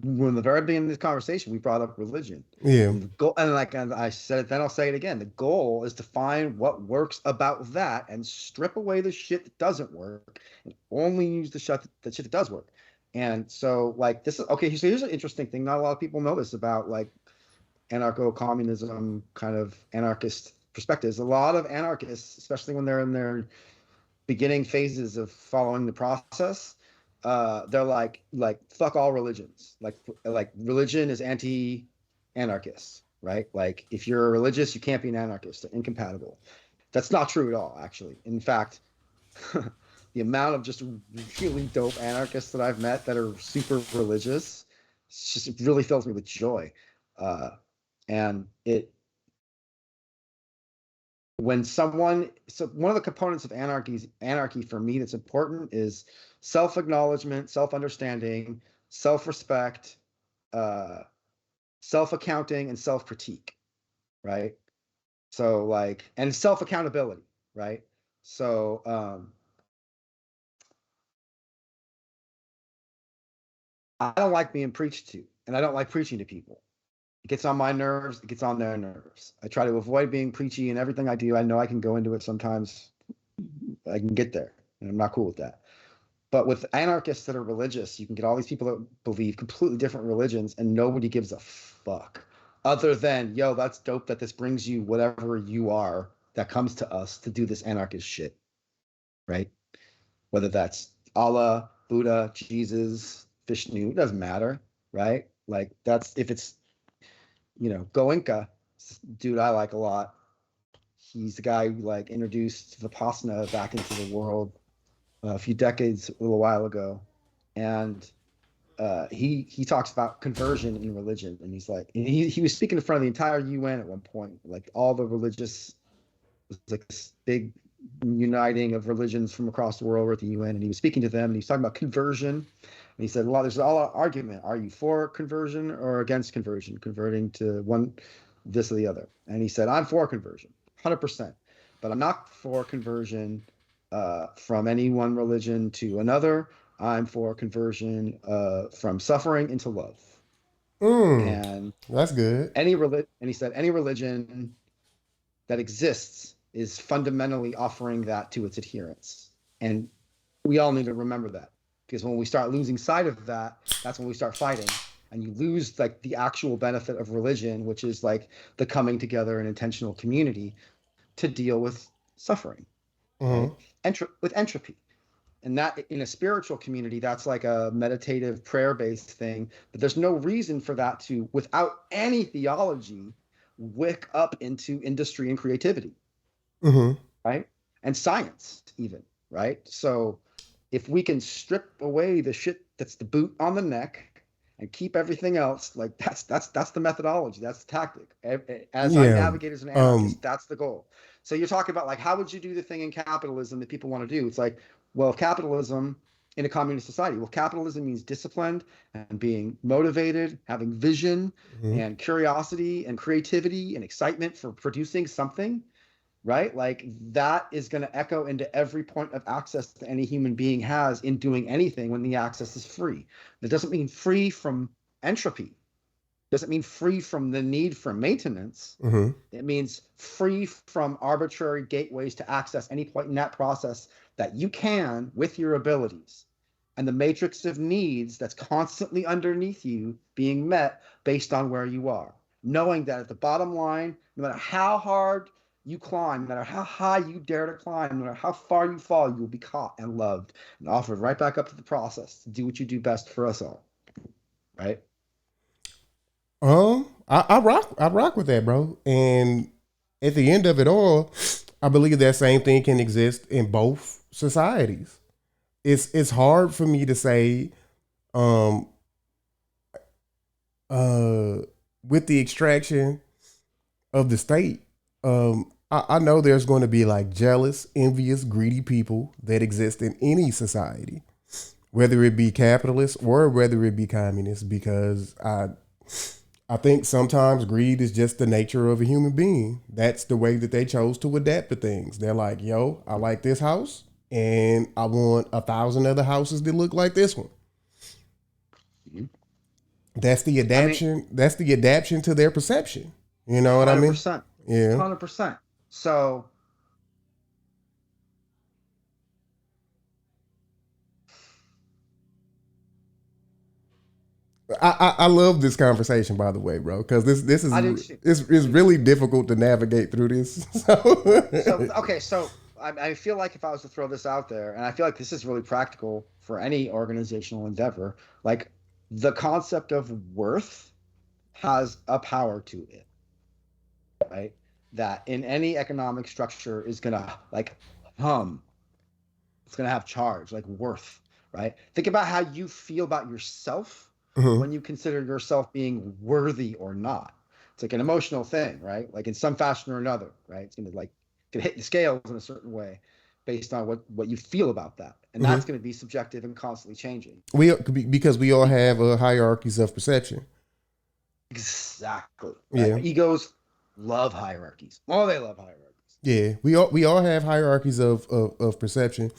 when the very beginning of this conversation, we brought up religion. Yeah. And the goal, and I said it then, I'll say it again. The goal is to find what works about that and strip away the shit that doesn't work and only use the shit that does work. And so like this is okay, so here's an interesting thing. Not a lot of people know this about like anarcho-communism kind of anarchist perspectives. A lot of anarchists, especially when they're in their beginning phases of following the process, they're like fuck all religions. Like religion is anti-anarchist, right? Like if you're a religious, you can't be an anarchist. They're incompatible. That's not true at all, actually. In fact, the amount of just really dope anarchists that I've met that are super religious, it really fills me with joy. Uh, and it when someone so one of the components of anarchy for me that's important is self-acknowledgement, self-understanding, self-respect, uh self-accounting, and self-critique, right? So like, and self-accountability, right? So I don't like being preached to, and I don't like preaching to people. It gets on my nerves, it gets on their nerves. I try to avoid being preachy in everything I do. I know I can go into it sometimes. I can get there, and I'm not cool with that. But with anarchists that are religious, you can get all these people that believe completely different religions, and nobody gives a fuck. Other than, yo, that's dope that this brings you whatever you are that comes to us to do this anarchist shit, right? Whether that's Allah, Buddha, Jesus, Vishnu, it doesn't matter, right? Like that's if it's, Goenka, dude I like a lot. He's the guy who like introduced Vipassana back into the world a few decades, a little while ago, and he talks about conversion in religion, and he's like, and he was speaking in front of the entire UN at one point, like all the religious, it was like this big uniting of religions from across the world were at the UN, and he was speaking to them, and he's talking about conversion, and he said, "Well, there's a lot of argument. Are you for conversion or against conversion? Converting to one, this or the other?" And he said, "I'm for conversion, 100%, but I'm not for conversion from any one religion to another. I'm for conversion from suffering into love." Mm, And that's good. he said any religion that exists is fundamentally offering that to its adherents. And we all need to remember that, because when we start losing sight of that, that's when we start fighting, and you lose like the actual benefit of religion, which is like the coming together and intentional community to deal with suffering, right? Mm-hmm. With entropy. And that in a spiritual community, that's like a meditative prayer-based thing. But there's no reason for that to, without any theology, wick up into industry and creativity, Mm-hmm. right? And science, even, right? So if we can strip away the shit that's the boot on the neck and keep everything else, like that's the methodology, that's the tactic. As I Yeah. navigate as an anarchist, that's the goal. So you're talking about like how would you do the thing in capitalism that people want to do? It's like, well, capitalism in a communist society. Well, capitalism means disciplined and being motivated, having vision Mm-hmm. and curiosity and creativity and excitement for producing something, right? Like that is going to echo into every point of access that any human being has in doing anything when the access is free. That doesn't mean free from entropy. Doesn't mean free from the need for maintenance. Mm-hmm. It means free from arbitrary gateways to access any point in that process that you can with your abilities. And the matrix of needs that's constantly underneath you being met based on where you are. Knowing that at the bottom line, no matter how hard you climb, no matter how high you dare to climb, no matter how far you fall, you will be caught and loved and offered right back up to the process to do what you do best for us all. Right? I rock with that, bro. And at the end of it all, I believe that same thing can exist in both societies. It's hard for me to say, um, uh, with the extraction of the state, I know there's going to be like jealous, envious, greedy people that exist in any society, whether it be capitalist or whether it be communist, because I think sometimes greed is just the nature of a human being. That's the way that they chose to adapt to things. They're like, yo, I like this house and I want 1,000 other houses that look like this one. Mm-hmm. That's the adaptation. I mean, That's the adaptation to their perception. You know what I mean? 100%. Yeah. 100%. So I love this conversation, by the way, bro, because this I do is too. it's really difficult to navigate through this. So, So okay, so I feel like if I was to throw this out there, and I feel like this is really practical for any organizational endeavor, like the concept of worth has a power to it, right? That in any economic structure is gonna like hum, it's gonna have charge, like worth, right? Think about how you feel about yourself mhm. when you consider yourself being worthy or not. It's like an emotional thing, right? Like in some fashion or another, right? It's gonna like could hit the scales in a certain way based on what you feel about that, and Mhm. that's going to be subjective and constantly changing. We because we all have hierarchies of perception. Exactly, right? Yeah. Egos love hierarchies. Oh, they love hierarchies. Yeah, we all have hierarchies of perception,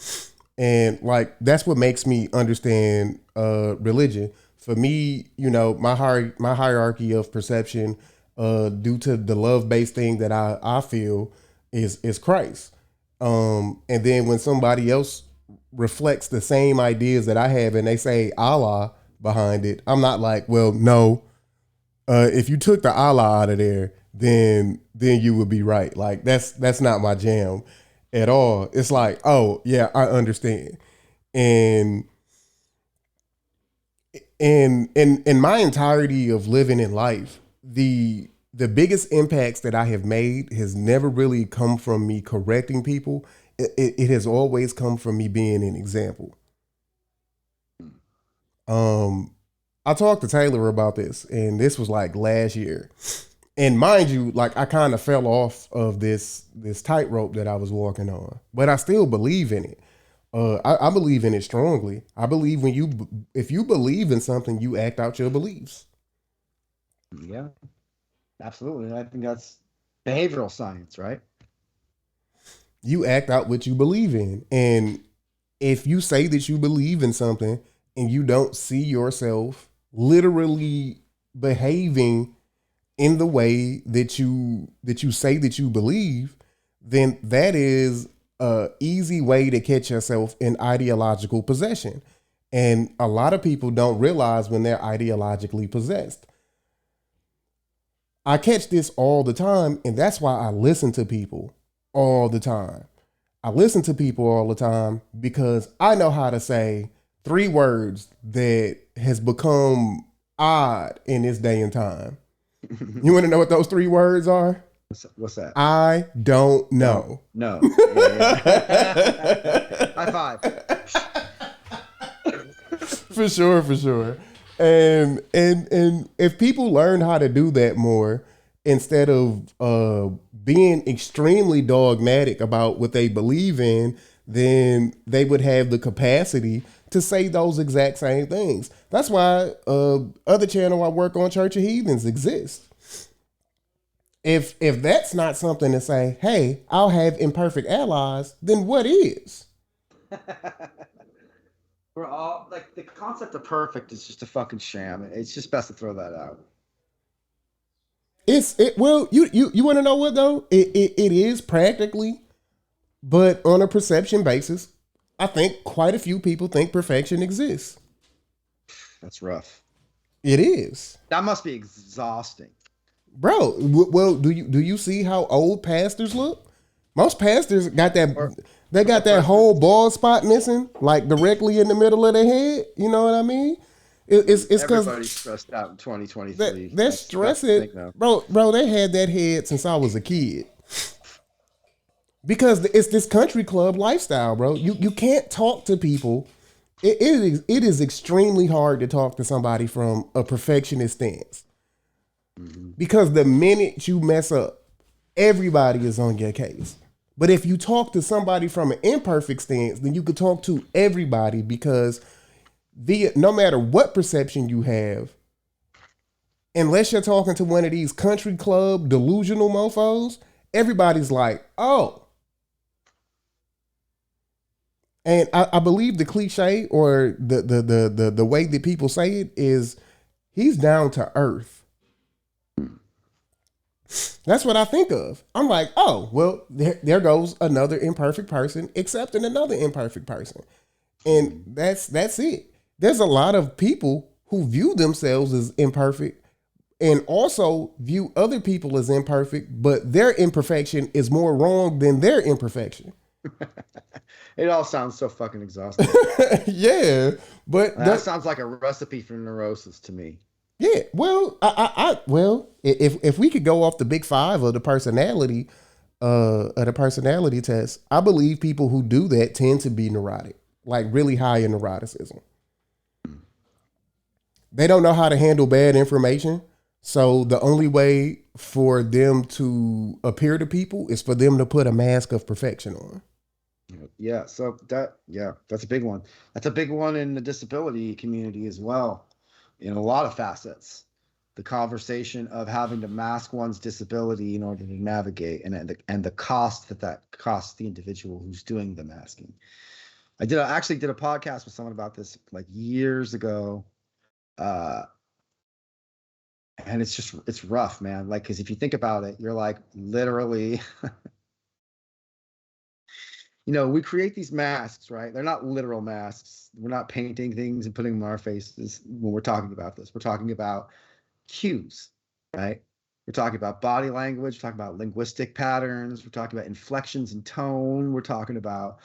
and like that's what makes me understand religion. For me, you know, my hierarchy of perception, due to the love based thing that I feel is Christ. And then when somebody else reflects the same ideas that I have and they say Allah behind it, I'm not like, well, no, if you took the Allah out of there, then you would be right. Like that's not my jam at all. It's like, oh yeah, I understand. And in my entirety of living in life, the biggest impacts that I have made has never really come from me correcting people. It has always come from me being an example. Um, I talked to Taylor about this, and this was like last year. And mind you, like I kind of fell off of this tightrope that I was walking on, but I still believe in it. I believe in it strongly. I believe if you believe in something, you act out your beliefs. Yeah, absolutely. I think that's behavioral science, right? You act out what you believe in, and if you say that you believe in something and you don't see yourself literally behaving in the way that you say that you believe, then that is a easy way to catch yourself in ideological possession. And a lot of people don't realize when they're ideologically possessed. I catch this all the time, and that's why I listen to people all the time. I listen to people all the time because I know how to say three words that has become odd in this day and time. You want to know what those three words are? What's that? I don't Don't know. know. Yeah, yeah. High five. For sure, for sure. And if people learn how to do that more instead of being extremely dogmatic about what they believe in, then they would have the capacity to say those exact same things. That's why other channel I work on, Church of Heathens, exists. If that's not something to say, hey, I'll have imperfect allies, then what is? We're all like the concept of perfect is just a fucking sham. It's just best to throw that out. Well, you want to know what though? It is practically, but on a perception basis, I think quite a few people think perfection exists. That's rough. It is, That must be exhausting. bro. Well, do you see how old pastors look? Most pastors got that. Or They got that whole bald spot missing, like directly in the middle of their head. You know what I mean? It's because everybody's stressed out in 2023. they're That's the stressing, thing, though. bro. They had that head since I was a kid. Because it's this country club lifestyle, bro. You can't talk to people. It is extremely hard to talk to somebody from a perfectionist stance because the minute you mess up, everybody is on your case. But if you talk to somebody from an imperfect stance, then you could talk to everybody because no matter what perception you have, unless you're talking to one of these country club delusional mofos, everybody's like, oh. And I believe the cliche or the way that people say it is he's down to earth. That's what I think of. I'm like, oh, well, there goes another imperfect person accepting another imperfect person. And that's it. There's a lot of people who view themselves as imperfect and also view other people as imperfect, but their imperfection is more wrong than their imperfection. It all sounds so fucking exhausting. Yeah, but That sounds like a recipe for neurosis to me. yeah, well, if we could go off the big five of the personality test, I believe people who do that tend to be neurotic, like really high in neuroticism. They don't know how to handle bad information, so the only way for them to appear to people is for them to put a mask of perfection on. Yeah, so that's a big one. That's a big one in the disability community as well, in a lot of facets. The conversation of having to mask one's disability in order to navigate, and the cost that costs the individual who's doing the masking. Actually did a podcast with someone about this like years ago, uh, and it's rough, man. Like, because if you think about it, you're like literally we create these masks, right? They're not literal masks. We're not painting things and putting them on our faces when we're talking about this. We're talking about cues, right? We're talking about body language. We're talking about linguistic patterns. We're talking about inflections and tone. We're talking about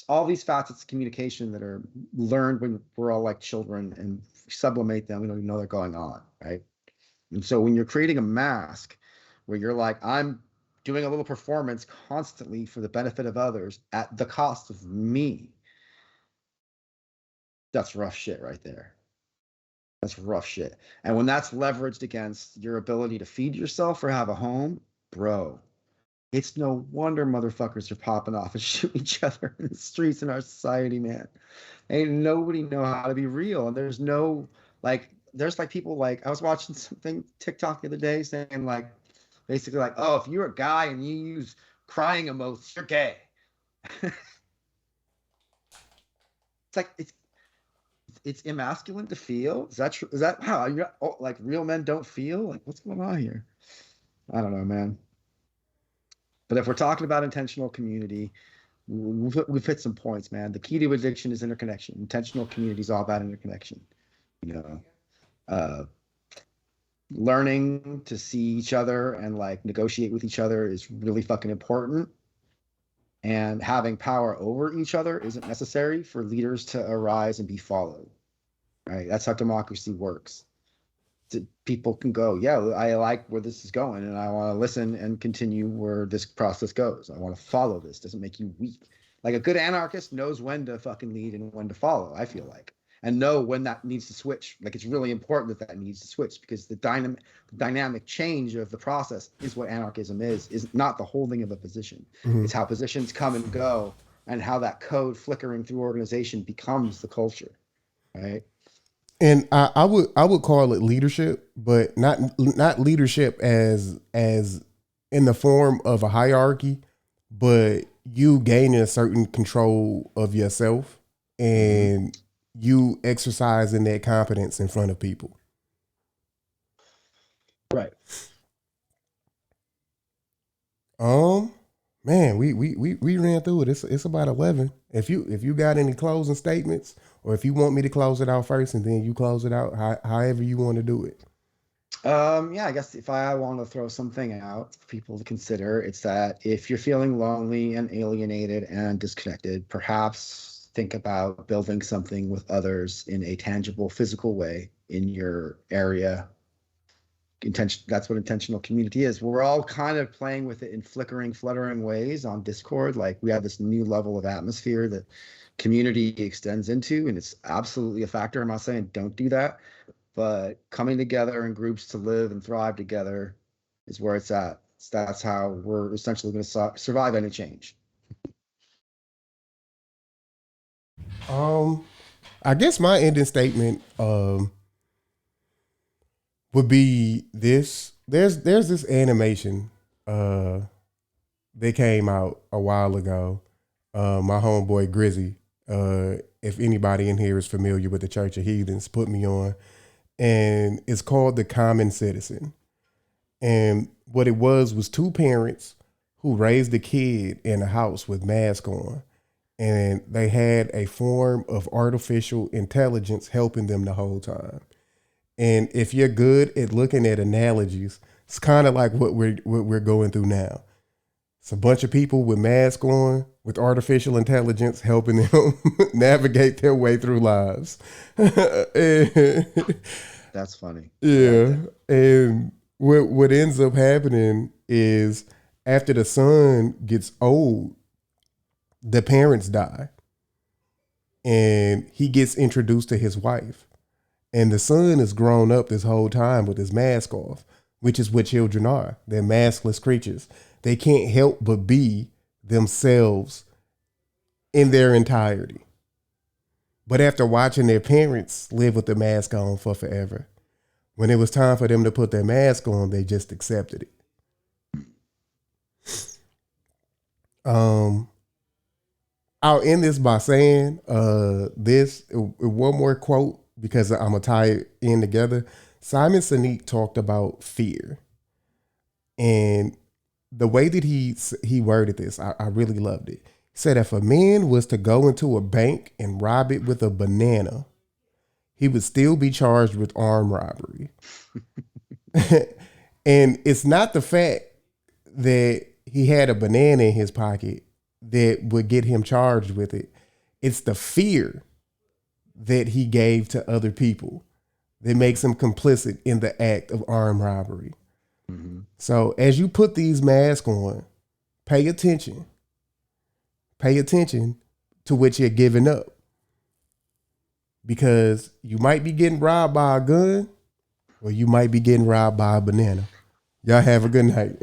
all these facets of communication that are learned when we're all like children and sublimate them. We don't even know they're going on, right? And so when you're creating a mask where you're like, I'm doing a little performance constantly for the benefit of others at the cost of me, that's rough shit right there. That's rough shit. And when that's leveraged against your ability to feed yourself or have a home, bro, it's no wonder motherfuckers are popping off and shooting each other in the streets in our society, man. Ain't nobody know how to be real. And there's like people like I was watching something TikTok the other day saying like basically like, oh, if you're a guy and you use crying emotes, you're gay. It's like it's emasculine to feel. Is that true? Is that how you like real men don't feel? Like what's going on here? I don't know, man. But if we're talking about intentional community, we've hit some points, man. The key to addiction is interconnection. Intentional community is all about interconnection. You know, uh, learning to see each other and like negotiate with each other is really fucking important. And having power over each other isn't necessary for leaders to arise and be followed. Right? That's how democracy works. People can go, yeah, I like where this is going, and I want to listen and continue where this process goes. I want to follow this. Doesn't make you weak. Like a good anarchist knows when to fucking lead and when to follow, I feel like, and know when that needs to switch. Like it's really important that needs to switch, because the dynamic change of the process is what anarchism is not the holding of a position. Mhm. It's how positions come and go, and how that code flickering through organization becomes the culture, right? And I would call it leadership, but not leadership as in the form of a hierarchy, but you gaining a certain control of yourself and you exercising that confidence in front of people. Right. Man, we ran through it. It's about 11. If you got any closing statements, or if you want me to close it out first and then you close it out, however you want to do it. Yeah, I guess if I want to throw something out for people to consider, it's that if you're feeling lonely and alienated and disconnected, perhaps think about building something with others in a tangible, physical way in your area. That's what intentional community is. We're all kind of playing with it in flickering, fluttering ways on Discord. Like we have this new level of atmosphere that community extends into, and it's absolutely a factor. I'm not saying don't do that, but coming together in groups to live and thrive together is where it's at. That's how we're essentially going to survive any change. I guess my ending statement would be this. There's this animation that came out a while ago. My homeboy Grizzy, if anybody in here is familiar with the Church of Heathens, put me on. And it's called The Common Citizen. And what it was two parents who raised a kid in a house with mask on. And they had a form of artificial intelligence helping them the whole time. And if you're good at looking at analogies, it's kind of like what we're going through now. It's a bunch of people with masks on, with artificial intelligence helping them navigate their way through lives. That's funny. Yeah. And what ends up happening is after the son gets old, the parents die. And he gets introduced to his wife. And the son is grown up this whole time with his mask off, which is what children are. They're maskless creatures. They can't help but be themselves in their entirety. But after watching their parents live with the mask on for forever, when it was time for them to put their mask on, they just accepted it. I'll end this by saying this one more quote, because I'm gonna tie it in together. Simon Sinek talked about fear, and the way that he worded this, I really loved it. He said, if a man was to go into a bank and rob it with a banana, he would still be charged with armed robbery. And it's not the fact that he had a banana in his pocket that would get him charged with it. It's the fear that he gave to other people that makes him complicit in the act of armed robbery. Mm-hmm. So as you put these masks on, pay attention. Pay attention to what you're giving up. Because you might be getting robbed by a gun, or you might be getting robbed by a banana. Y'all have a good night.